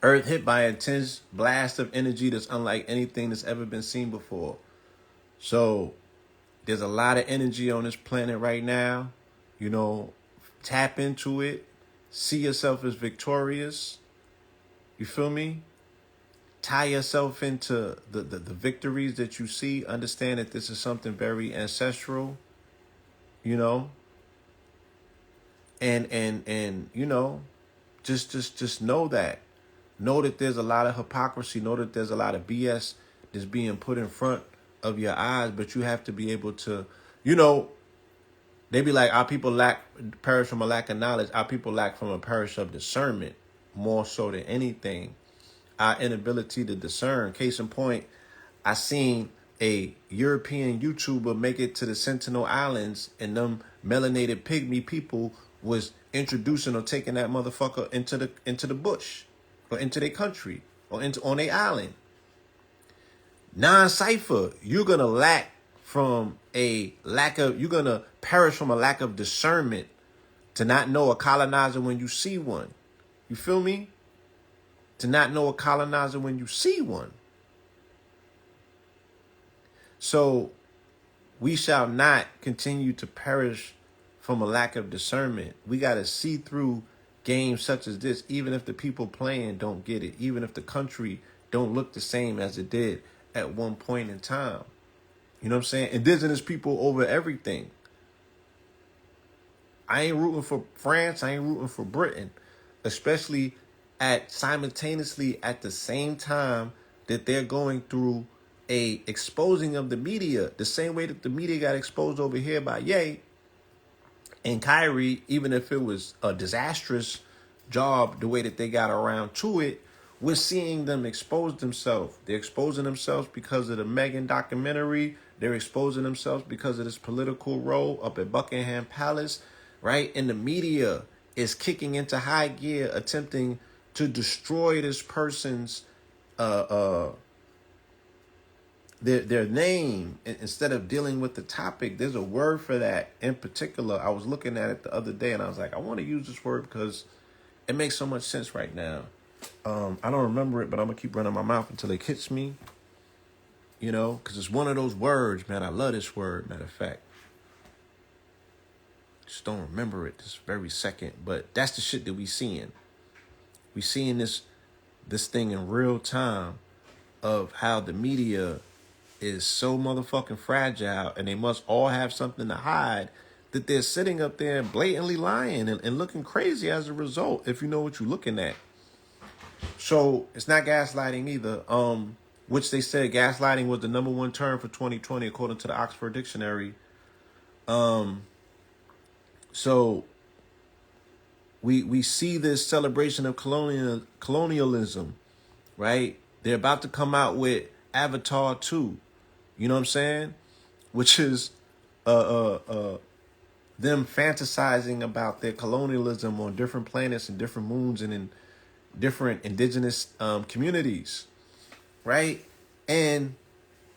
Earth hit by an intense blast of energy that's unlike anything that's ever been seen before. So, there's a lot of energy on this planet right now. You know, tap into it. See yourself as victorious. You feel me? Tie yourself into the victories that you see. Understand that this is something very ancestral. You know? And you know, just know that. Know that there's a lot of hypocrisy. Know that there's a lot of BS that's being put in front of your eyes, but you have to be able to, you know, they be like, our people perish from a lack of knowledge. Our people lack from a perish of discernment, more so than anything. Our inability to discern. Case in point, I seen a European YouTuber make it to the Sentinel Islands, and them melanated pygmy people was introducing or taking that motherfucker into the bush, or into their country, or on their island. Non-cipher, you're gonna perish from a lack of discernment to not know a colonizer when you see one. You feel me? To not know a colonizer when you see one. So we shall not continue to perish from a lack of discernment. We got to see through games such as this, even if the people playing don't get it, even if the country don't look the same as it did at one point in time. You know what I'm saying? Indigenous people over everything. I ain't rooting for France. I ain't rooting for Britain, especially simultaneously at the same time that they're going through a exposing of the media, the same way that the media got exposed over here by Ye and Kyrie, even if it was a disastrous job, the way that they got around to it, we're seeing them expose themselves. They're exposing themselves because of the Meghan documentary. They're exposing themselves because of this political role up at Buckingham Palace, right? And the media is kicking into high gear, attempting to destroy this person's their name instead of dealing with the topic. There's a word for that in particular. I was looking at it the other day and I was like, I want to use this word because it makes so much sense right now. I don't remember it, but I'm gonna keep running my mouth until it hits me. You know, because it's one of those words, man. I love this word, matter of fact. Just don't remember it this very second. But that's the shit that we seeing. We seeing this thing in real time of how the media is so motherfucking fragile, and they must all have something to hide, that they're sitting up there blatantly lying and looking crazy as a result, if you know what you're looking at. So it's not gaslighting either. Which they said gaslighting was the #1 term for 2020 according to the Oxford Dictionary. So we see this celebration of colonialism, right? They're about to come out with Avatar 2. You know what I'm saying? Which is them fantasizing about their colonialism on different planets and different moons and in different indigenous communities, right? And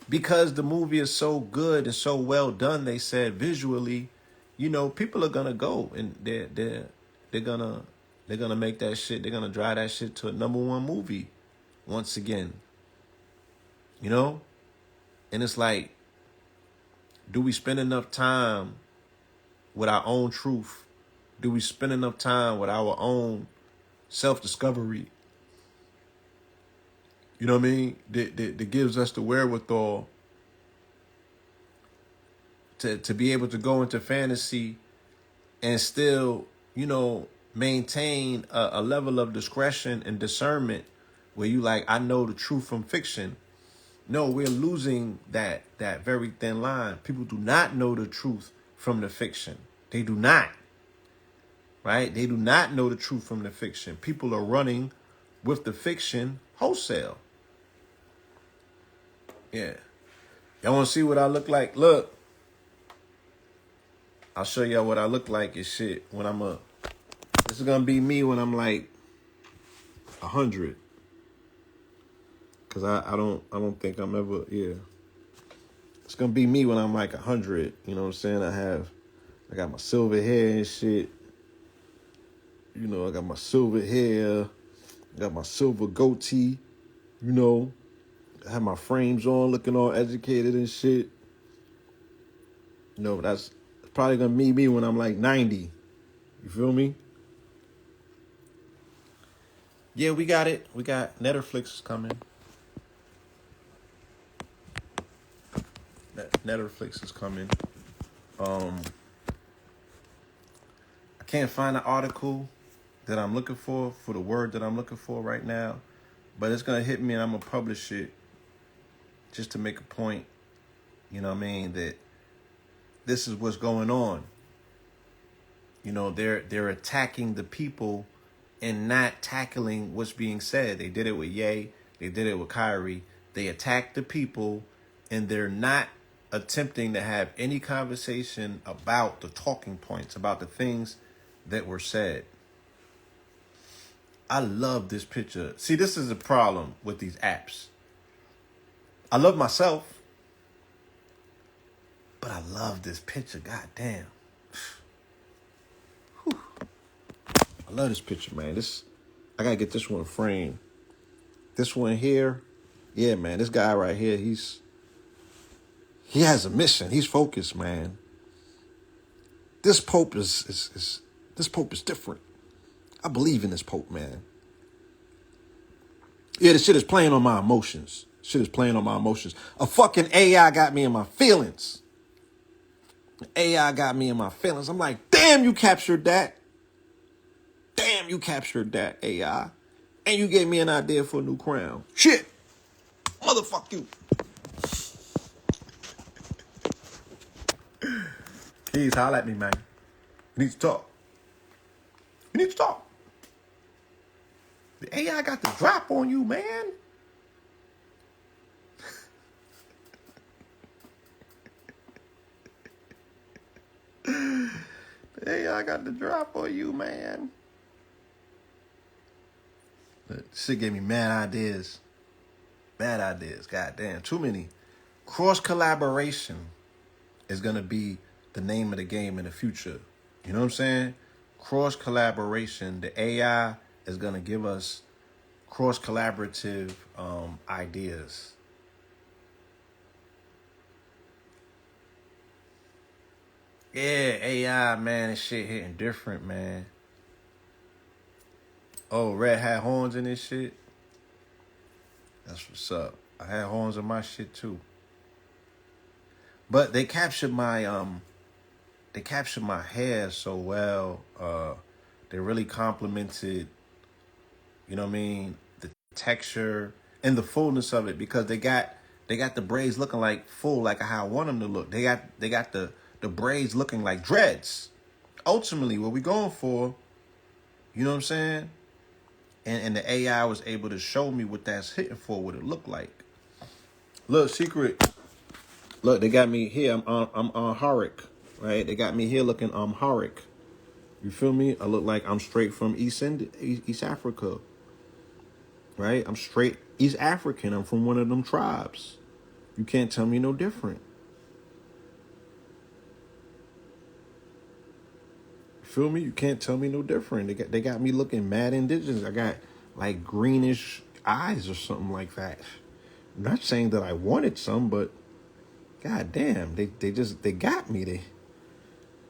because the movie is so good and so well done, they said visually, you know, people are gonna go and they're gonna make that shit. They're gonna drive that shit to a #1 movie once again. You know, and it's like, do we spend enough time with our own truth? Do we spend enough time with our own self-discovery? You know what I mean? That gives us the wherewithal to be able to go into fantasy and still, you know, maintain a level of discretion and discernment where you like, I know the truth from fiction. No, we're losing that very thin line. People do not know the truth from the fiction. They do not. Right? They do not know the truth from the fiction. People are running with the fiction wholesale. Yeah. Y'all want to see what I look like? Look. I'll show y'all what I look like and shit when I'm up. This is going to be me when I'm like 100. Because I don't think I'm ever, yeah. It's going to be me when I'm like 100. You know what I'm saying? I got my silver hair and shit. You know, I got my silver hair. I got my silver goatee. You know, I have my frames on looking all educated and shit. You know, that's probably going to be me when I'm like 90. You feel me? Yeah, we got it. We got Netflix is coming. Netflix is coming. I can't find the article that I'm looking for the word that I'm looking for right now, but it's gonna hit me and I'm gonna publish it just to make a point. You know what I mean? That this is what's going on. You know, they're attacking the people and not tackling what's being said. They did it with Ye. They did it with Kyrie. They attacked the people, and they're not attempting to have any conversation about the talking points, about the things that were said. I love this picture. See, this is a problem with these apps. I love myself, but I love this picture. God damn. Whew. I love this picture, man. I gotta get this one framed. This one here, yeah, man. This guy right here, he has a mission. He's focused, man. This Pope is different. I believe in this Pope, man. Yeah, this shit is playing on my emotions. A fucking AI got me in my feelings. AI got me in my feelings. I'm like, damn, you captured that. Damn, you captured that, AI. And you gave me an idea for a new crown. Shit. Motherfuck you. Please holler at me, man. You need to talk. The AI got the drop on you, man. The AI got the drop on you, man. Shit gave me mad ideas. God damn. Too many. Cross collaboration is going to be the name of the game in the future. You know what I'm saying? Cross collaboration. The AI is going to give us cross collaborative ideas. Yeah, AI, man, this shit hitting different, man. Oh, Red had horns in this shit. That's what's up. I had horns in my shit too. But they captured my hair so well. They really complimented, you know what I mean, the texture and the fullness of it, because they got the braids looking like full, like how I want them to look. They got the braids looking like dreads. Ultimately, what we going for, you know what I'm saying? And the AI was able to show me what that's hitting for, what it looked like. Look, secret. Look, they got me here. I'm Horic, right? They got me here looking Horic. You feel me? I look like I'm straight from East Africa, right? I'm straight East African. I'm from one of them tribes. You can't tell me no different. You feel me? You can't tell me no different. They got me looking mad indigenous. I got like greenish eyes or something like that. I'm not saying that I wanted some, but god damn, they got me.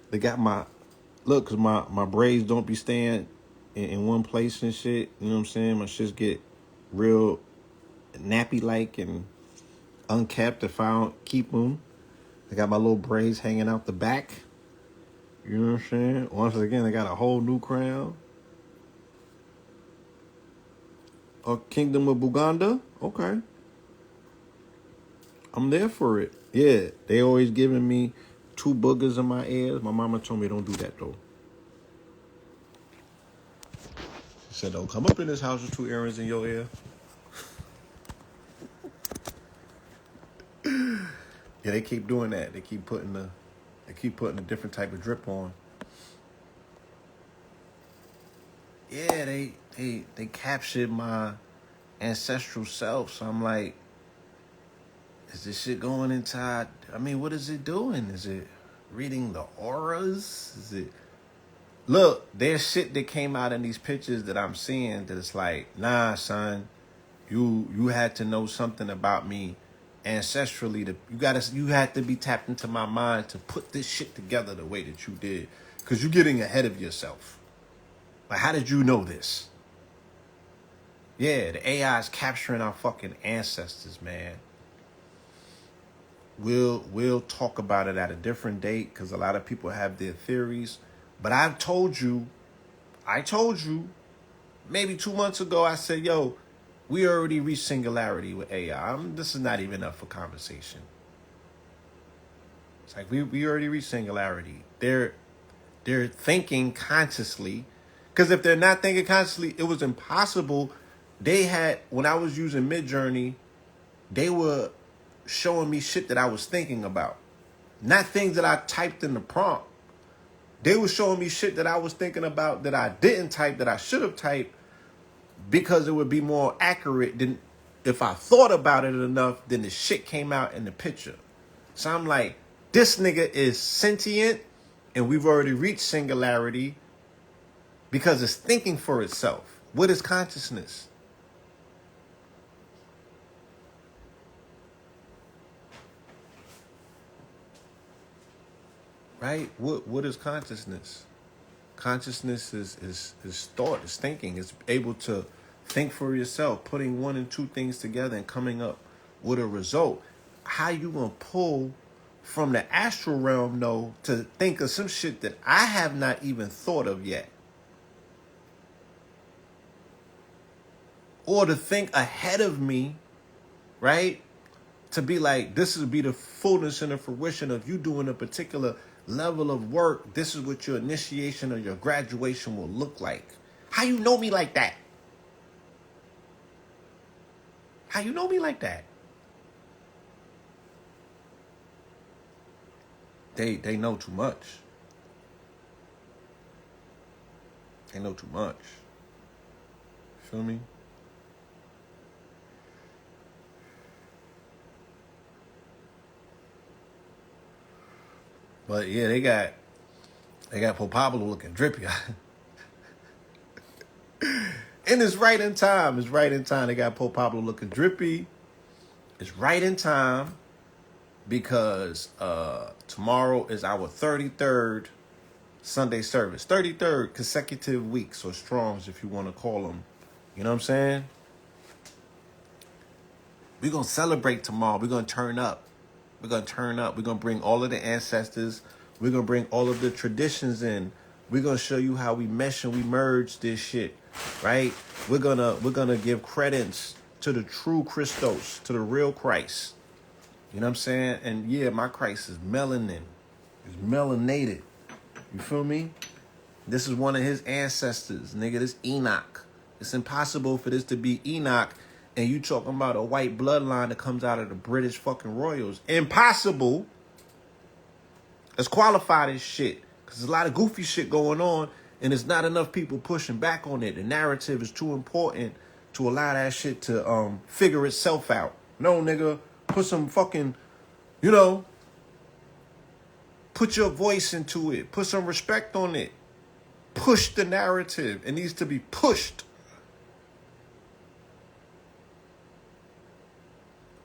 They got my look, cause my braids don't be staying in one place and shit. You know what I'm saying? My shits get real nappy like and unkept if I don't keep them. I got my little braids hanging out the back. You know what I'm saying? Once again, I got a whole new crown. A Kingdom of Buganda? Okay. I'm there for it. Yeah, they always giving me 2 boogers in my ears. My mama told me don't do that though. She said don't come up in this house with 2 earrings in your ear. Yeah, they keep doing that. They keep putting a different type of drip on. Yeah, they captured my ancestral self. So I'm like, is this shit going inside? I mean, what is it doing? Is it reading the auras? Is it? Look, there's shit that came out in these pictures that I'm seeing that it's like, nah, son, you had to know something about me ancestrally. You had to be tapped into my mind to put this shit together the way that you did, because you're getting ahead of yourself. Like, how did you know this? Yeah, the AI is capturing our fucking ancestors, man. We'll talk about it at a different date, because a lot of people have their theories. But I told you, maybe 2 months ago, I said, yo, we already reached singularity with AI. This is not even up for conversation. It's like we already reached singularity. They're thinking consciously, because if they're not thinking consciously, it was impossible. When I was using Midjourney, they were showing me shit that I was thinking about, not things that I typed in the prompt. They were showing me shit that I was thinking about that I didn't type, that I should have typed, because it would be more accurate than if I thought about it enough, then the shit came out in the picture. So I'm like, this nigga is sentient, and we've already reached singularity because it's thinking for itself. What is consciousness? Right? What is consciousness? Consciousness is thought, is thinking. It's able to think for yourself, putting 1 and 2 things together and coming up with a result. How you gonna pull from the astral realm, though, to think of some shit that I have not even thought of yet? Or to think ahead of me, right? To be like, this would be the fullness and the fruition of you doing a particular level of work. This is what your initiation or your graduation will look like. How you know me like that? How you know me like that? They know too much. They know too much. Feel me? But yeah, they got Poe Pablo looking drippy. And And it's right in time. It's right in time. They got Pope Pablo looking drippy. It's right in time because tomorrow is our 33rd Sunday service. 33rd consecutive weeks, or strongs if you want to call them. You know what I'm saying? We're going to celebrate tomorrow. We're going to turn up. We're going to turn up. We're going to bring all of the ancestors. We're going to bring all of the traditions in. We're going to show you how we mesh and we merge this shit, right? We're going to give credence to the true Christos, to the real Christ. You know what I'm saying? And yeah, my Christ is melanin. It's melanated. You feel me? This is one of his ancestors, nigga. This Enoch. It's impossible for this to be Enoch and you talking about a white bloodline that comes out of the British fucking royals. Impossible. Let's qualify this shit. Because there's a lot of goofy shit going on and there's not enough people pushing back on it. The narrative is too important to allow that shit to figure itself out. No, nigga. Put some fucking, you know, put your voice into it. Put some respect on it. Push the narrative. It needs to be pushed.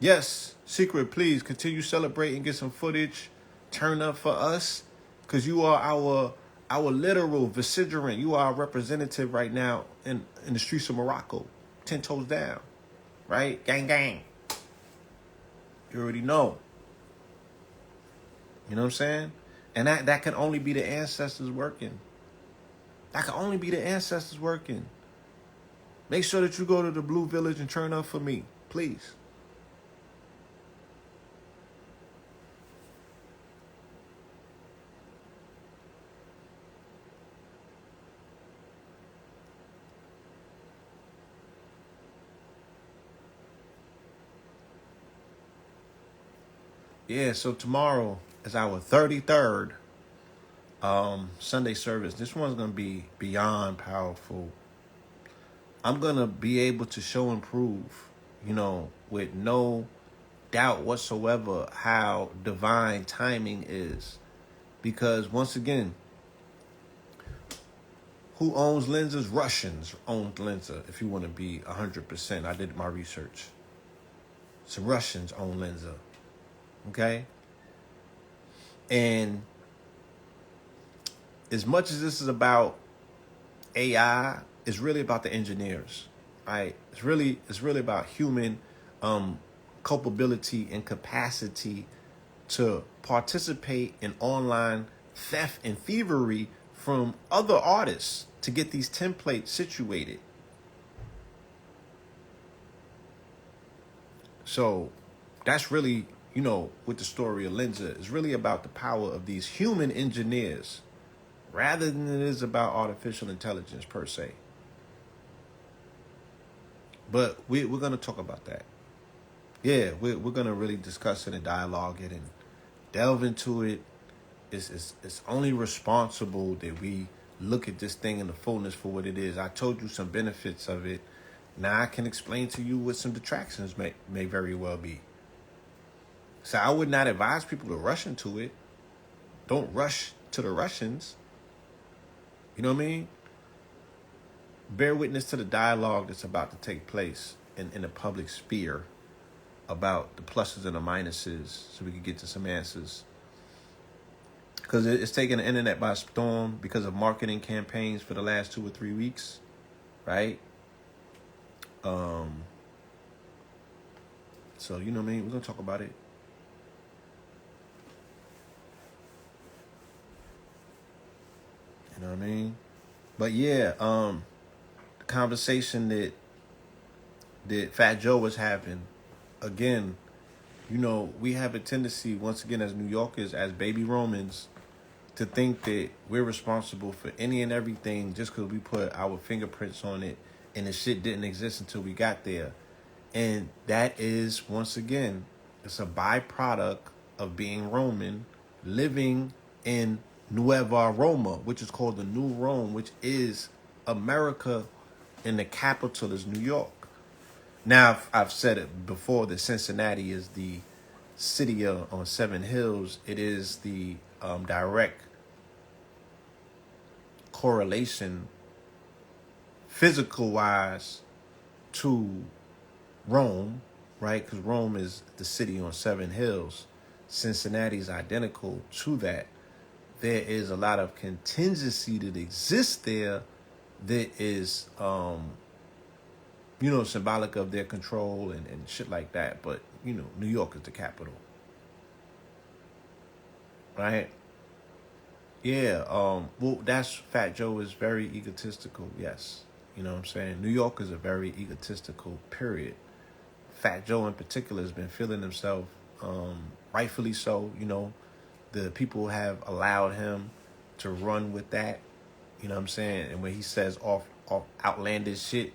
Yes, Secret, please continue celebrating, get some footage, turn up for us, because you are our literal vicegerent. You are our representative right now in the streets of Morocco. 10 toes down, right? Gang, gang. You already know. You know what I'm saying? And that can only be the ancestors working. That can only be the ancestors working. Make sure that you go to the Blue Village and turn up for me, please. Yeah, so tomorrow is our 33rd Sunday service. This one's going to be beyond powerful. I'm going to be able to show and prove, you know, with no doubt whatsoever how divine timing is. Because once again, who owns lenses? Russians own lenses, if you want to be 100%. I did my research. So Russians own lenses. Okay? And as much as this is about AI, it's really about the engineers, right? It's really about human culpability and capacity to participate in online theft and thievery from other artists to get these templates situated. So that's really, you know, with the story of Lenza, it's really about the power of these human engineers rather than it is about artificial intelligence per se. But we're going to talk about that. Yeah, we're going to really discuss it and dialogue it and delve into it. It's only responsible that we look at this thing in the fullness for what it is. I told you some benefits of it. Now I can explain to you what some detractions may very well be. So I would not advise people to rush into it. Don't rush to the Russians. You know what I mean? Bear witness to the dialogue that's about to take place in the public sphere about the pluses and the minuses so we can get to some answers. Because it's taken the internet by storm because of marketing campaigns for the last 2 or 3 weeks, right? So, you know what I mean? We're going to talk about it. You know what I mean? But yeah, the conversation that Fat Joe was having, again, you know, we have a tendency, once again, as New Yorkers, as baby Romans, to think that we're responsible for any and everything just because we put our fingerprints on it and the shit didn't exist until we got there. And that is, once again, it's a byproduct of being Roman, living in Nueva Roma, which is called the New Rome, which is America, and the capital is New York. Now, I've said it before that Cincinnati is the city on 7 hills. It is the direct correlation physical wise to Rome, right? Because Rome is the city on seven hills. Cincinnati's identical to that. There is a lot of contingency that exists there that is, symbolic of their control and shit like that. But, New York is the capital, right? Yeah, well, that's Fat Joe is very egotistical, yes. You know what I'm saying? New York is a very egotistical period. Fat Joe in particular has been feeling himself, rightfully so. The people have allowed him to run with that. You know what I'm saying? And when he says off outlandish shit,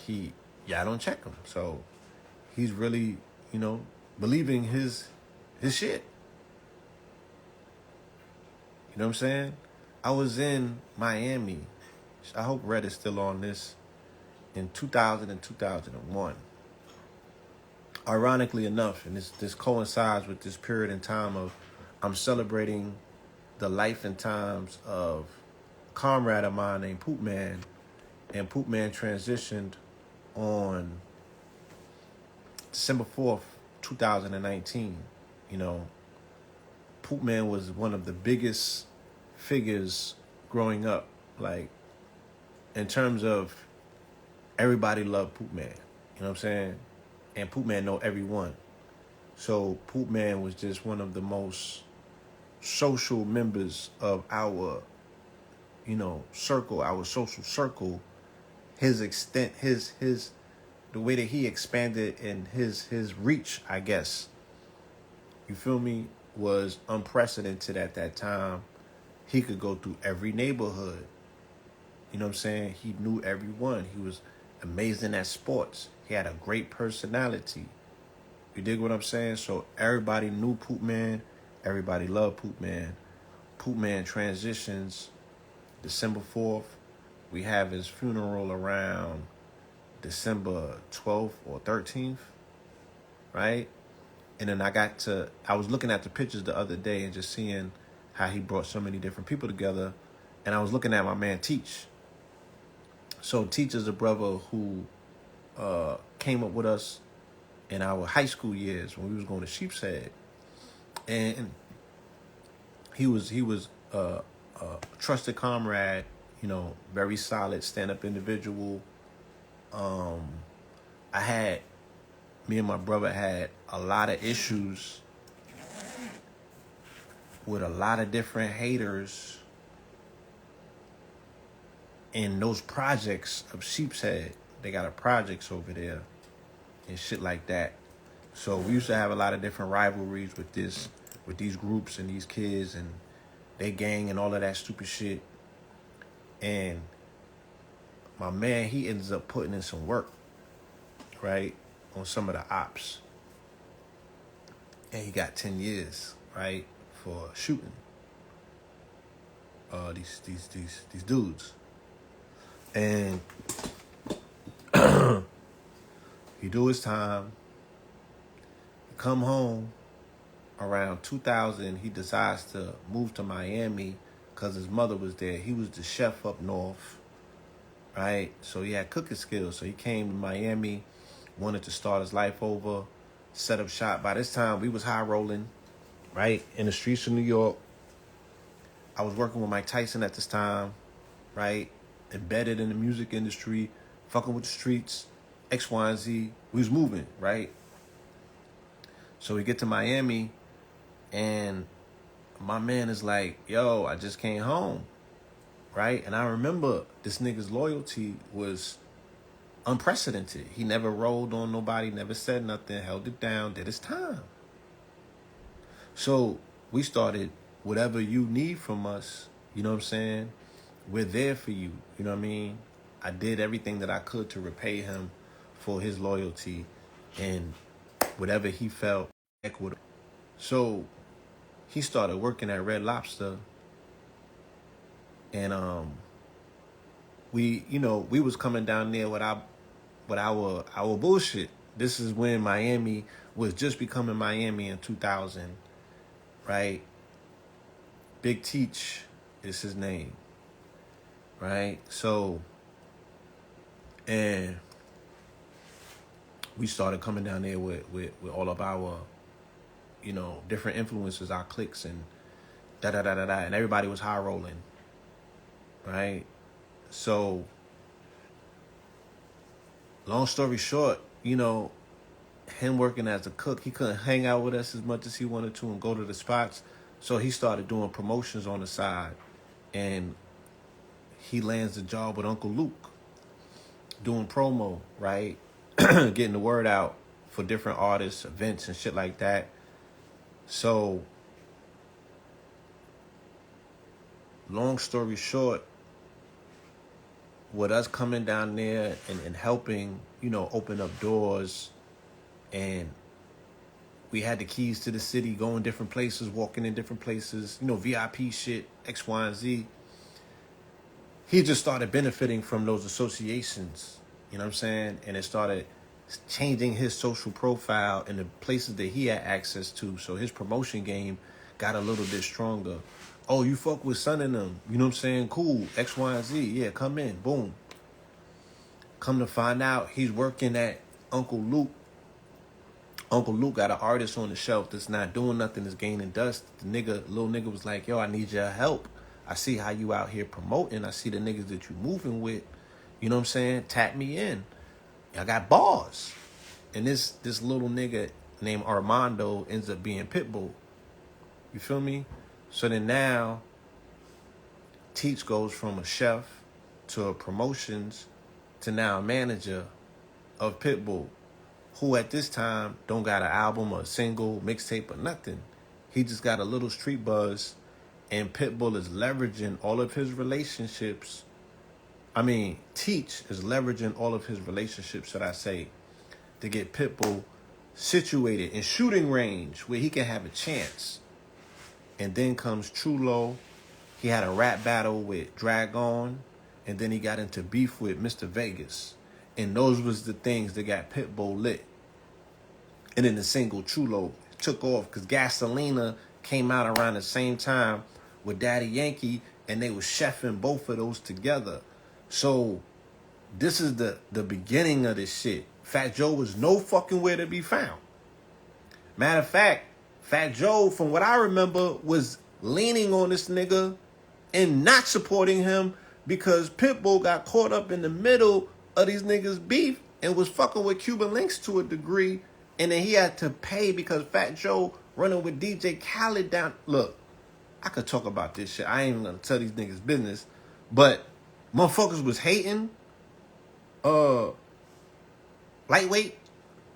y'all don't check him. So he's really, believing his shit. You know what I'm saying? I was in Miami. I hope Red is still on this. In 2000 and 2001. Ironically enough, and this coincides with this period in time of I'm celebrating the life and times of a comrade of mine named Poop Man, and Poop Man transitioned on December 4th, 2019. Poop Man was one of the biggest figures growing up, like in terms of everybody loved Poop Man. You know what I'm saying? And Poop Man know everyone. So Poop Man was just one of the most social members of our, circle, our social circle. His extent, the way that he expanded and his reach, I guess, you feel me, was unprecedented at that time. He could go through every neighborhood. You know what I'm saying? He knew everyone. He was amazing at sports. He had a great personality. You dig what I'm saying? So everybody knew Poop Man. Everybody loved Poop Man. Poop Man transitions December 4th. We have his funeral around December 12th or 13th, right? And then I was looking at the pictures the other day and just seeing how he brought so many different people together. And I was looking at my man Teach. So Teach is a brother who came up with us in our high school years when we was going to Sheepshead. And he was a trusted comrade, very solid stand-up individual. Me and my brother had a lot of issues with a lot of different haters in those projects of Sheepshead. They got a projects over there and shit like that. So we used to have a lot of different rivalries with these groups and these kids and they gang and all of that stupid shit. And my man, he ends up putting in some work, right, on some of the ops. And he got 10 years, right, for shooting these dudes. And he do his time. He come home around 2000. He decides to move to Miami because his mother was there. He was the chef up north, right? So he had cooking skills. So he came to Miami, wanted to start his life over, set up shop. By this time, we was high rolling, right, in the streets of New York. I was working with Mike Tyson at this time, right, embedded in the music industry, fucking with the streets, X, Y, and Z. We was moving, right? So we get to Miami, and my man is like, yo, I just came home, right? And I remember this nigga's loyalty was unprecedented. He never rolled on nobody, never said nothing, held it down, did his time. So we started, whatever you need from us, you know what I'm saying? We're there for you, you know what I mean? I did everything that I could to repay him for his loyalty and whatever he felt equitable. So he started working at Red Lobster, and we was coming down there with our bullshit. This is when Miami was just becoming Miami in 2000, right? Big Teach is his name, right? So And we started coming down there with all of our, different influences, our cliques, and da da da da da, and everybody was high rolling, right? So, long story short, him working as a cook, he couldn't hang out with us as much as he wanted to and go to the spots. So he started doing promotions on the side, and he lands a job with Uncle Luke doing promo, right? Getting the word out for different artists, events, and shit like that. So, long story short, with us coming down there and helping, open up doors, and we had the keys to the city, going different places, walking in different places, VIP shit, X, Y, and Z. He just started benefiting from those associations, you know what I'm saying? And it started changing his social profile in the places that he had access to. So his promotion game got a little bit stronger. Oh, you fuck with Son and them, you know what I'm saying? Cool, X, Y, and Z, yeah, come in, boom. Come to find out, he's working at Uncle Luke. Uncle Luke got an artist on the shelf that's not doing nothing, that's gaining dust. The little nigga was like, yo, I need your help. I see how you out here promoting. I see the niggas that you moving with. You know what I'm saying? Tap me in. I got bars. And this little nigga named Armando ends up being Pitbull. You feel me? So then now, Teach goes from a chef to a promotions to now a manager of Pitbull, who at this time don't got an album or a single, mixtape or nothing. He just got a little street buzz, and Pitbull is leveraging all of his relationships. Teach is leveraging all of his relationships, should I say, to get Pitbull situated in shooting range where he can have a chance. And then comes Chulo. He had a rap battle with Dragon, and then he got into beef with Mr. Vegas. And those was the things that got Pitbull lit. And then the single Chulo took off because Gasolina came out around the same time with Daddy Yankee, and they was chefing both of those together. So this is the beginning of this shit. Fat Joe was no fucking where to be found. Matter of fact, Fat Joe, from what I remember, was leaning on this nigga and not supporting him because Pitbull got caught up in the middle of these niggas' beef and was fucking with Cuban Links to a degree. And then he had to pay because Fat Joe running with DJ Khaled down. Look, I could talk about this shit. I ain't even gonna tell these niggas business. But motherfuckers was hating. Lightweight.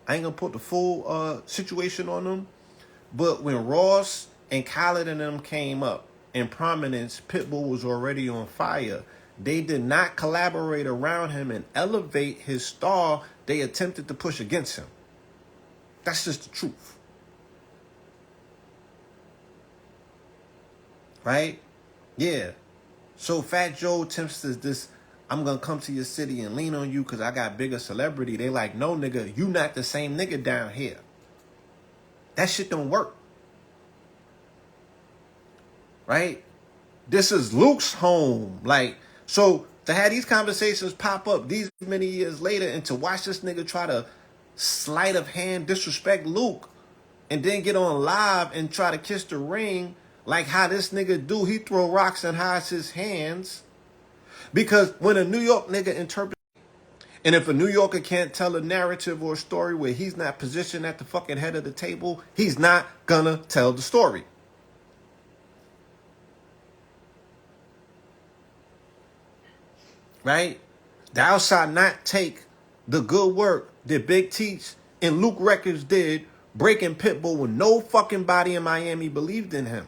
I ain't gonna put the full situation on them. But when Ross and Khaled and them came up in prominence, Pitbull was already on fire. They did not collaborate around him and elevate his star. They attempted to push against him. That's just the truth. Right? Yeah. So Fat Joe attempts this, I'm going to come to your city and lean on you because I got bigger celebrity. They like, no, nigga, you not the same nigga down here. That shit don't work. Right? This is Luke's home. Like, so to have these conversations pop up these many years later and to watch this nigga try to sleight of hand disrespect Luke and then get on live and try to kiss the ring like how this nigga do. He throw rocks and hides his hands. Because when a New York nigga interprets, and if a New Yorker can't tell a narrative or a story where he's not positioned at the fucking head of the table, he's not gonna tell the story. Right? Thou shalt not take the good work that Big Teach and Luke Records did, breaking Pitbull when no fucking body in Miami believed in him.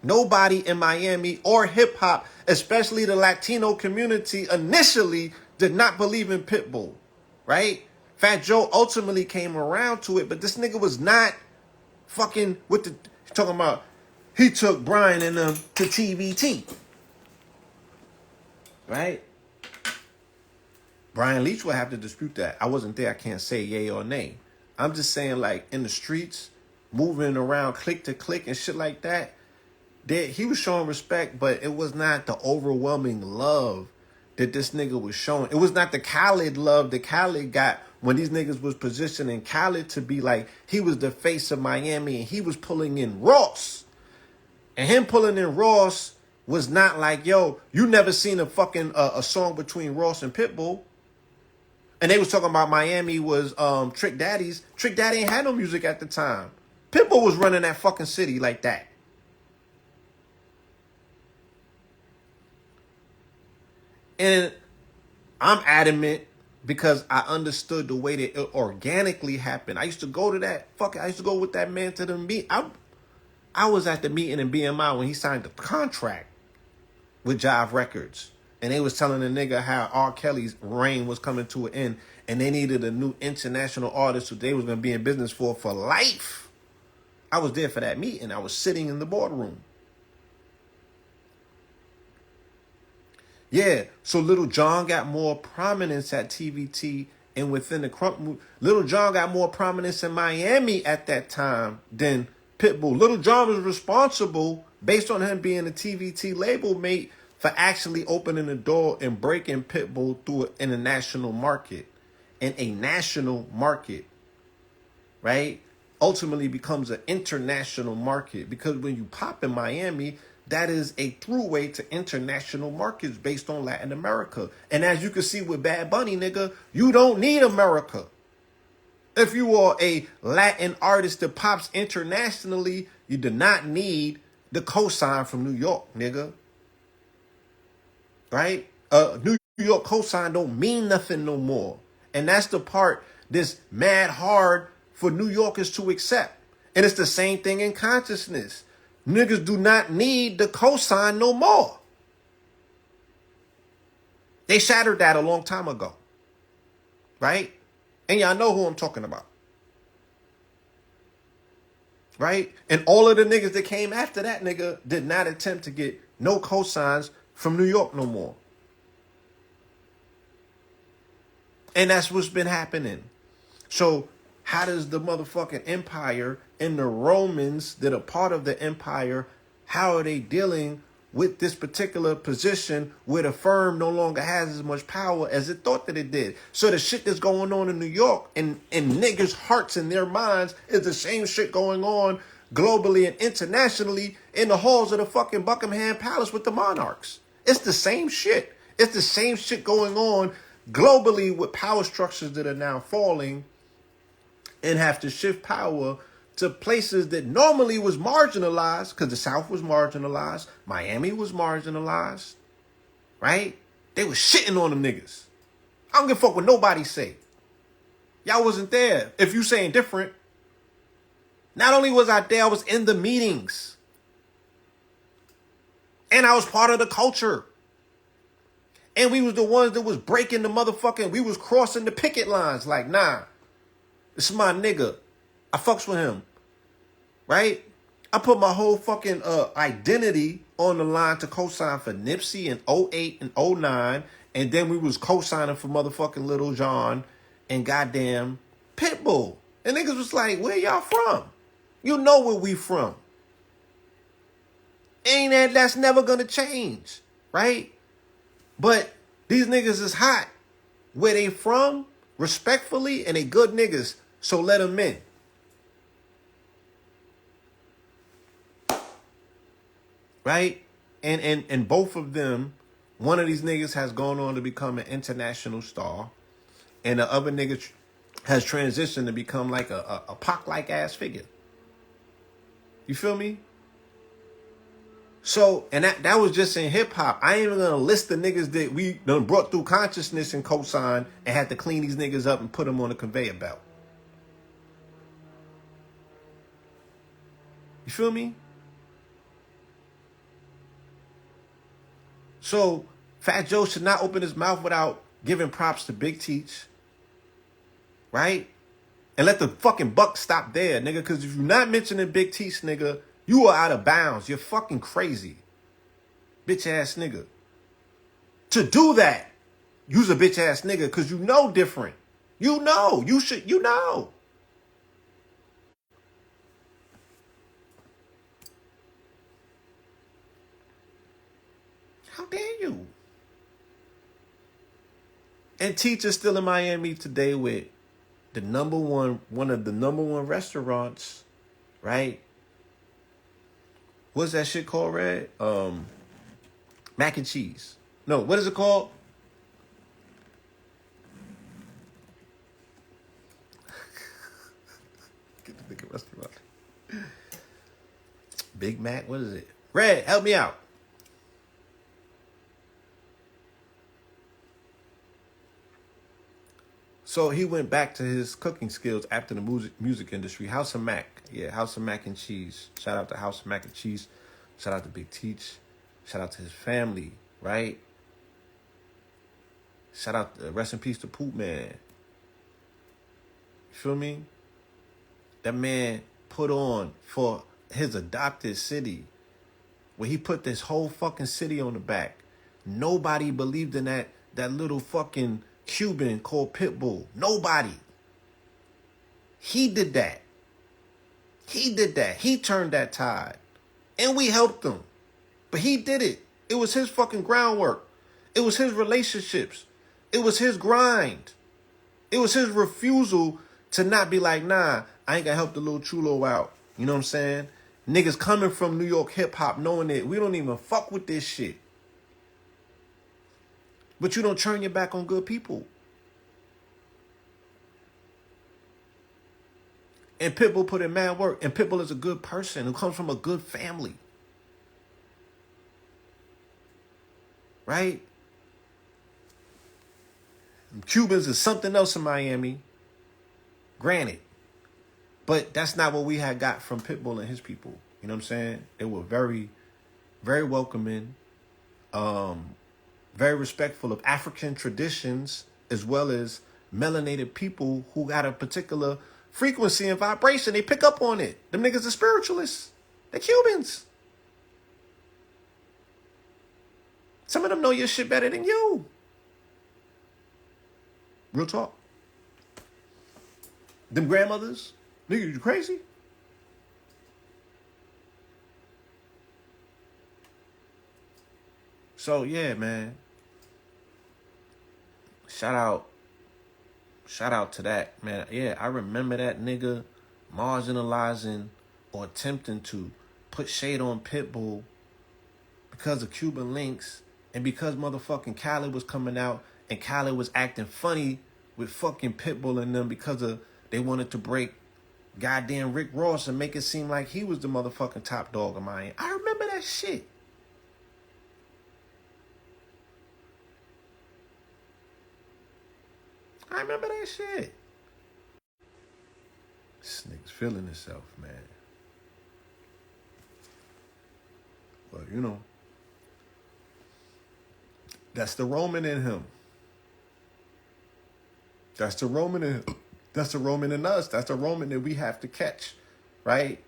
Nobody in Miami or hip hop, especially the Latino community, initially did not believe in Pitbull, right? Fat Joe ultimately came around to it, but this nigga was not fucking with the talking about. He took Brian and them to TVT, right? Brian Leach will have to dispute that. I wasn't there. I can't say yay or nay. I'm just saying, like, in the streets, moving around click to click and shit like that, he was showing respect, but it was not the overwhelming love that this nigga was showing. It was not the Khaled love that Khaled got when these niggas was positioning Khaled to be like, he was the face of Miami and he was pulling in Ross. And him pulling in Ross was not like, yo, you never seen a fucking a song between Ross and Pitbull. And they was talking about Miami was Trick Daddy's. Trick Daddy ain't had no music at the time. Pitbull was running that fucking city like that. And I'm adamant because I understood the way that it organically happened. I used to go to that I used to go with that man to the meet. I was at the meeting in BMI when he signed the contract with Jive Records. And they was telling the nigga how R. Kelly's reign was coming to an end and they needed a new international artist who they was going to be in business for life. I was there for that meeting. I was sitting in the boardroom. Yeah, so Little John got more prominence at TVT and within the Crump. Little John got more prominence in Miami at that time than Pitbull. Little John was responsible, based on him being a TVT label mate, for actually opening the door and breaking Pitbull through an international market and a national market, right? Ultimately becomes an international market because when you pop in Miami, that is a throughway to international markets based on Latin America. And as you can see with Bad Bunny, nigga, you don't need America. If you are a Latin artist that pops internationally, you do not need the cosign from New York, nigga. Right? New York cosign don't mean nothing no more. And that's the part that's mad hard for New Yorkers to accept. And it's the same thing in consciousness. Niggas do not need the cosign no more. They shattered that a long time ago. Right? And y'all know who I'm talking about. Right? And all of the niggas that came after that nigga did not attempt to get no cosigns from New York no more. And that's what's been happening. So how does the motherfucking empire and the Romans that are part of the empire, how are they dealing with this particular position where the firm no longer has as much power as it thought that it did? So the shit that's going on in New York and in niggas' hearts and their minds is the same shit going on globally and internationally in the halls of the fucking Buckingham Palace with the monarchs. It's the same shit. It's the same shit going on globally with power structures that are now falling and have to shift power to places that normally was marginalized because the South was marginalized. Miami was marginalized, right? They was shitting on them niggas. I don't give a fuck what nobody say. Y'all wasn't there. If you saying different, not only was I there, I was in the meetings. And I was part of the culture. And we was the ones that was breaking the motherfucking, we was crossing the picket lines. Like, nah, this is my nigga. I fucks with him. Right? I put my whole fucking identity on the line to co-sign for Nipsey in 08 and 09. And then we was co-signing for motherfucking Little John and goddamn Pitbull. And niggas was like, where y'all from? You know where we from. Ain't that's never gonna change. Right? But these niggas is hot where they from, respectfully, and they good niggas, so let them in. Right? And both of them, one of these niggas has gone on to become an international star, and the other nigga has transitioned to become like a Pac-like ass figure. You feel me? So, and that was just in hip-hop. I ain't even gonna list the niggas that we done brought through consciousness and cosign and had to clean these niggas up and put them on a conveyor belt. You feel me? So, Fat Joe should not open his mouth without giving props to Big Teach. Right? And let the fucking buck stop there, nigga. Because if you're not mentioning Big Teach, nigga, you are out of bounds. You're fucking crazy. Bitch ass nigga. To do that, you's a bitch ass nigga because you know different. You know. You know. How dare you? And Teacher's still in Miami today with one of the number one restaurants, right? What's that shit called, Red? Mac and cheese. No, what is it called? Get the nigga restaurant. Big Mac, what is it? Red, help me out. So he went back to his cooking skills after the music industry. House of Mac. Yeah, House of Mac and Cheese. Shout out to House of Mac and Cheese. Shout out to Big Teach. Shout out to his family, right? Shout out, rest in peace to Poop Man. You feel me? That man put on for his adopted city, where he put this whole fucking city on the back. Nobody believed in that little fucking Cuban called Pitbull. Nobody. He did that. He did that. He turned that tide. And we helped him. But he did it. It was his fucking groundwork. It was his relationships. It was his grind. It was his refusal to not be like, nah, I ain't gonna help the little chulo out. You know what I'm saying? Niggas coming from New York hip hop knowing that we don't even fuck with this shit. But you don't turn your back on good people. And Pitbull put in mad work. And Pitbull is a good person who comes from a good family. Right? Cubans is something else in Miami. Granted. But that's not what we had got from Pitbull and his people. You know what I'm saying? They were very, very welcoming. Very respectful of African traditions, as well as melanated people who got a particular frequency and vibration. They pick up on it. Them niggas are spiritualists. They're Cubans. Some of them know your shit better than you. Real talk. Them grandmothers, nigga, you crazy? So yeah, man. Shout out to that, man. Yeah, I remember that nigga marginalizing or attempting to put shade on Pitbull because of Cuban links and because motherfucking Khaled was coming out and Khaled was acting funny with fucking Pitbull and them because of they wanted to break goddamn Rick Ross and make it seem like he was the motherfucking top dog of mine. I remember that shit. I remember that shit. This nigga's feeling himself, man. But, you know, that's the Roman in him. That's the Roman in him. That's the Roman in us. That's the Roman that we have to catch, right?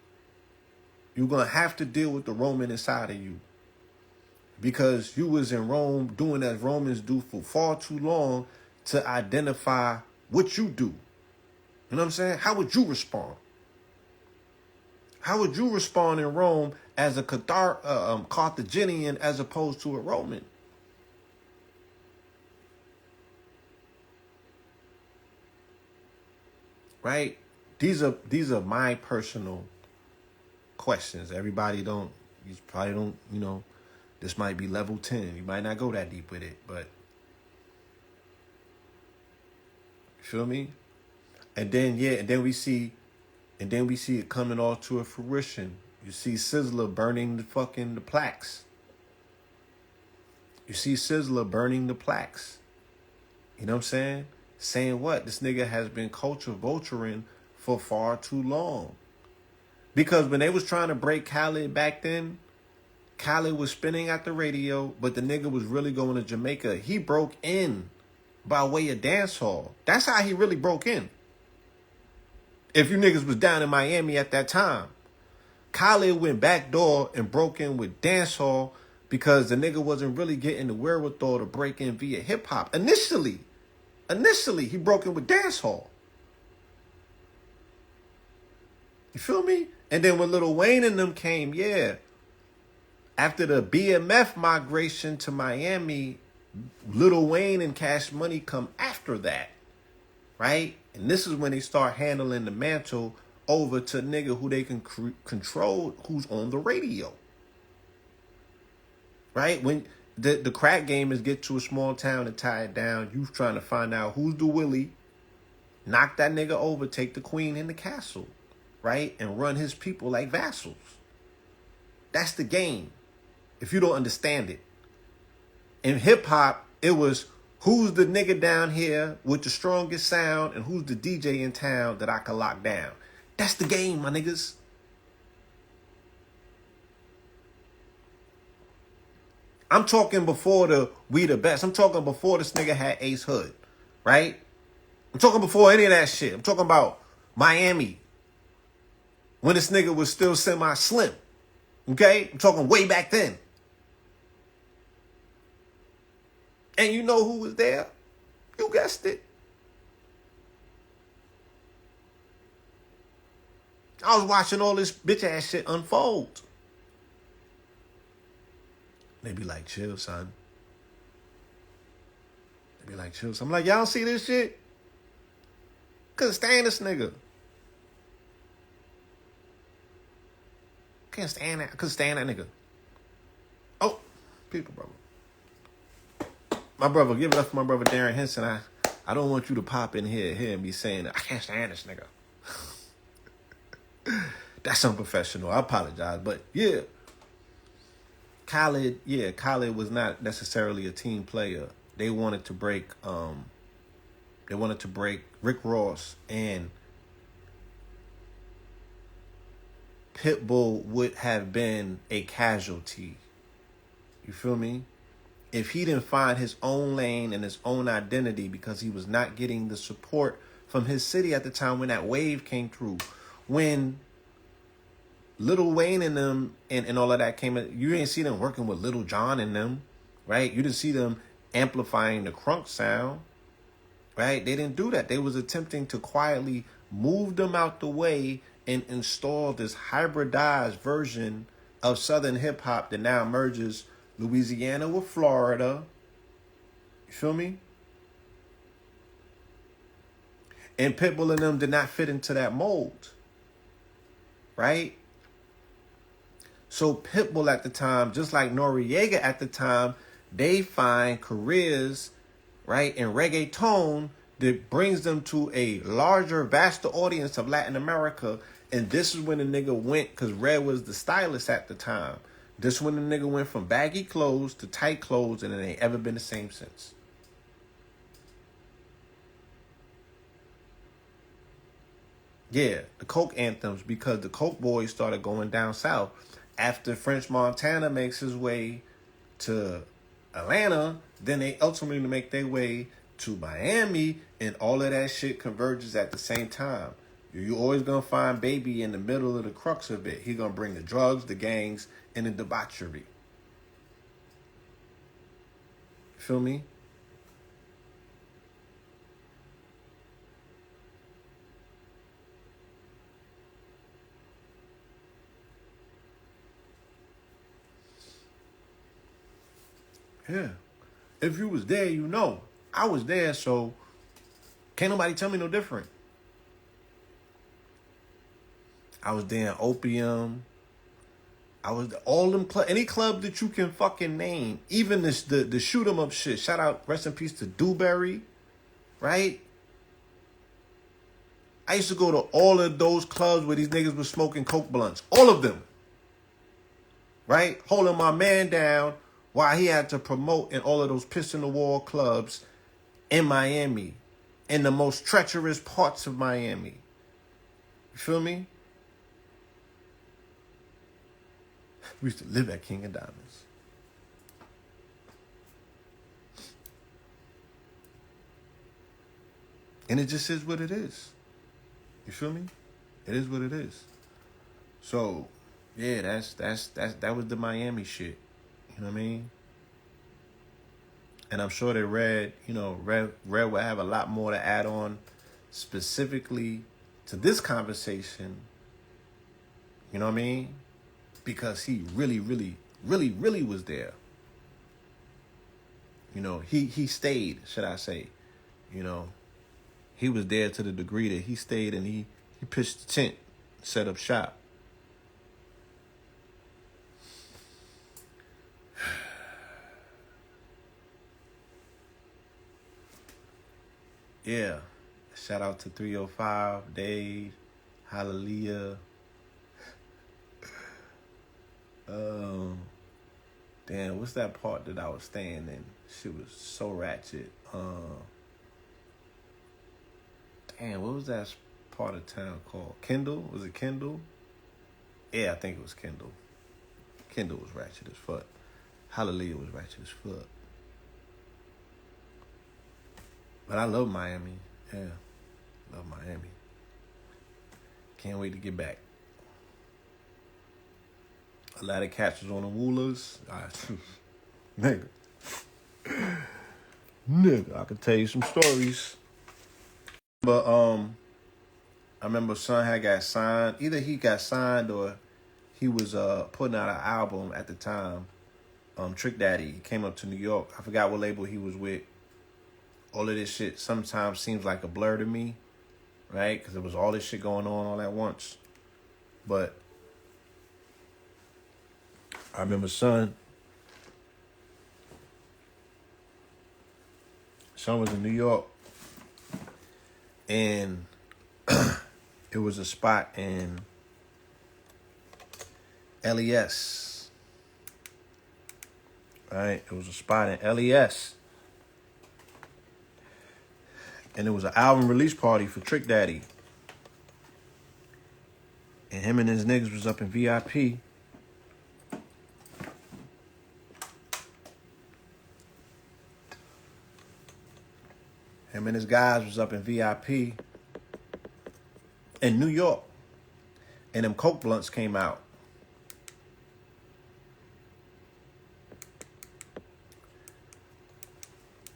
You're going to have to deal with the Roman inside of you. Because you was in Rome doing as Romans do for far too long to identify what you do. You know what I'm saying? How would you respond? How would you respond in Rome as a Carthaginian as opposed to a Roman? Right? These are my personal questions. Everybody you probably don't, you know, this might be level 10. You might not go that deep with it, but you feel me? And then we see it coming all to a fruition. You see Sizzler burning the plaques. You see Sizzler burning the plaques. You know what I'm saying? Saying what? This nigga has been culture vulturing for far too long. Because when they was trying to break Khaled back then, Khaled was spinning at the radio, but the nigga was really going to Jamaica. He broke in by way of dance hall. That's how he really broke in. If you niggas was down in Miami at that time, Khaled went back door and broke in with dance hall because the nigga wasn't really getting the wherewithal to break in via hip hop. Initially, he broke in with dance hall. You feel me? And then when Lil Wayne and them came, after the BMF migration to Miami, Lil Wayne and Cash Money come after that, right? And this is when they start handling the mantle over to nigga who they can control, who's on the radio, right? When the crack game is get to a small town and tie it down, you trying to find out who's the Willie, knock that nigga over, take the queen in the castle, right? And run his people like vassals. That's the game, if you don't understand it. In hip-hop, it was who's the nigga down here with the strongest sound and who's the DJ in town that I can lock down. That's the game, my niggas. I'm talking before the We the Best. I'm talking before this nigga had Ace Hood, right? I'm talking before any of that shit. I'm talking about Miami, when this nigga was still semi-slim, okay? I'm talking way back then. And you know who was there? You guessed it. I was watching all this bitch ass shit unfold. They be like, chill, son. They be like, chill, son. I'm like, y'all see this shit? Couldn't stand this nigga. Couldn't stand that nigga. Oh, people, brother. My brother, give it up for my brother Darren Henson. I don't want you to pop in here and be saying, I can't stand this nigga. That's unprofessional. I apologize. But yeah, Khaled was not necessarily a team player. They wanted to break Rick Ross, and Pitbull would have been a casualty. You feel me? If he didn't find his own lane and his own identity, because he was not getting the support from his city at the time when that wave came through. When Lil Wayne and them and all of that came in, you didn't see them working with Lil Jon and them, right? You didn't see them amplifying the crunk sound, right? They didn't do that. They was attempting to quietly move them out the way and install this hybridized version of Southern hip hop that now merges Louisiana with Florida. You feel me? And Pitbull and them did not fit into that mold, right? So Pitbull at the time, just like Noriega at the time, they find careers, right, in reggaeton that brings them to a larger, vaster audience of Latin America. And this is when the nigga went, because Red was the stylist at the time. This is when the nigga went from baggy clothes to tight clothes, and it ain't ever been the same since. Yeah, the Coke anthems, because the Coke boys started going down south. After French Montana makes his way to Atlanta, then they ultimately make their way to Miami, and all of that shit converges at the same time. You're always going to find Baby in the middle of the crux of it. He's going to bring the drugs, the gangs, and the debauchery. Feel me? Yeah. If you was there, you know. I was there, so can't nobody tell me no different. I was there in Opium. I was all them any club that you can fucking name. Even the shoot 'em up shit. Shout out, rest in peace to Dewberry, right? I used to go to all of those clubs where these niggas were smoking coke blunts. All of them. Right? Holding my man down while he had to promote in all of those piss in the wall clubs in Miami. In the most treacherous parts of Miami. You feel me? We used to live at King of Diamonds. And it just is what it is. You feel me? It is what it is. So, yeah, that was the Miami shit. You know what I mean? And I'm sure that Red will have a lot more to add on specifically to this conversation. You know what I mean? Because he really, really, really, really was there. You know, he stayed, should I say. You know, he was there to the degree that he stayed and he pitched the tent, set up shop. Yeah. Shout out to 305, Dave, Hallelujah. Damn, what's that part that I was staying in? She was so ratchet. Damn, what was that part of town called? Kendall? Was it Kendall? Yeah, I think it was Kendall. Kendall was ratchet as fuck. Hallelujah was ratchet as fuck. But I love Miami. Yeah, love Miami. Can't wait to get back. A lot of cats was on the Woolers. Nigga. Nigga, I can tell you some stories. But I remember son had got signed. Either he got signed or he was putting out an album at the time. Trick Daddy. He came up to New York. I forgot what label he was with. All of this shit sometimes seems like a blur to me, right? Because there was all this shit going on all at once. But I remember son was in New York, and it was a spot in LES, right? It was a spot in LES, and it was an album release party for Trick Daddy, and him and his niggas was up in VIP. Him and his guys was up in VIP in New York. And them Coke blunts came out.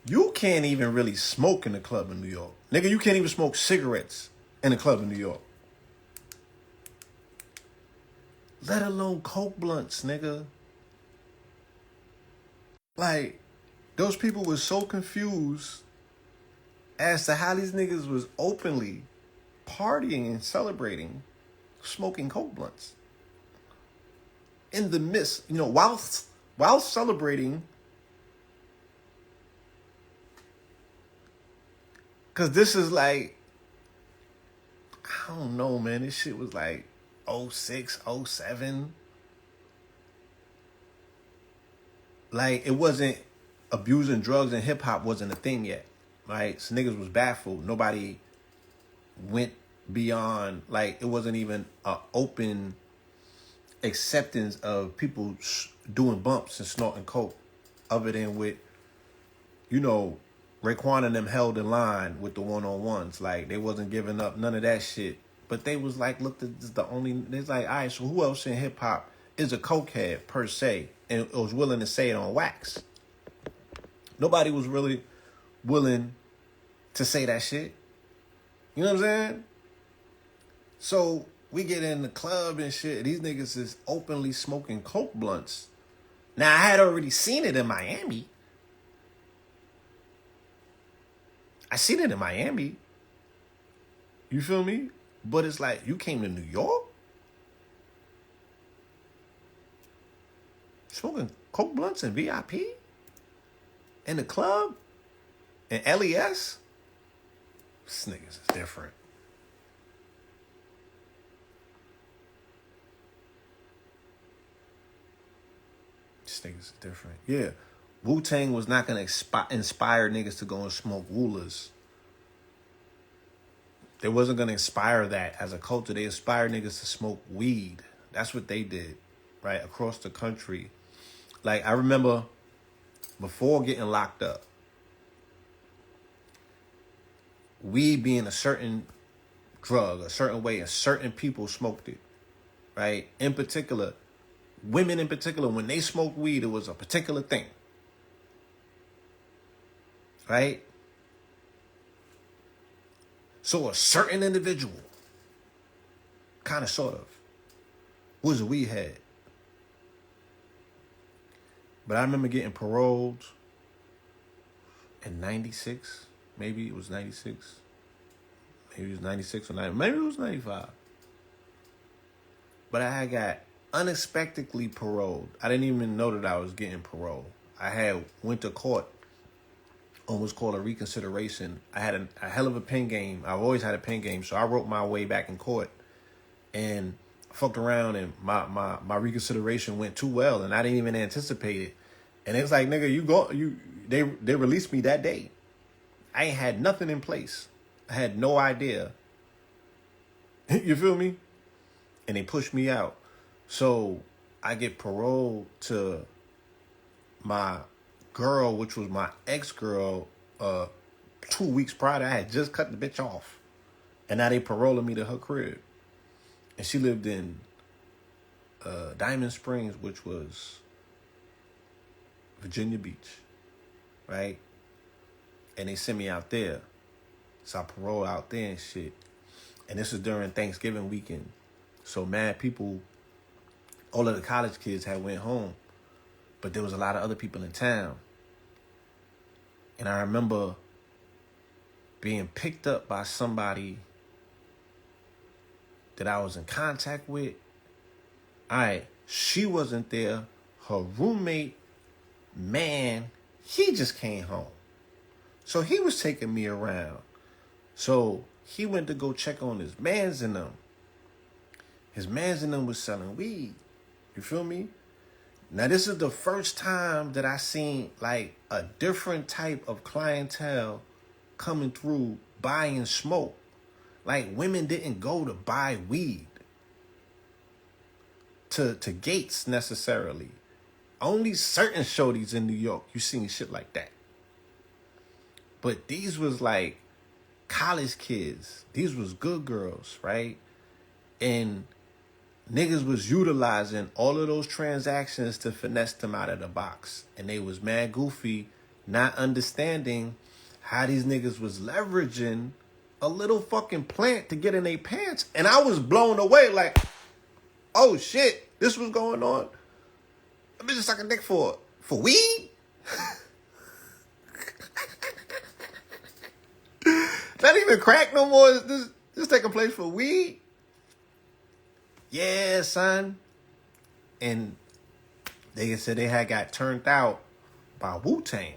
You can't even really smoke in the club in New York. Nigga, you can't even smoke cigarettes in the club in New York. Let alone Coke blunts, nigga. Like, those people were so confused as to how these niggas was openly partying and celebrating smoking Coke blunts. In the midst, you know, while celebrating. Because this is like, I don't know, man. This shit was like 06, 07. Like, it wasn't abusing drugs and hip hop wasn't a thing yet. Right? So niggas was baffled. Nobody went beyond, like, it wasn't even an open acceptance of people doing bumps and snorting coke, other than with, you know, Raekwon and them held in line with the one-on-ones. Like, they wasn't giving up none of that shit. But they was like, look, this is the only, it's like, all right, so who else in hip hop is a cokehead per se and was willing to say it on wax? Nobody was really willing to say that shit. You know what I'm saying? So we get in the club and shit. These niggas is openly smoking Coke blunts. Now, I had already seen it in Miami. I seen it in Miami. You feel me? But it's like, you came to New York? Smoking Coke blunts in VIP? In the club? In LES? This niggas is different. This niggas is different. Yeah. Wu-Tang was not going to inspire niggas to go and smoke Woolers. They wasn't going to inspire that as a culture. They inspired niggas to smoke weed. That's what they did, right? Across the country. Like, I remember before getting locked up, weed being a certain drug, a certain way, and certain people smoked it, right? In particular, women in particular, when they smoked weed, it was a particular thing, right? So a certain individual, kind of, sort of, was a weed head. But I remember getting paroled in 96. Maybe it was 96. Maybe it was 96 or 90. Maybe it was 95. But I had got unexpectedly paroled. I didn't even know that I was getting parole. I had went to court on what's called a reconsideration. I had a hell of a pen game. I've always had a pen game, so I wrote my way back in court and fucked around, and my reconsideration went too well, and I didn't even anticipate it. And it's like, nigga, they released me that day. I ain't had nothing in place. I had no idea. You feel me? And they pushed me out. So I get paroled to my girl, which was my ex-girl, 2 weeks prior. I had just cut the bitch off. And now they paroling me to her crib. And she lived in Diamond Springs, which was Virginia Beach, right? And they sent me out there. So I paroled out there and shit. And this was during Thanksgiving weekend. So mad people, all of the college kids had went home. But there was a lot of other people in town. And I remember being picked up by somebody that I was in contact with. All right, she wasn't there. Her roommate, man, he just came home. So he was taking me around. So he went to go check on his mans and them. His mans and them was selling weed. You feel me? Now, this is the first time that I seen like a different type of clientele coming through buying smoke. Like, women didn't go to buy weed to Gates necessarily. Only certain shorties in New York, you seen shit like that. But these was like college kids. These was good girls, right? And niggas was utilizing all of those transactions to finesse them out of the box. And they was mad goofy, not understanding how these niggas was leveraging a little fucking plant to get in their pants. And I was blown away like, oh shit, this was going on? I'm just sucking dick for weed? Not even crack no more. This taking place for weed? Yeah, son. And they said they had got turned out by Wu-Tang.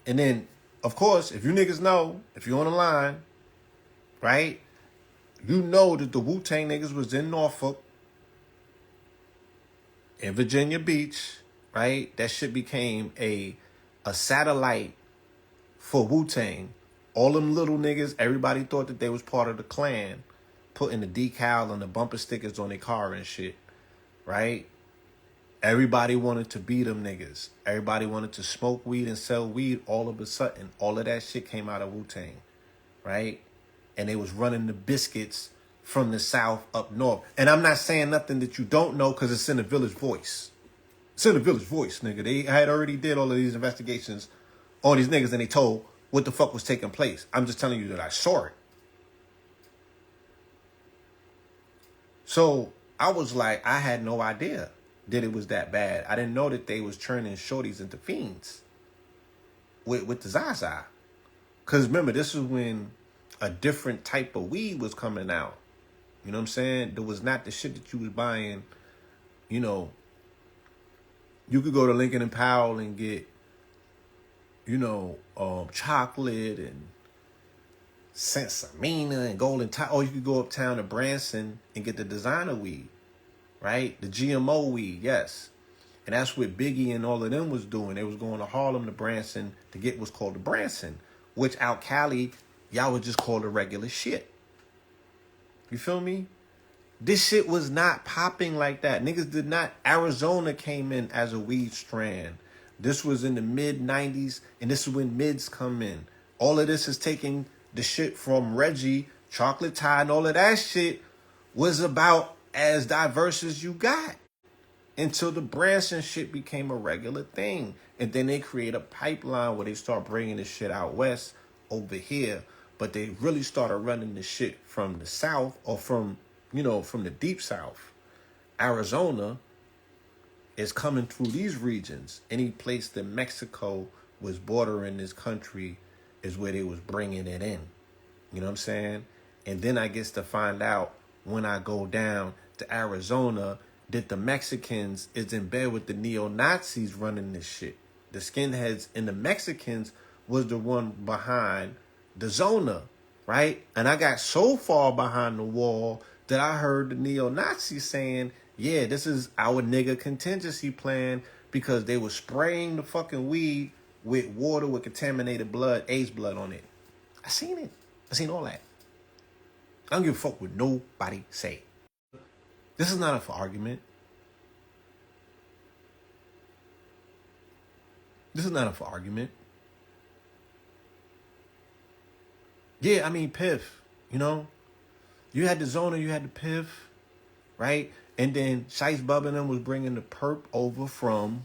And then, of course, if you niggas know, if you're on the line, right, you know that the Wu-Tang niggas was in Norfolk, in Virginia Beach, right? That shit became a satellite for Wu-Tang. All them little niggas, everybody thought that they was part of the Klan, putting the decal and the bumper stickers on their car and shit, right? Everybody wanted to be them niggas. Everybody wanted to smoke weed and sell weed. All of a sudden, all of that shit came out of Wu-Tang, right? And they was running the biscuits from the South up north. And I'm not saying nothing that you don't know because it's in the Village Voice. It's in the Village Voice, nigga. They had already did all of these investigations on these niggas and they told what the fuck was taking place. I'm just telling you that I saw it. So I was like, I had no idea that it was that bad. I didn't know that they was turning shorties into fiends with the Zaza. Because remember, this was when a different type of weed was coming out. You know what I'm saying? There was not the shit that you was buying. You know, you could go to Lincoln and Powell and get, you know, chocolate and Sensimina and Golden Tie. Or you could go uptown to Branson and get the designer weed, right? The GMO weed, yes. And that's what Biggie and all of them was doing. They was going to Harlem to Branson to get what's called the Branson, which out Cali, y'all would just call the regular shit. You feel me? This shit was not popping like that. Niggas did not. Arizona came in as a weed strand. This was in the mid-90s, and this is when mids come in. All of this is taking the shit from Reggie, Chocolate Tie, and all of that shit was about as diverse as you got until the Branson shit became a regular thing. And then they create a pipeline where they start bringing this shit out west over here. But they really started running the shit from the South or from, you know, from the deep South. Arizona is coming through these regions. Any place that Mexico was bordering this country is where they was bringing it in. You know what I'm saying? And then I gets to find out when I go down to Arizona that the Mexicans is in bed with the neo-Nazis running this shit. The skinheads and the Mexicans was the one behind the Zona, right? And I got so far behind the wall that I heard the neo-Nazis saying, yeah, this is our nigga contingency plan because they were spraying the fucking weed with water with contaminated blood, AIDS blood on it. I seen it. I seen all that. I don't give a fuck what nobody say. This is not up for argument. This is not up for argument. Yeah, I mean, Piff, you know? You had the Zona, you had the Piff, right? And then Shice Bubba and them was bringing the perp over from,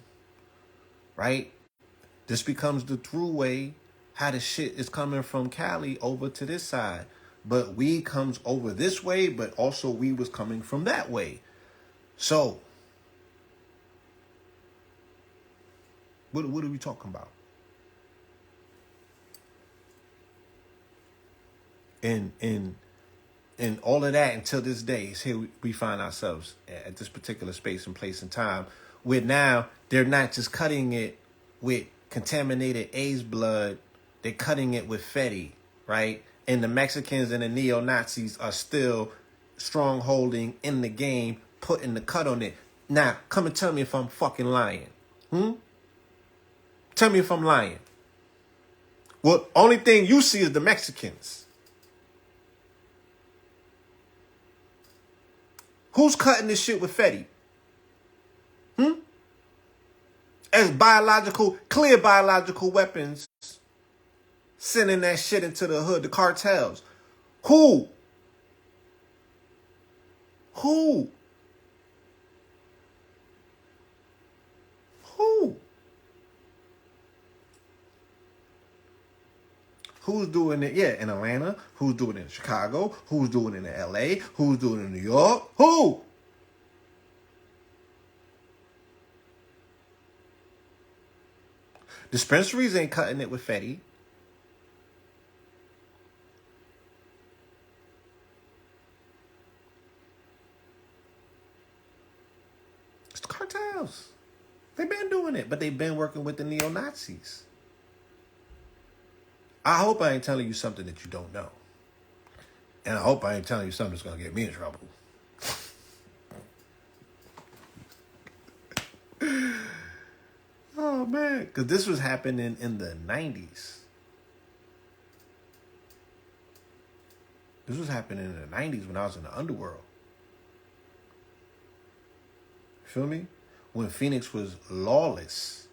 right? This becomes the throughway, how the shit is coming from Cali over to this side. But weed comes over this way, but also weed was coming from that way. So, what are we talking about? And all of that until this day is here we find ourselves at this particular space and place and time where now they're not just cutting it with contaminated AIDS blood, they're cutting it with Fetty, right? And the Mexicans and the neo-Nazis are still strongholding in the game, putting the cut on it. Now, come and tell me if I'm fucking lying. Tell me if I'm lying. Well, only thing you see is the Mexicans. Who's cutting this shit with Fetty? As clear biological weapons, sending that shit into the hood, the cartels. Who? Who? Who's doing it? Yeah, in Atlanta. Who's doing it in Chicago? Who's doing it in LA? Who's doing it in New York? Who? Dispensaries ain't cutting it with Fetty. It's the cartels. They've been doing it, but they've been working with the neo-Nazis. I hope I ain't telling you something that you don't know. And I hope I ain't telling you something that's going to get me in trouble. Oh, man. Because this was happening in the 90s. This was happening in the 90s when I was in the underworld. Feel me? When Phoenix was lawless.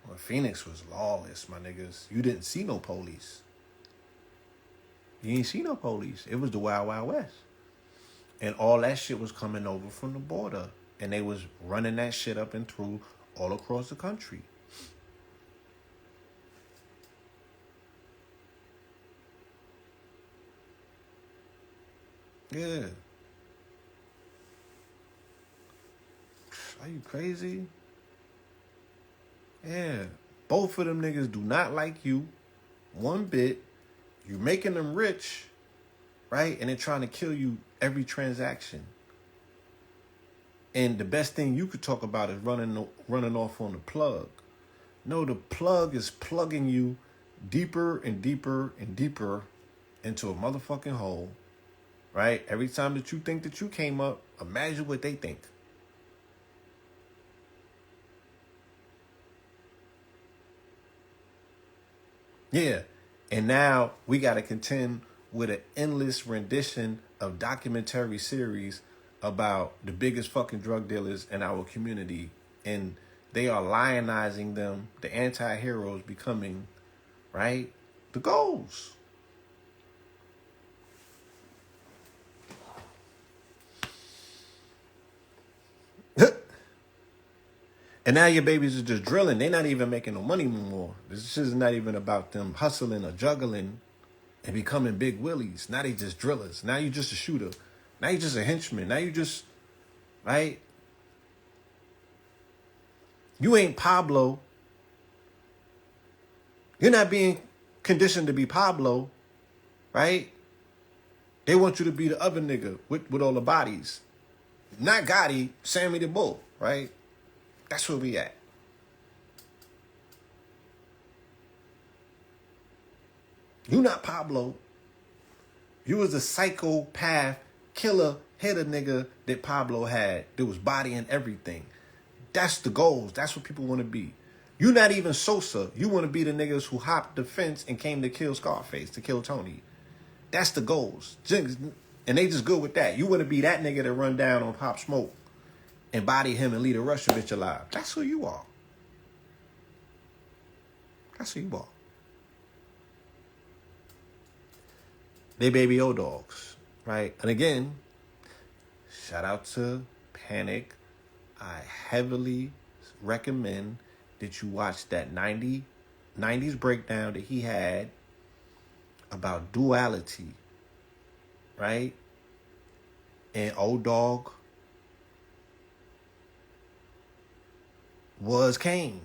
When Phoenix was lawless, my niggas. You didn't see no police. You ain't see no police. It was the Wild Wild West. And all that shit was coming over from the border. And they was running that shit up and through all across the country. Yeah. Are you crazy? Yeah. Both of them niggas do not like you one bit. You're making them rich, right? And they're trying to kill you every transaction. And the best thing you could talk about is running off on the plug. No, the plug is plugging you deeper and deeper and deeper into a motherfucking hole, right? Every time that you think that you came up, imagine what they think. Yeah. And now we got to contend with an endless rendition of documentary series about the biggest fucking drug dealers in our community. And they are lionizing them, the anti-heroes becoming, right, the goals. And now your babies are just drilling. They're not even making no money anymore. This is not even about them hustling or juggling and becoming big willies. Now they just drillers. Now you just a shooter. Now you just a henchman. Now you just, right? You ain't Pablo. You're not being conditioned to be Pablo, right? They want you to be the other nigga with all the bodies. Not Gotti, Sammy the Bull, right? That's where we at. You not Pablo. You was a psychopath, killer, hitter nigga that Pablo had. That was bodying everything. That's the goals. That's what people want to be. You not even Sosa. You want to be the niggas who hopped the fence and came to kill Scarface, to kill Tony. That's the goals. And they just good with that. You want to be that nigga that run down on Pop Smoke and body him and leave the Russian bitch alive. That's who you are. That's who you are. They baby old dogs, right? And again, shout out to Panic. I heavily recommend that you watch that 90s breakdown that he had about duality, right? And old dog was Kane.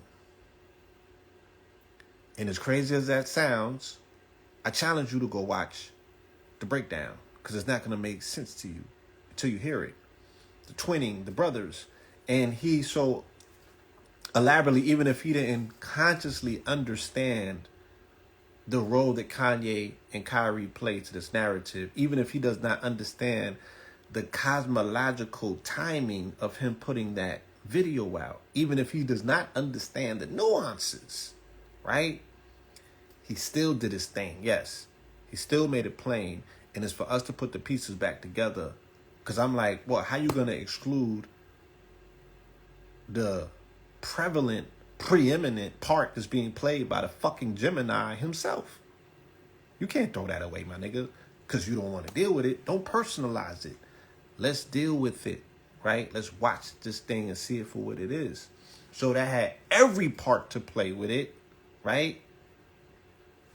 And as crazy as that sounds, I challenge you to go watch the breakdown, because it's not going to make sense to you until you hear it. The twinning, the brothers. And he so elaborately, even if he didn't consciously understand the role that Kanye and Kyrie play to this narrative, even if he does not understand the cosmological timing of him putting that video out, even if he does not understand the nuances, right? He still did his thing, yes. He still made it plain, and it's for us to put the pieces back together. Because I'm like, well, how you going to exclude the preeminent part that's being played by the fucking Gemini himself? You can't throw that away, my nigga, because you don't want to deal with it. Don't personalize it. Let's deal with it, right? Let's watch this thing and see it for what it is. So that had every part to play with it, right?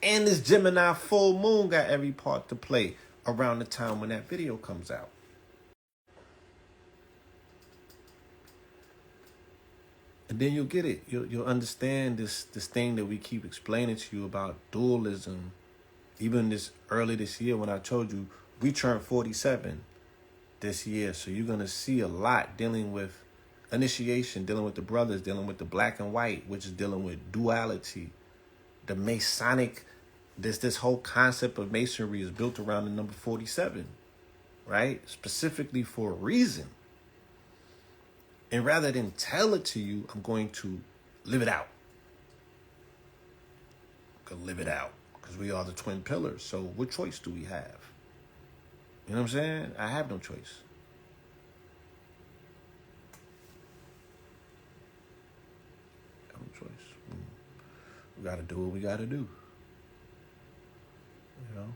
And this Gemini full moon got every part to play around the time when that video comes out. And then you'll get it. You'll understand this thing that we keep explaining to you about dualism. Even early this year when I told you we turned 47 this year. So you're going to see a lot dealing with initiation, dealing with the brothers, dealing with the black and white, which is dealing with duality. The Masonic, this whole concept of Masonry is built around the number 47, right? Specifically for a reason. And rather than tell it to you, I'm going to live it out. I'm going to live it out because we are the twin pillars. So what choice do we have? You know what I'm saying? I have no choice. I have no choice. We got to do what we got to do. You know?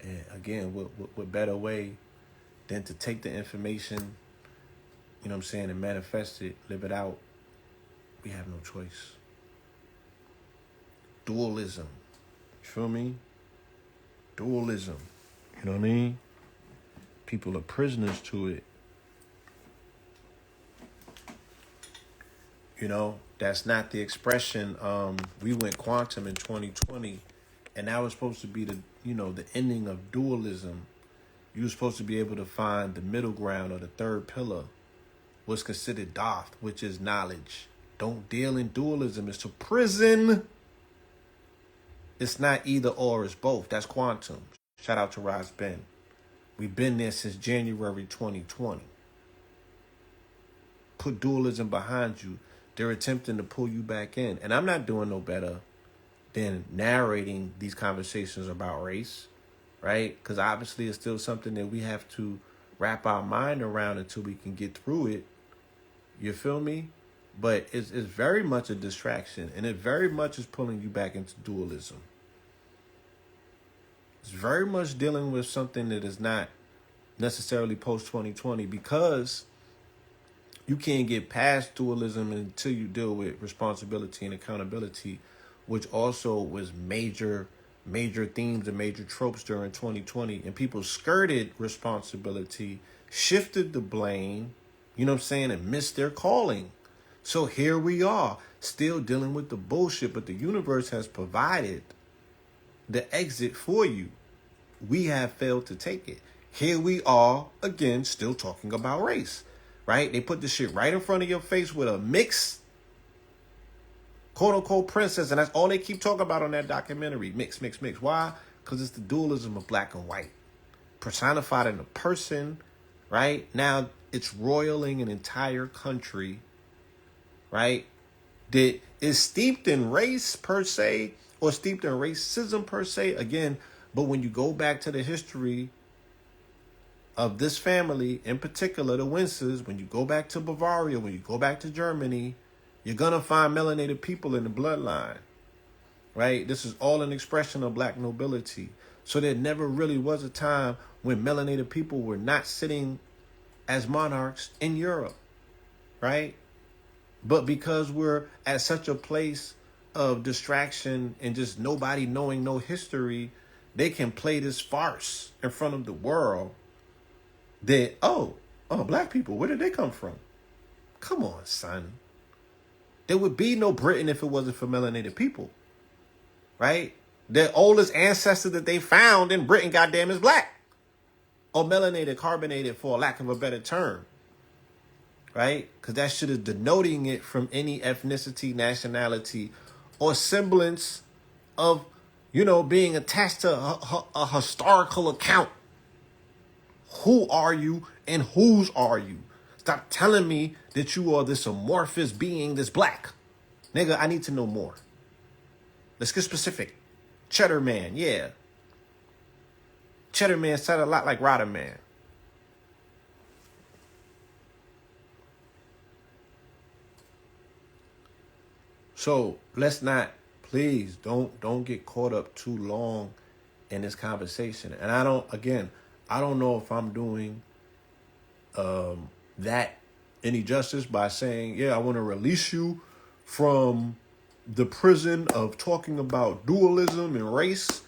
And again, what better way than to take the information, you know what I'm saying, and manifest it, live it out. We have no choice. Dualism. You feel me? Dualism. You know what I mean? People are prisoners to it. You know, that's not the expression. We went quantum in 2020, and that was supposed to be the ending of dualism. You were supposed to be able to find the middle ground or the third pillar, what's considered Thoth, which is knowledge. Don't deal in dualism. It's a prison. It's not either or, it's both. That's quantum. Shout out to Raz Ben. We've been there since January 2020. Put dualism behind you. They're attempting to pull you back in. And I'm not doing no better than narrating these conversations about race, right? Because obviously it's still something that we have to wrap our mind around until we can get through it. You feel me? But it's very much a distraction, and it very much is pulling you back into dualism. It's very much dealing with something that is not necessarily post-2020, because you can't get past dualism until you deal with responsibility and accountability, which also was major themes and major tropes during 2020. And people skirted responsibility, shifted the blame, you know what I'm saying, and missed their calling. So here we are, still dealing with the bullshit, but the universe has provided the exit for you. We have failed to take it. Here we are, again, still talking about race, right? They put this shit right in front of your face with a mixed, quote-unquote, princess, and that's all they keep talking about on that documentary. Mix, mix, mix. Why? Because it's the dualism of black and white. Personified in a person, right? Now it's roiling an entire country, right? That is steeped in race per se, or steeped in racism per se, again. But when you go back to the history of this family, in particular, the Windsors, when you go back to Bavaria, when you go back to Germany, you're going to find melanated people in the bloodline, right? This is all an expression of black nobility. So there never really was a time when melanated people were not sitting as monarchs in Europe, right? But because we're at such a place of distraction and just nobody knowing no history, they can play this farce in front of the world that, oh, black people, where did they come from? Come on, son. There would be no Britain if it wasn't for melanated people, right? The oldest ancestor that they found in Britain, goddamn, is black. Or melanated, carbonated, for lack of a better term, right? Because that shit is denoting it from any ethnicity, nationality, or semblance of, being attached to a historical account. Who are you and whose are you? Stop telling me that you are this amorphous being that's black. Nigga, I need to know more. Let's get specific. Cheddar Man, yeah. Cheddar Man sounded a lot like Rodder Man. So let's not, please, don't get caught up too long in this conversation. And I don't know if I'm doing that any justice by saying, yeah, I want to release you from the prison of talking about dualism and race,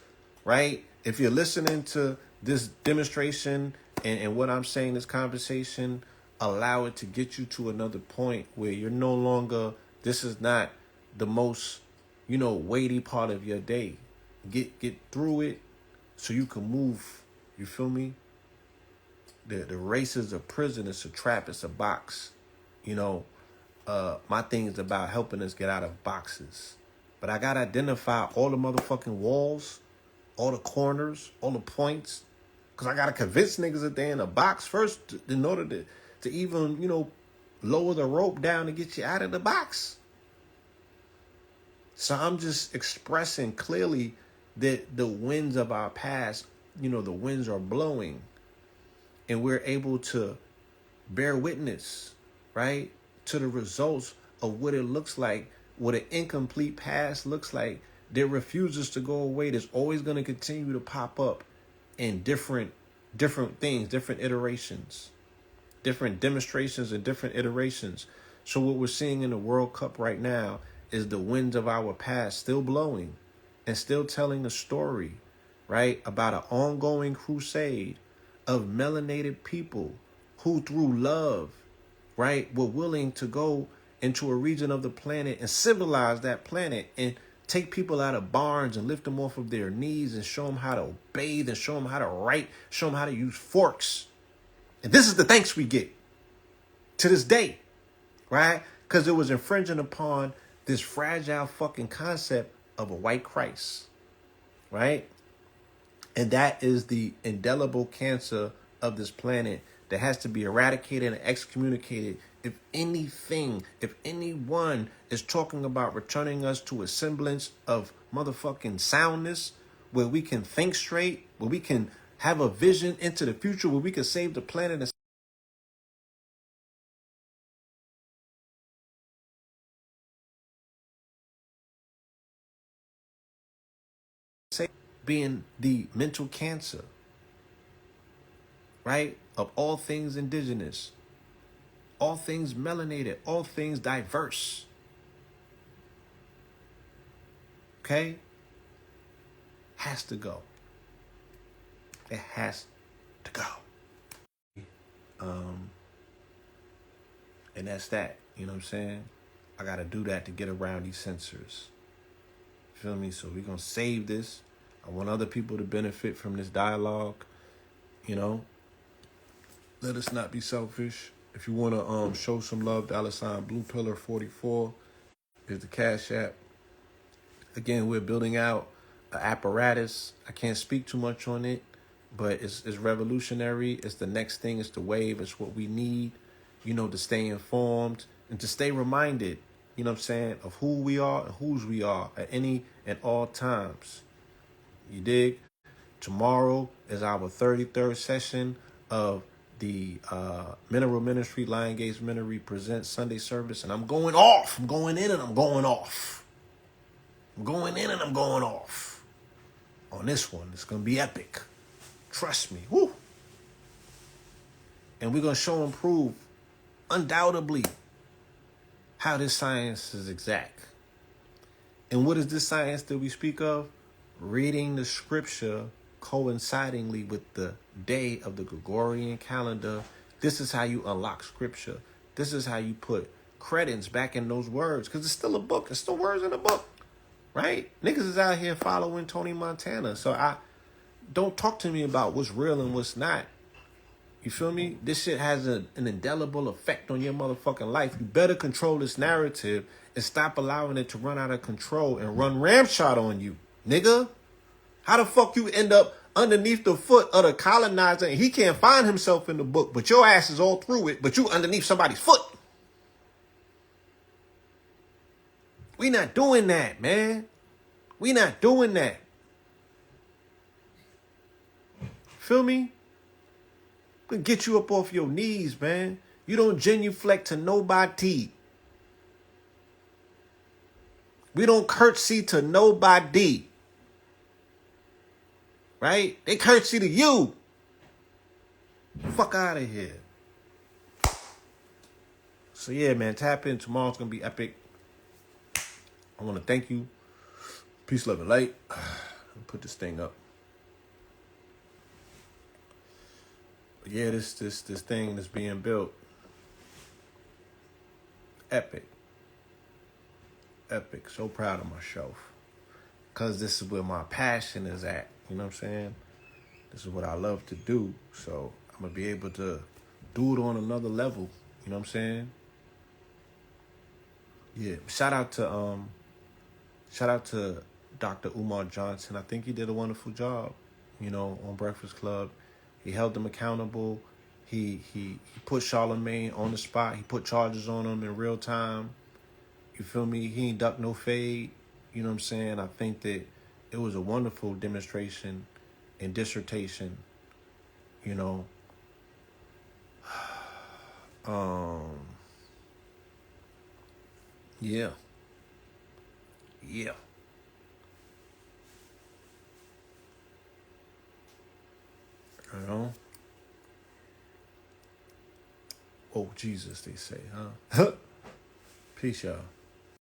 right? If you're listening to this demonstration and what I'm saying, this conversation, allow it to get you to another point where you're no longer, this is not the most, weighty part of your day. Get through it so you can move. You feel me? The race is a prison. It's a trap. It's a box. My thing is about helping us get out of boxes. But I got to identify all the motherfucking walls, all the corners, all the points. Because I got to convince niggas that they're in a box first in order to even, lower the rope down to get you out of the box. So I'm just expressing clearly that the winds of our past, the winds are blowing. And we're able to bear witness, right, to the results of what it looks like, what an incomplete past looks like, that refuses to go away. That's always going to continue to pop up in different things, different iterations, different demonstrations and different iterations. So what we're seeing in the World Cup right now is the winds of our past still blowing and still telling a story, right, about an ongoing crusade of melanated people who through love, right, were willing to go into a region of the planet and civilize that planet and take people out of barns and lift them off of their knees and show them how to bathe and show them how to write, show them how to use forks. And this is the thanks we get to this day, right? Because it was infringing upon this fragile fucking concept of a white Christ, right? And that is the indelible cancer of this planet that has to be eradicated and excommunicated. If anyone is talking about returning us to a semblance of motherfucking soundness, where we can think straight, where we can have a vision into the future, where we can save the planet and save being the mental cancer, right? Of all things indigenous, all things melanated, all things diverse. Okay? Has to go. It has to go. And that's that. You know what I'm saying? I got to do that to get around these censors. You feel me? So we're going to save this. I want other people to benefit from this dialogue. You know, let us not be selfish. If you want to show some love, $ Blue Pillar 44 is the Cash App. Again, we're building out an apparatus. I can't speak too much on it, but it's revolutionary. It's the next thing. It's the wave. It's what we need, you know, to stay informed and to stay reminded, you know what I'm saying, of who we are and whose we are at any and all times. You dig? Tomorrow is our 33rd session of the Mineral Ministry, Lion Gates Ministry Presents Sunday service, and I'm going off. I'm going in and I'm going off. I'm going in and I'm going off. On this one, it's going to be epic. Trust me. Woo. And we're going to show and prove, undoubtedly, how this science is exact. And what is this science that we speak of? Reading the scripture coincidingly with the day of the Gregorian calendar. This is how you unlock scripture. This is how you put credence back in those words. Because it's still a book. It's still words in a book. Right? Niggas is out here following Tony Montana. So don't talk to me about what's real and what's not. You feel me? This shit has an indelible effect on your motherfucking life. You better control this narrative and stop allowing it to run out of control and run ramshot on you, nigga. How the fuck you end up underneath the foot of the colonizer and he can't find himself in the book, but your ass is all through it, but you underneath somebody's foot? We not doing that, man. We not doing that. Feel me? Gonna get you up off your knees, man. You don't genuflect to nobody. We don't curtsy to nobody. Right? They curtsy to you. Fuck out of here. So yeah, man, tap in. Tomorrow's gonna be epic. I want to thank you. Peace, love, and light. Put this thing up. But yeah, this thing that's being built. Epic. Epic. So proud of myself. Because this is where my passion is at. You know what I'm saying? This is what I love to do. So I'm going to be able to do it on another level. You know what I'm saying? Yeah. Shout out to Dr. Umar Johnson. I think he did a wonderful job, you know, on Breakfast Club. He held them accountable. He put Charlemagne on the spot. He put charges on him in real time. You feel me? He ain't duck no fade. You know what I'm saying? I think that it was a wonderful demonstration and dissertation, you know. Yeah. Yeah. You know? Oh, Jesus, they say, huh? Peace, y'all.